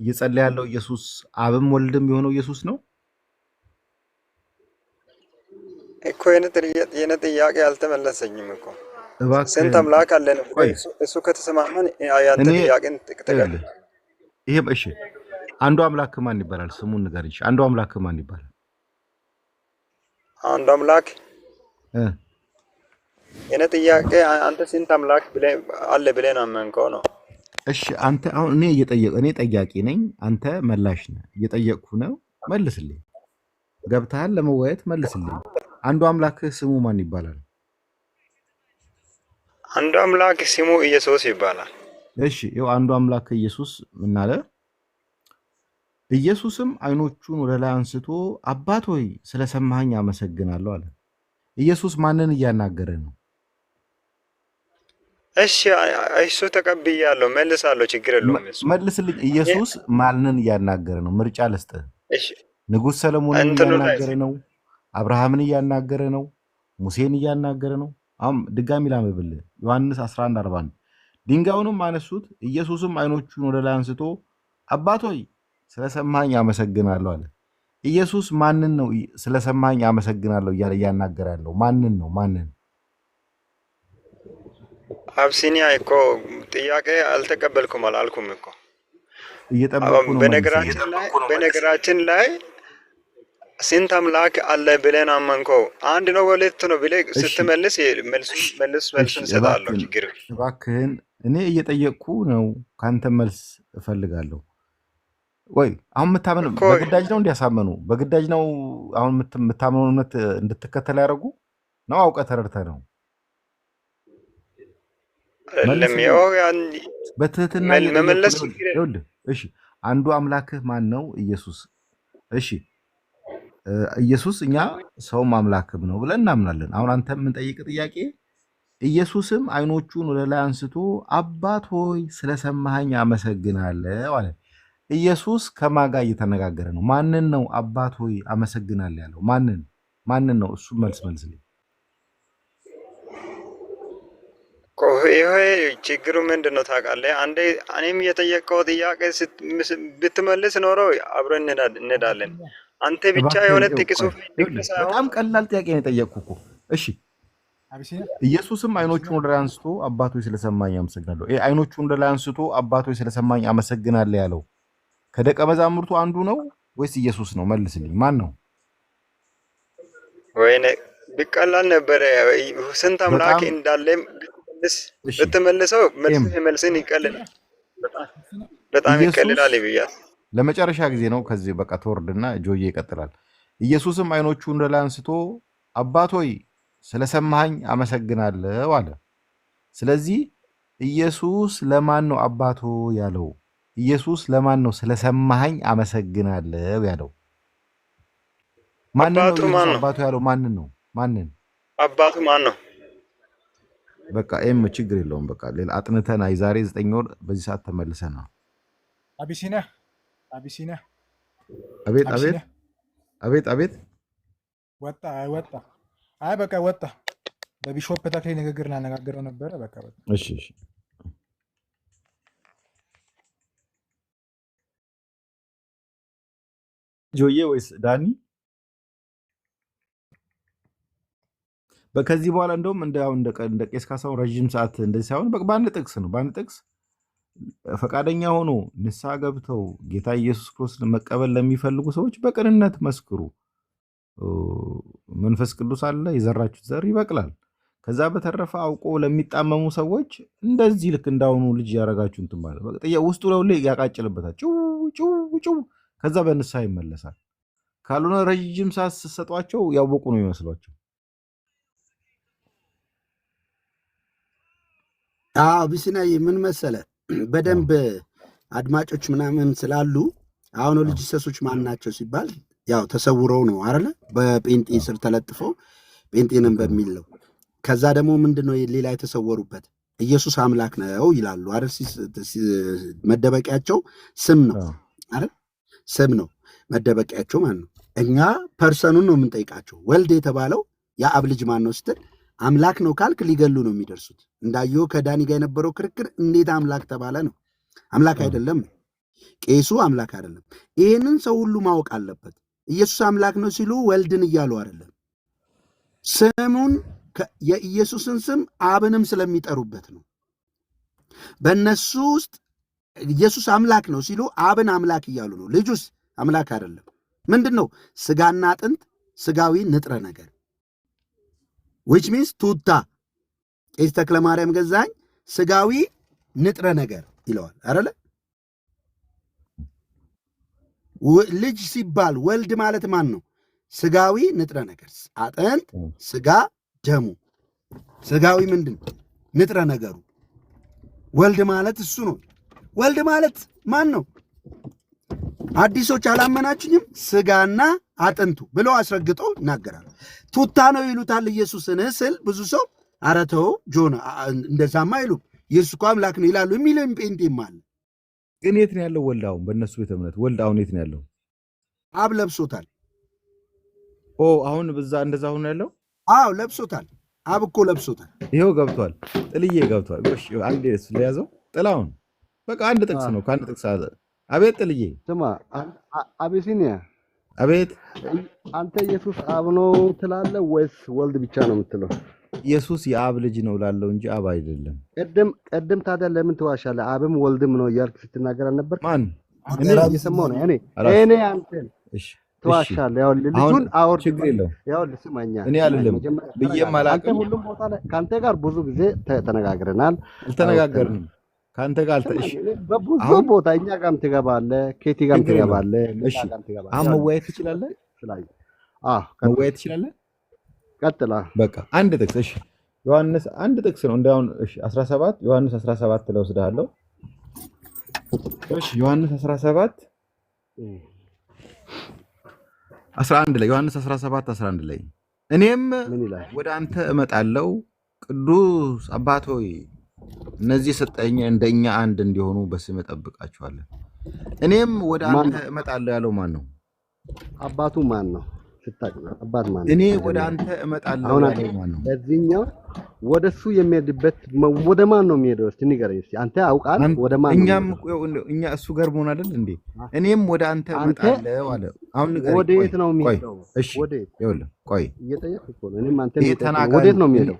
እየጸለየ ያለው ኢየሱስ አብም ወልድም የሆነው ኢየሱስ ነው። እኮ የኔ ጥያቄ አልተመለሰኝም እኮ። ስንት እባክህን አምላክ አለን? ቆይ እሱ ከተሰማማን ያንተ እኔ ጥያቄን ተቀበል። ይኸውልህ ይሄ እሺ አንዱ አምላክ ማን ይባላል? ስሙን ንገረኝ። አንዱ አምላክ ማን ይባላል? አንዱ አምላክ እ የኔ ጥያቄ አንተ ስንት አምላክ አለ ብለን አመንከው ነው? እሺ አንተ አሁን እኔ ጠያቂ ነኝ፣ አንተ መላሽ ነህ። እየጠየቅኩ ነው፣ መልስልኝ። ገብተሃል? ለመወያየት መልስልኝ። አንዱ አምላክ ስሙ ማን ይባላል? አንዱ አምላክ ስሙ ኢየሱስ ይባላል። እሺ ይኸው አንዱ አምላክ ኢየሱስ ምን አለ? ኢየሱስም አይኖቹን ወደ ላይ አንስቶ አባት ሆይ ስለሰማኸኝ አመሰግናለሁ አለ። ኢየሱስ ማንን እያናገረ ነው? እሺ እሱ ተቀብያለሁ፣ መልሳለሁ፣ ችግር የለውም። መልስልኝ። ኢየሱስ ማንን እያናገረ ነው? ምርጫ ልስጥህ። እሺ ንጉሥ ሰለሞንን እያናገረ ነው? አብርሃምን እያናገረ ነው? ሙሴን እያናገረ ነው? አሁን ድጋሚ ላንብብልህ። ዮሐንስ 11:41 ድንጋዩንም አነሱት፣ ኢየሱስም አይኖቹን ወደ ላይ አንስቶ አባት ሆይ ስለሰማኸኝ አመሰግናለሁ አለ። ኢየሱስ ማንን ነው ስለሰማኸኝ አመሰግናለሁ እያለ እያናገረ ያለው? ማንን ነው? ማንን? አብሲኒያ እኮ ጥያቄ አልተቀበልኩም አላልኩም እኮ። እየጠበቁ ነው። በነገራችን ላይ ስንት አምላክ አለ ብለን አመንከው? አንድ ነው ሁለት ነው ብለህ ስትመልስ መልሱን እሰጥሃለሁ። ችግር እባክህን፣ እኔ እየጠየቅኩ ነው፣ ካንተ መልስ እፈልጋለሁ። ወይ አሁን የምታምነው በግዳጅ ነው እንዲያሳመኑ? በግዳጅ ነው አሁን የምታምነውን እውነት እንድትከተል ያደረጉ ነው? አውቀህ ተረድተህ ነው? በትህትና መመለስ። እሺ አንዱ አምላክህ ማን ነው? ኢየሱስ። እሺ ኢየሱስ እኛ ሰውም አምላክም ነው ብለን እናምናለን። አሁን አንተ የምንጠይቅ ጥያቄ ኢየሱስም አይኖቹን ወደ ላይ አንስቶ አባት ሆይ ስለሰማኸኝ አመሰግናለሁ አለ። ኢየሱስ ከማን ጋር እየተነጋገረ ነው? ማንን ነው አባት ሆይ አመሰግናለሁ ያለው? ማንን ነው? እሱ መልስልኝ። ይሄ ችግሩ ምንድን ነው ታውቃለህ? እኔም የጠየቀው ጥያቄ ብትመልስ ኖሮ አብረን እንሄዳለን። አንተ ብቻ የሆነ ጥቅሱ በጣም ቀላል ጥያቄ ነው የጠየቅኩህ እኮ። እሺ ኢየሱስም አይኖቹን ወደ ላይ አንስቶ አባት ሆይ ስለሰማኝ አመሰግናለሁ። አይኖቹን ወደ ላይ አንስቶ አባት ሆይ ስለሰማኝ አመሰግናለሁ ያለው ከደቀ መዛሙርቱ አንዱ ነው ወይስ ኢየሱስ ነው? መልስልኝ። ማን ነው? ወይኔ ቢቀላል ነበረ። ስንት አምላክ እንዳለ ብትመልሰው መልስን ይቀልላል፣ በጣም ይቀልላል ብያለሁ። ለመጨረሻ ጊዜ ነው። ከዚህ በቃ ተወርድና ጆዬ ይቀጥላል። ኢየሱስም አይኖቹን ወደ ላይ አንስቶ አባት ሆይ ስለሰማኸኝ አመሰግናለሁ አለ። ስለዚህ ኢየሱስ ለማን ነው አባቶ ያለው? ኢየሱስ ለማን ነው ስለሰማኸኝ አመሰግናለሁ ያለው? ማንን ነው አባቱ ያለው? ማንን ነው? አባቱ ማን ነው? በቃ ችግር የለውም። በቃ ሌላ አጥንተና የዛሬ 9 ወር በዚህ ሰዓት ተመልሰና አቢሲኒያ አቤት ወጣ። አይ በቃ ወጣ። በቢሾፕ ተክሌ ንግግር እናነጋግረው ነበረ። በቃ ወጣ። እሺ ጆዬ ወይስ ዳኒ? ከዚህ በኋላ እንደውም እንደ ቄስ ካሳሁን ረዥም ሰዓት እንደዚህ ሳይሆን በአንድ ጥቅስ ነው። በአንድ ጥቅስ ፈቃደኛ ሆኖ ንስሐ ገብተው ጌታ ኢየሱስ ክርስቶስን መቀበል ለሚፈልጉ ሰዎች በቅንነት መስክሩ። መንፈስ ቅዱስ አለ፣ የዘራችሁት ዘር ይበቅላል። ከዛ በተረፈ አውቆ ለሚጣመሙ ሰዎች እንደዚህ ልክ እንዳሁኑ ልጅ ያደረጋችሁ እንትን ማለት ውስጡ ለሁሌ ያቃጭልበታል፣ ጭው። ከዛ በንስሐ ይመለሳል። ካልሆነ ረዥም ሰዓት ስትሰጧቸው ያወቁ ነው ይመስሏቸው። ቢስናዬ ምን መሰለ፣ በደንብ አድማጮች ምናምን ስላሉ አሁን ልጅ ሰሶች ማን ናቸው ሲባል ያው ተሰውረው ነው አይደለ? በጴንጤ ስር ተለጥፈው ጴንጤንም በሚል ነው። ከዛ ደግሞ ምንድነው ሌላ የተሰወሩበት ኢየሱስ አምላክ ነው ይላሉ አይደል? መደበቂያቸው ስም ነው አይደል? ስም ነው መደበቂያቸው ማለት ነው። እኛ ፐርሰኑን ነው የምንጠይቃቸው። ወልድ የተባለው የአብ ልጅ ማን ነው ስትል አምላክ ነው ካልክ ሊገሉ ነው የሚደርሱት። እንዳየው ከዳኒ ጋር የነበረው ክርክር እንዴት አምላክ ተባለ ነው። አምላክ አይደለም ነው። ቄሱ አምላክ አይደለም። ይህንን ሰው ሁሉ ማወቅ አለበት። ኢየሱስ አምላክ ነው ሲሉ ወልድን እያሉ አይደለም። ስሙን የኢየሱስን ስም አብንም ስለሚጠሩበት ነው። በእነሱ ውስጥ ኢየሱስ አምላክ ነው ሲሉ አብን አምላክ እያሉ ነው። ልጁስ አምላክ አይደለም። ምንድን ነው? ስጋና አጥንት፣ ስጋዊ ንጥረ ነገር which means ቱታ ቄስ ተክለ ማርያም ገዛኝ ስጋዊ ንጥረ ነገር ይለዋል አይደለ? ልጅ ሲባል ወልድ ማለት ማን ነው? ስጋዊ ንጥረ ነገር፣ አጥንት፣ ስጋ፣ ደሙ። ስጋዊ ምንድን ንጥረ ነገሩ? ወልድ ማለት እሱ ነው። ወልድ ማለት ማን ነው? አዲሶች አላመናችሁኝም? ስጋና አጥንቱ ብለው አስረግጠው ይናገራል። ቱታ ነው ይሉታል ኢየሱስን ስል ብዙ ሰው ኧረ ተው ጆና እንደዛማ አይሉም ኢየሱስ እኮ አምላክ ነው ይላሉ የሚልም ጴንጤም አለ። ግን የት ነው ያለው ወልድ? አሁን በእነሱ ቤተ እምነት ወልድ አሁን የት ነው ያለው? አብ ለብሶታል። አሁን በዛ እንደዛ ሆኖ ያለው? አዎ ለብሶታል። አብ እኮ ለብሶታል። ይሄው ገብቷል። ጥልዬ ገብቷል። እሺ አንዴ ስለያዘው ጥላውን በቃ አንድ ጥቅስ ነው። ከአንድ ጥቅስ አቤት ጥልዬ ስማ፣ አቢሲኒያ አቤት። አንተ ኢየሱስ አብ ነው ትላለህ ወይስ ወልድ ብቻ ነው የምትለው? ኢየሱስ የአብ ልጅ ነው ላለው እንጂ አብ አይደለም። ቀደም ታዲያ ለምን ትዋሻለህ? አብም ወልድም ነው እያልክ ስትናገር አልነበር? ማን እኔ እየሰማሁ ነው። እኔ አንተን ትዋሻለህ። ያው ልጁን አወርድ ችግር የለውም። ያው ልስማኛ እኔ አይደለም ብዬም አላውቅም። ሁሉም ቦታ ላይ ካንተ ጋር ብዙ ጊዜ ተነጋግረናል። አልተነጋገርንም ካንተ ጋር በብዙ ቦታ እኛ ጋርም ትገባለህ፣ ኬቲ ጋርም ትገባለህ። እሺ አሁን መወያየት ትችላለህ። መወያየት ትችላለህ። ቀጥላ በቃ አንድ ጥቅስ እሺ፣ ዮሐንስ አንድ ጥቅስ ነው እንዳውን። እሺ 17 ዮሐንስ 17 ላይ ወስደሃለሁ። እሺ ዮሐንስ 17 11 ላይ ዮሐንስ 17 11 ላይ እኔም ወደ አንተ እመጣለሁ ቅዱስ አባት ሆይ እነዚህ ሰጠኝ እንደኛ አንድ እንዲሆኑ በስም እጠብቃቸዋለሁ። እኔም ወደ አንተ እመጣለሁ ያለው ማን ነው? አባቱ ማን ነው? አባት ማን ነው? እኔ ወደ አንተ እመጣለሁ ያለው ማን ነው? በዚህኛው ወደሱ የሚሄድበት ወደ ማን ነው የሚሄደው? እስቲ ንገረኝ እስቲ አንተ አውቃል። ወደ ማን ነው? እኛ እሱ ገርሞን አይደል እንዴ? እኔም ወደ አንተ እመጣለሁ አለ። አሁን ንገረኝ፣ ወዴት ነው የሚሄደው? እሺ ይኸውልህ፣ ቆይ እየጠየቅኩ እኮ ነው። እኔም አንተ ወዴት ነው የሚሄደው?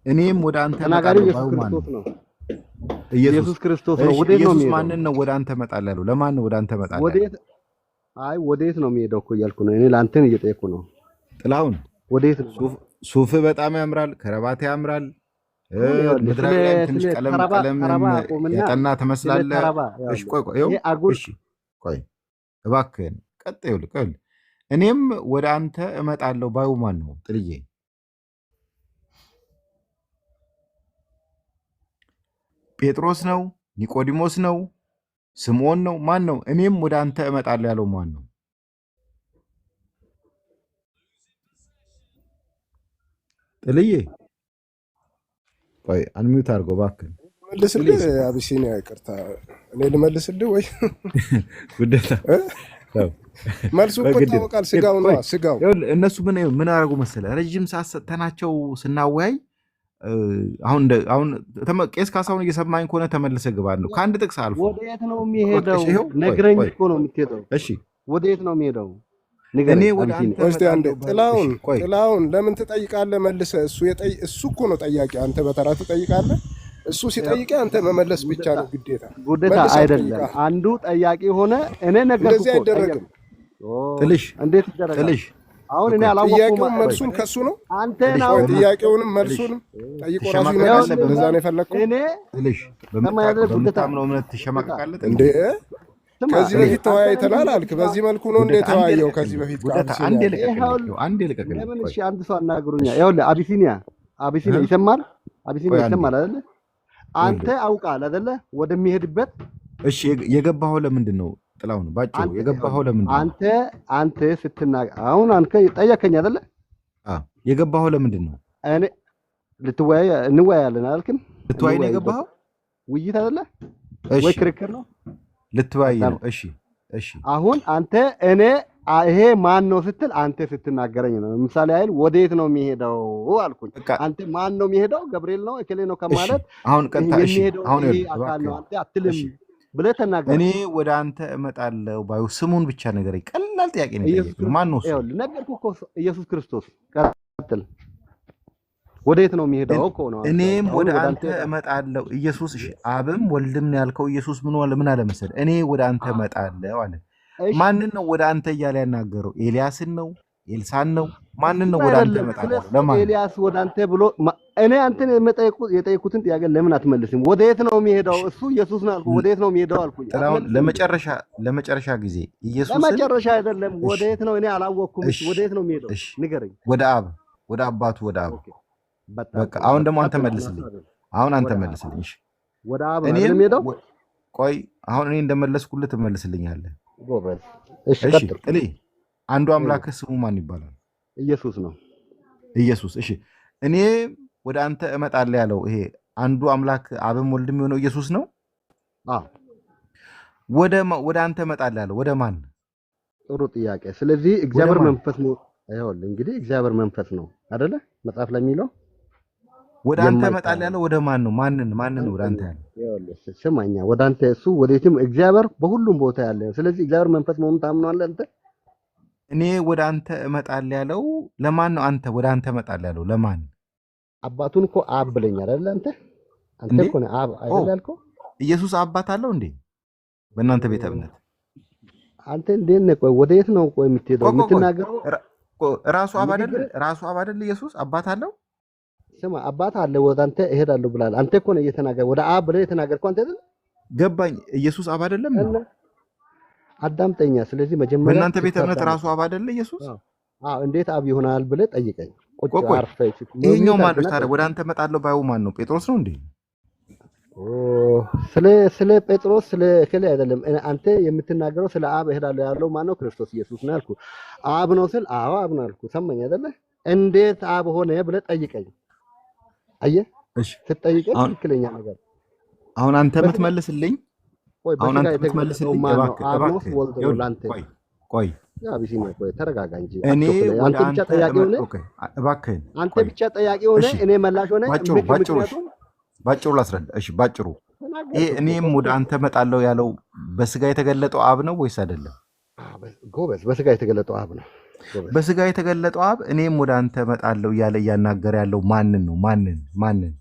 እኔም ወደ አንተ ተናጋሪው ኢየሱስ ክርስቶስ ነው። ኢየሱስ ክርስቶስ ነው። ወዴት ነው የሚሄደው? ማንን ነው ወደ አንተ እመጣለሁ ያለው? ለማን ነው ወደ አንተ እመጣለሁ? ወዴት ነው የሚሄደው እኮ እያልኩ ነው። እኔ ለአንተን እየጠየኩ ነው። ጥላሁን ወዴት ነው? ሱፍ በጣም ያምራል፣ ከረባት ያምራል። ምድራዊ ላይ ትንሽ ቀለም ያጠና ትመስላለህ። እሺ ቆይ እባክህን ቀጥል። እኔም ወደ አንተ እመጣለሁ ባዩ ማን ነው? ጥልዬ ጴጥሮስ ነው? ኒቆዲሞስ ነው? ስምዖን ነው? ማን ነው? እኔም ወደ አንተ እመጣለሁ ያለው ማን ነው? ጥልዬ ቆይ አንሚውት አድርገው እባክህ። መልስልህ አቢሲኒያ፣ ይቅርታ እኔ ልመልስልህ ወይ? ግዴታ መልሱ እኮ ይታወቃል። ስጋው ነው ስጋው። እነሱ ምን አደረጉ መሰለህ? ረጅም ሰዓት ሰጥተናቸው ስናወያይ አሁን ቄስ ካሳሁን እየሰማኝ ከሆነ ተመልሰህ ግባ ነው። ከአንድ ጥቅስ አልፎ ወዴት ነው የሚሄደው? ነግረኝ እኮ ነው የምትሄደው። እሺ ወዴት ነው የሚሄደው? እኔ ወደ አንተ እስቲ አንዴ ጥላሁን ለምን ትጠይቃለህ? መልሰህ እሱ እኮ ነው ጠያቂ። አንተ በተራ ትጠይቃለህ። እሱ ሲጠይቅ አንተ መመለስ ብቻ ነው ግዴታ አይደለም። አንዱ ጠያቂ ሆነ እኔ ነገርኩ እኮ አይደረግም። ጥልሽ እንዴት ይደረጋል? ጥልሽ አሁን እኔ አላወኩም። ጥያቄውን መልሱን ከሱ ነው። አንተ ነው ጥያቄውንም መልሱንም ጠይቆ ራሱ ይመልስ። በዛ ነው የፈለከው። እኔ ጥልሽ በምታምነው እምነት ትሸማቀቃለህ እንዴ? ከዚህ በፊት ተወያይተናል አልክ። በዚህ መልኩ ነው እንዴ ተወያየው? ከዚህ በፊት አንዴ ልቀቅልኝ። ለምን? እሺ አንድ ሰው አናግሩኛ። ይኸውልህ አቢሲኒያ ይሰማል። አቢሲኒያ ይሰማል አይደለ? አንተ አውቃል አይደለ? ወደሚሄድበት። እሺ የገባኸው ለምንድን ነው? ጥላሁን ባጭሩ የገባኸው ለምንድን ነው? አንተ ስትናገር አሁን አንተ ጠየከኝ አይደለ? የገባኸው ለምንድን ነው? እኔ እንወያያለን አላልክም? ልትወያይ ነው የገባኸው? ውይይት አይደለ ወይ ክርክር ነው? ልትወያይ ነው። እሺ አሁን አንተ እኔ ይሄ ማን ነው ስትል አንተ ስትናገረኝ ነው። ምሳሌ አይደል? ወዴት ነው የሚሄደው አልኩኝ። አንተ ማን ነው የሚሄደው? ገብርኤል ነው እከሌ ነው ከማለት አሁን ቀጥታ አሁን አካል ነው አንተ አትልም ብለህ ተናገር። እኔ ወደ አንተ እመጣለሁ ባዩ ስሙን ብቻ ነገረኝ። ቀላል ጥያቄ ነው። ማን ነው? ነገርኩህ እኮ ኢየሱስ ክርስቶስ። ቀጥል ወዴት ነው የሚሄደው እኮ ነው። እኔም ወደ አንተ እመጣለሁ። ኢየሱስ እሺ፣ አብም ወልድም ያልከው ኢየሱስ ምን አለ መሰለህ? እኔ ወደ አንተ እመጣለሁ አለ። ማንን ነው ወደ አንተ እያለ ያናገረው? ኤልያስን ነው? ኤልሳን ነው? ማንን ነው ወደ አንተ እመጣለሁ? ለማን ኤልያስ ወደ አንተ ብሎ እኔ አንተን የጠየቁትን ጥያቄ ለምን አትመልስም? ወዴት ነው የሚሄደው? እሱ ኢየሱስ ነው አልኩ። ወዴት ነው የሚሄደው አልኩኝ። ለመጨረሻ ጊዜ ኢየሱስ ለመጨረሻ አይደለም። ወዴት ነው? እኔ አላወቅኩም። ወዴት ነው የሚሄደው? ንገረኝ። ወደ አብ፣ ወደ አባቱ፣ ወደ አብ። በቃ አሁን ደግሞ አንተ መልስልኝ። አንተ መልስልኝ። እሺ፣ ወደ አብ ነው የሚሄደው። ቆይ አሁን እኔ እንደመለስኩልህ ትመልስልኛለህ። ጎበዝ። እሺ፣ ቀጥል። አንዱ አምላክ ስሙ ማን ይባላል? ኢየሱስ ነው። ኢየሱስ። እሺ፣ እኔ ወደ አንተ እመጣለሁ ያለው ይሄ አንዱ አምላክ አብም ወልድም የሆነው ኢየሱስ ነው? አዎ። ወደ አንተ እመጣለሁ ያለው ወደ ማን? ጥሩ ጥያቄ። ስለዚህ እግዚአብሔር መንፈስ ነው። አይሆን እንግዲህ እግዚአብሔር መንፈስ ነው አይደለ? መጽሐፍ ላይ የሚለው ወደ አንተ እመጣለሁ ያለው ወደ ማን ነው? ማንን ነው ወደ አንተ ያለው? ይኸውልህ ስማኛ፣ ወደ አንተ እሱ ወዴትም እግዚአብሔር በሁሉም ቦታ ያለ። ስለዚህ እግዚአብሔር መንፈስ መሆኑን ታምናለህ አንተ? እኔ ወደ አንተ እመጣለሁ ያለው ለማን ነው? አንተ ወደ አንተ እመጣለሁ ያለው ለማን? አባቱን እኮ አብ ብለኛል አይደል? አንተ እኮ ነው አብ አይደል ያልከው? ኢየሱስ አባት አለው እንዴ በእናንተ ቤተ እምነት? አንተ እንዴት ነህ? ቆይ ወዴት ነው ቆይ የምትሄደው? የምትናገረው ራሱ አብ አይደል? ኢየሱስ አባት አለው? ስማ አባት አለ ወደ አንተ እሄዳለሁ ብላል። አንተ እኮ ነው እየተናገረ ወደ አብ ብለህ የተናገርከው አንተ አይደል? ገባኝ። ኢየሱስ አብ አይደለም? አዳምጠኛ። ስለዚህ መጀመሪያ በእናንተ ቤተ እምነት ራሱ አብ አይደለ ኢየሱስ? አዎ። እንዴት አብ ይሆናል ብለህ ጠይቀኝ። ይሄኛው ማን ነው ታዲያ? ወደ አንተ እመጣለሁ ባዩ ማን ነው? ጴጥሮስ ነው እንዴ? ስለ ጴጥሮስ ስለ እከሌ አይደለም። አንተ የምትናገረው ስለ አብ እሄዳለሁ ያለው ማን ነው? ክርስቶስ ኢየሱስ ነው ያልኩህ። አብ ነው ስል አዎ አብ ነው ያልኩህ። ሰማኝ አይደለ? እንዴት አብ ሆነ ብለህ ጠይቀኝ። አየህ? እሺ፣ ስትጠይቀኝ ትክክለኛ ነገር አሁን አንተ የምትመልስልኝ ቆይ አቢሲኒያ ቆይ ተረጋጋ እንጂ እኔ አንተ ብቻ ጠያቂ ሆነ እባክህን አንተ ብቻ ጠያቂ ሆነ እኔ መላሽ ሆነ ባጭሩ ላስረዳ። እሺ ባጭሩ እኔም ወደ አንተ እመጣለሁ ያለው በስጋ የተገለጠው አብ ነው ወይስ አይደለም? ጎበዝ፣ በስጋ የተገለጠው አብ ነው። በስጋ የተገለጠው አብ እኔም ወደ አንተ እመጣለሁ እያለ እያናገረ ያለው ማንን ነው? ማንን?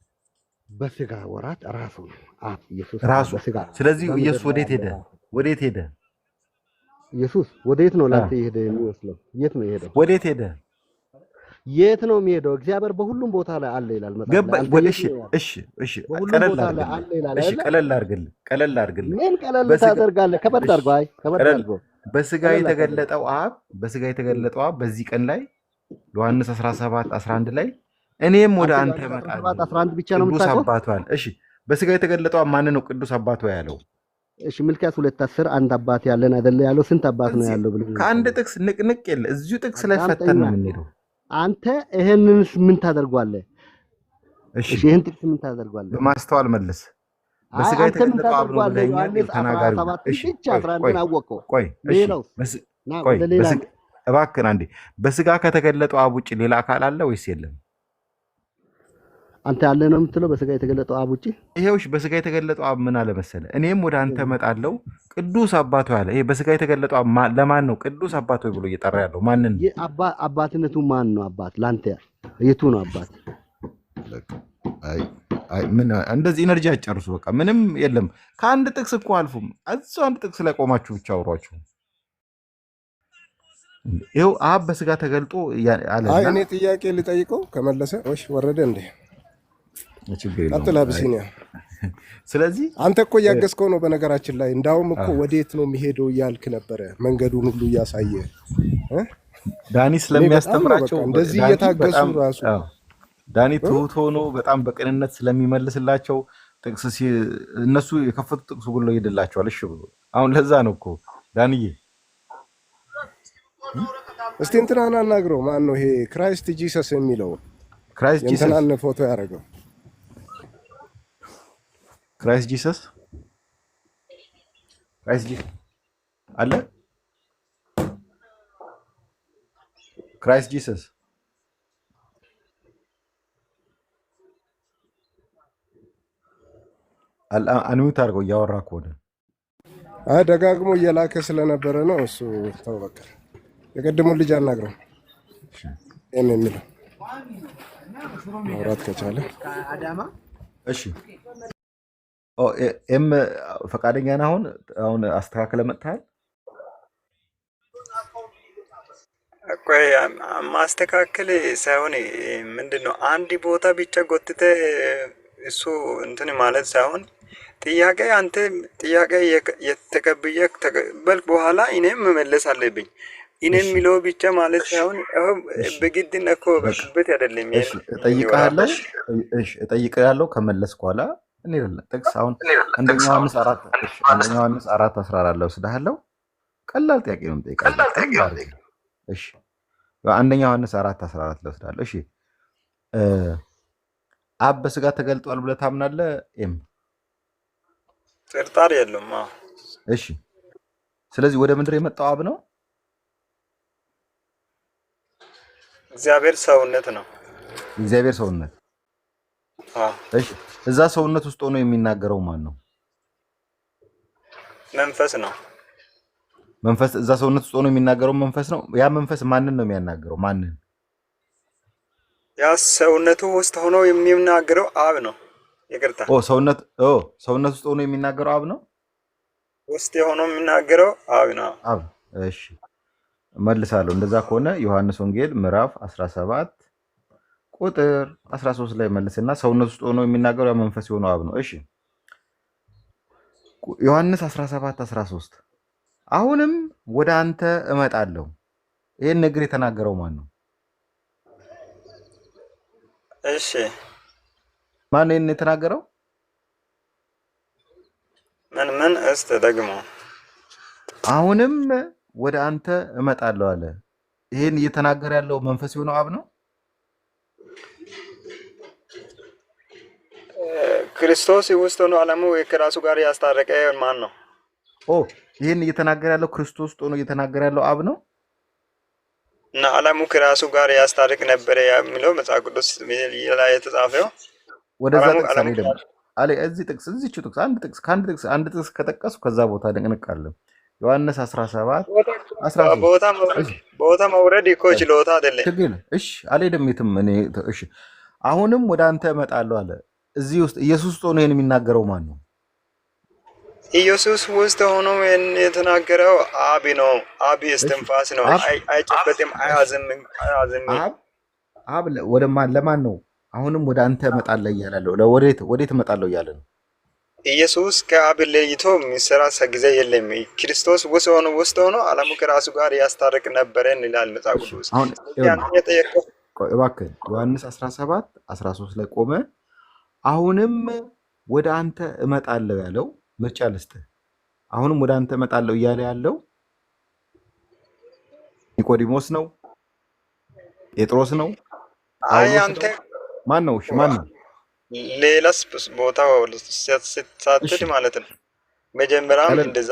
በስጋ ወራት ራሱ ነው አብ ኢየሱስ ራሱ። ስለዚህ ኢየሱስ ወዴት ሄደ? ኢየሱስ ወዴት ነው ላንተ ይሄደ የሚመስለው? የት ነው የሄደው? ወዴት ሄደ? የት ነው የሚሄደው? እግዚአብሔር በሁሉም ቦታ ላይ አለ ይላል መጽሐፍ። እሺ ቀለል አድርግልህ። ምን ቀለል ታደርጋለህ? ከበድ አድርገው። በስጋ የተገለጠው አብ በዚህ ቀን ላይ ዮሐንስ 17:11 ላይ እኔም ወደ አንተ እመጣለሁ 11 ብቻ ነው የምታውቀው? ቅዱስ አባቱ አለ። እሺ በስጋ የተገለጠው አብ ማን ነው? ቅዱስ አባቱ ያለው። እሺ ሚልክያስ 2:10 አንድ አባት ያለን አይደለ ያለው? ስንት አባት ነው ያለው ብለህ ከአንድ ጥቅስ ንቅንቅ የለ። እዚሁ ጥቅስ ላይ ፈተን ነው የምንሄደው። አንተ ይሄንንስ ምን ታደርጓለህ? እሺ ይሄን ጥቅስ ምን ታደርጓለህ? በማስተዋል መልስ። በስጋ የተገለጠው አብ ነው ብለኸኛል። ተናጋሪ። እሺ 11 አወቀው። ቆይ እባክህን አንዴ። በስጋ ከተገለጠው አብ ውጭ ሌላ አካል አለ ወይስ የለም? አንተ ያለ ነው የምትለው በስጋ የተገለጠው አብ ውጪ? ይሄውሽ በስጋ የተገለጠው አብ ምን አለ መሰለህ? እኔም ወደ አንተ እመጣለሁ ቅዱስ አባቱ ያለ። ይሄ በስጋ የተገለጠው አብ ለማን ነው ቅዱስ አባቱ ብሎ እየጠራ ያለው? ማንን ነው? አባትነቱ ማን ነው? አባት ላንተ የቱ ነው አባት? ምን እንደዚህ ኢነርጂ አጨርሱ። በቃ ምንም የለም። ከአንድ ጥቅስ እኮ አልፉም። እዛው አንድ ጥቅስ ላይ ቆማችሁ ብቻ አውሯችሁ። ይኸው አብ በስጋ ተገልጦ አለ። እኔ ጥያቄ ልጠይቀው ከመለሰ ወሽ ወረደ እንዴ? አብሲኒያ። ስለዚህ አንተ እኮ እያገዝከው ነው በነገራችን ላይ። እንዳውም እኮ ወዴት ነው የሚሄደው እያልክ ነበረ፣ መንገዱን ሁሉ እያሳየ ዳኒ ስለሚያስተምራቸው እንደዚህ እየታገሱ ራሱ ዳኒ ትሁት ሆኖ በጣም በቅንነት ስለሚመልስላቸው ጥቅስ እነሱ የከፈቱ ጥቅሱ ብሎ ይሄድላቸዋል። እሺ ብሎ አሁን ለዛ ነው እኮ ዳንዬ። እስቲ እንትናን አናግረው። ማን ነው ይሄ ክራይስት ጂሰስ የሚለው? ክራይስት ጂሰስ እንትናን ፎቶ ያደረገው ክራይስት ጂሰስ አለ። ክራይስት ጂሰስ አንሚት አድርገው እያወራ ከሆነ ደጋግሞ እየላከ ስለነበረ ነው እሱ። ተው በቃ የቀድሞውን ልጅ አናግረው። ይሄን የሚለው ማውራት ከቻለ እሺ። ኤም ፈቃደኛ ነህ? አሁን አስተካክለ መጥተሃል። ቆይ ማስተካከል ሳይሆን ምንድን ነው አንድ ቦታ ብቻ ጎትተ እሱ እንትን ማለት ሳይሆን ጥያቄ አንተ ጥያቄ የተቀብየ ተቀበል በኋላ እኔም መመለስ አለብኝ። እኔ የሚለው ብቻ ማለት ሳይሆን በግድ እኮ በት አይደለም። እጠይቅሃለሁ ከመለስ በኋላ እኔ ጥቅስ አሁን አንደኛ ዮሐንስ 4:14 ወስደሃለሁ። ቀላል ጥያቄ ነው የምጠይቀው። እሺ አንደኛ ዮሐንስ 4:14 ወስደሃለሁ። እሺ አብ በስጋ ተገልጧል ብለህ ታምናለህ? ጥርጣሬ የለውም። እሺ ስለዚህ ወደ ምድር የመጣው አብ ነው? እግዚአብሔር ሰውነት ነው። እግዚአብሔር ሰውነት። እሺ እዛ ሰውነት ውስጥ ሆኖ የሚናገረው ማን ነው? መንፈስ ነው። መንፈስ እዛ ሰውነት ውስጥ ሆኖ የሚናገረው መንፈስ ነው። ያ መንፈስ ማንን ነው የሚያናገረው? ማንን? ያ ሰውነቱ ውስጥ ሆኖ የሚናገረው አብ ነው። ይቅርታ፣ ሰውነት ውስጥ ሆኖ የሚናገረው አብ ነው። ውስጥ ሆኖ የሚናገረው አብ ነው። አብ። እሺ መልሳለሁ። እንደዛ ከሆነ ዮሐንስ ወንጌል ምዕራፍ 17 ቁጥር 13 ላይ መልስና ሰውነት ውስጥ ሆኖ የሚናገረው ያ መንፈስ የሆነው አብ ነው። እሺ ዮሐንስ 17:13 አሁንም ወደ አንተ እመጣለሁ። ይሄን ነገር የተናገረው ማን ነው? እሺ ማን ነው ይሄን የተናገረው? ምን እስቲ ደግሞ አሁንም ወደ አንተ እመጣለሁ አለ። ይሄን እየተናገረ ያለው መንፈስ የሆነው አብ ነው? ክርስቶስ ውስጥ ሆኖ ዓለሙ ከራሱ ጋር ያስታረቀ ማን ነው? ይሄን እየተናገረ ያለው ክርስቶስ ውስጥ ሆኖ እየተናገረ ያለው አብ ነው? እና ዓለሙ ከራሱ ጋር ያስታርቅ ነበረ የሚለው መጽሐፍ ቅዱስ ላይ የተጻፈው ወደዛ ጥቅስ አለ። እዚህ ጥቅስ አንድ ጥቅስ ከጠቀሱ ከዛ ቦታ ድንቅንቃለሁ። ዮሐንስ 17:13 ቦታ መውረድ እኮ ችሎታ አይደለም። ችግር እሺ አልሄድም የትም እኔ። እሺ አሁንም ወደ አንተ እመጣለሁ አለ። እዚህ ውስጥ ኢየሱስ ውስጥ ሆኖ ይሄን የሚናገረው ማን ነው? ኢየሱስ ውስጥ ሆኖ የተናገረው አብ ነው። አብ እስትንፋስ ነው። አይጨበጥም፣ አያዝም። አብ ለማን ነው? አሁንም ወደ አንተ እመጣለሁ እያለ ነው። ወዴት እመጣለሁ እያለ ነው? ኢየሱስ ከአብ ለይቶ የሚሰራ ጊዜ የለም። ክርስቶስ ውስጥ ሆኖ ዓለሙ ከራሱ ጋር ያስታርቅ ነበረ ይላል መጽሐፍ ቅዱስ። እባክህ ዮሐንስ 17:13 ላይ ቆመ። አሁንም ወደ አንተ እመጣለሁ ያለው ምርጫ ልስጥህ። አሁንም ወደ አንተ እመጣለሁ እያለ ያለው ኒቆዲሞስ ነው? ጴጥሮስ ነው? ማን ነው? እሺ ማን ነው? ሌላስ ቦታ ስትሳትድ ማለት ነው። መጀመሪያም እንደዛ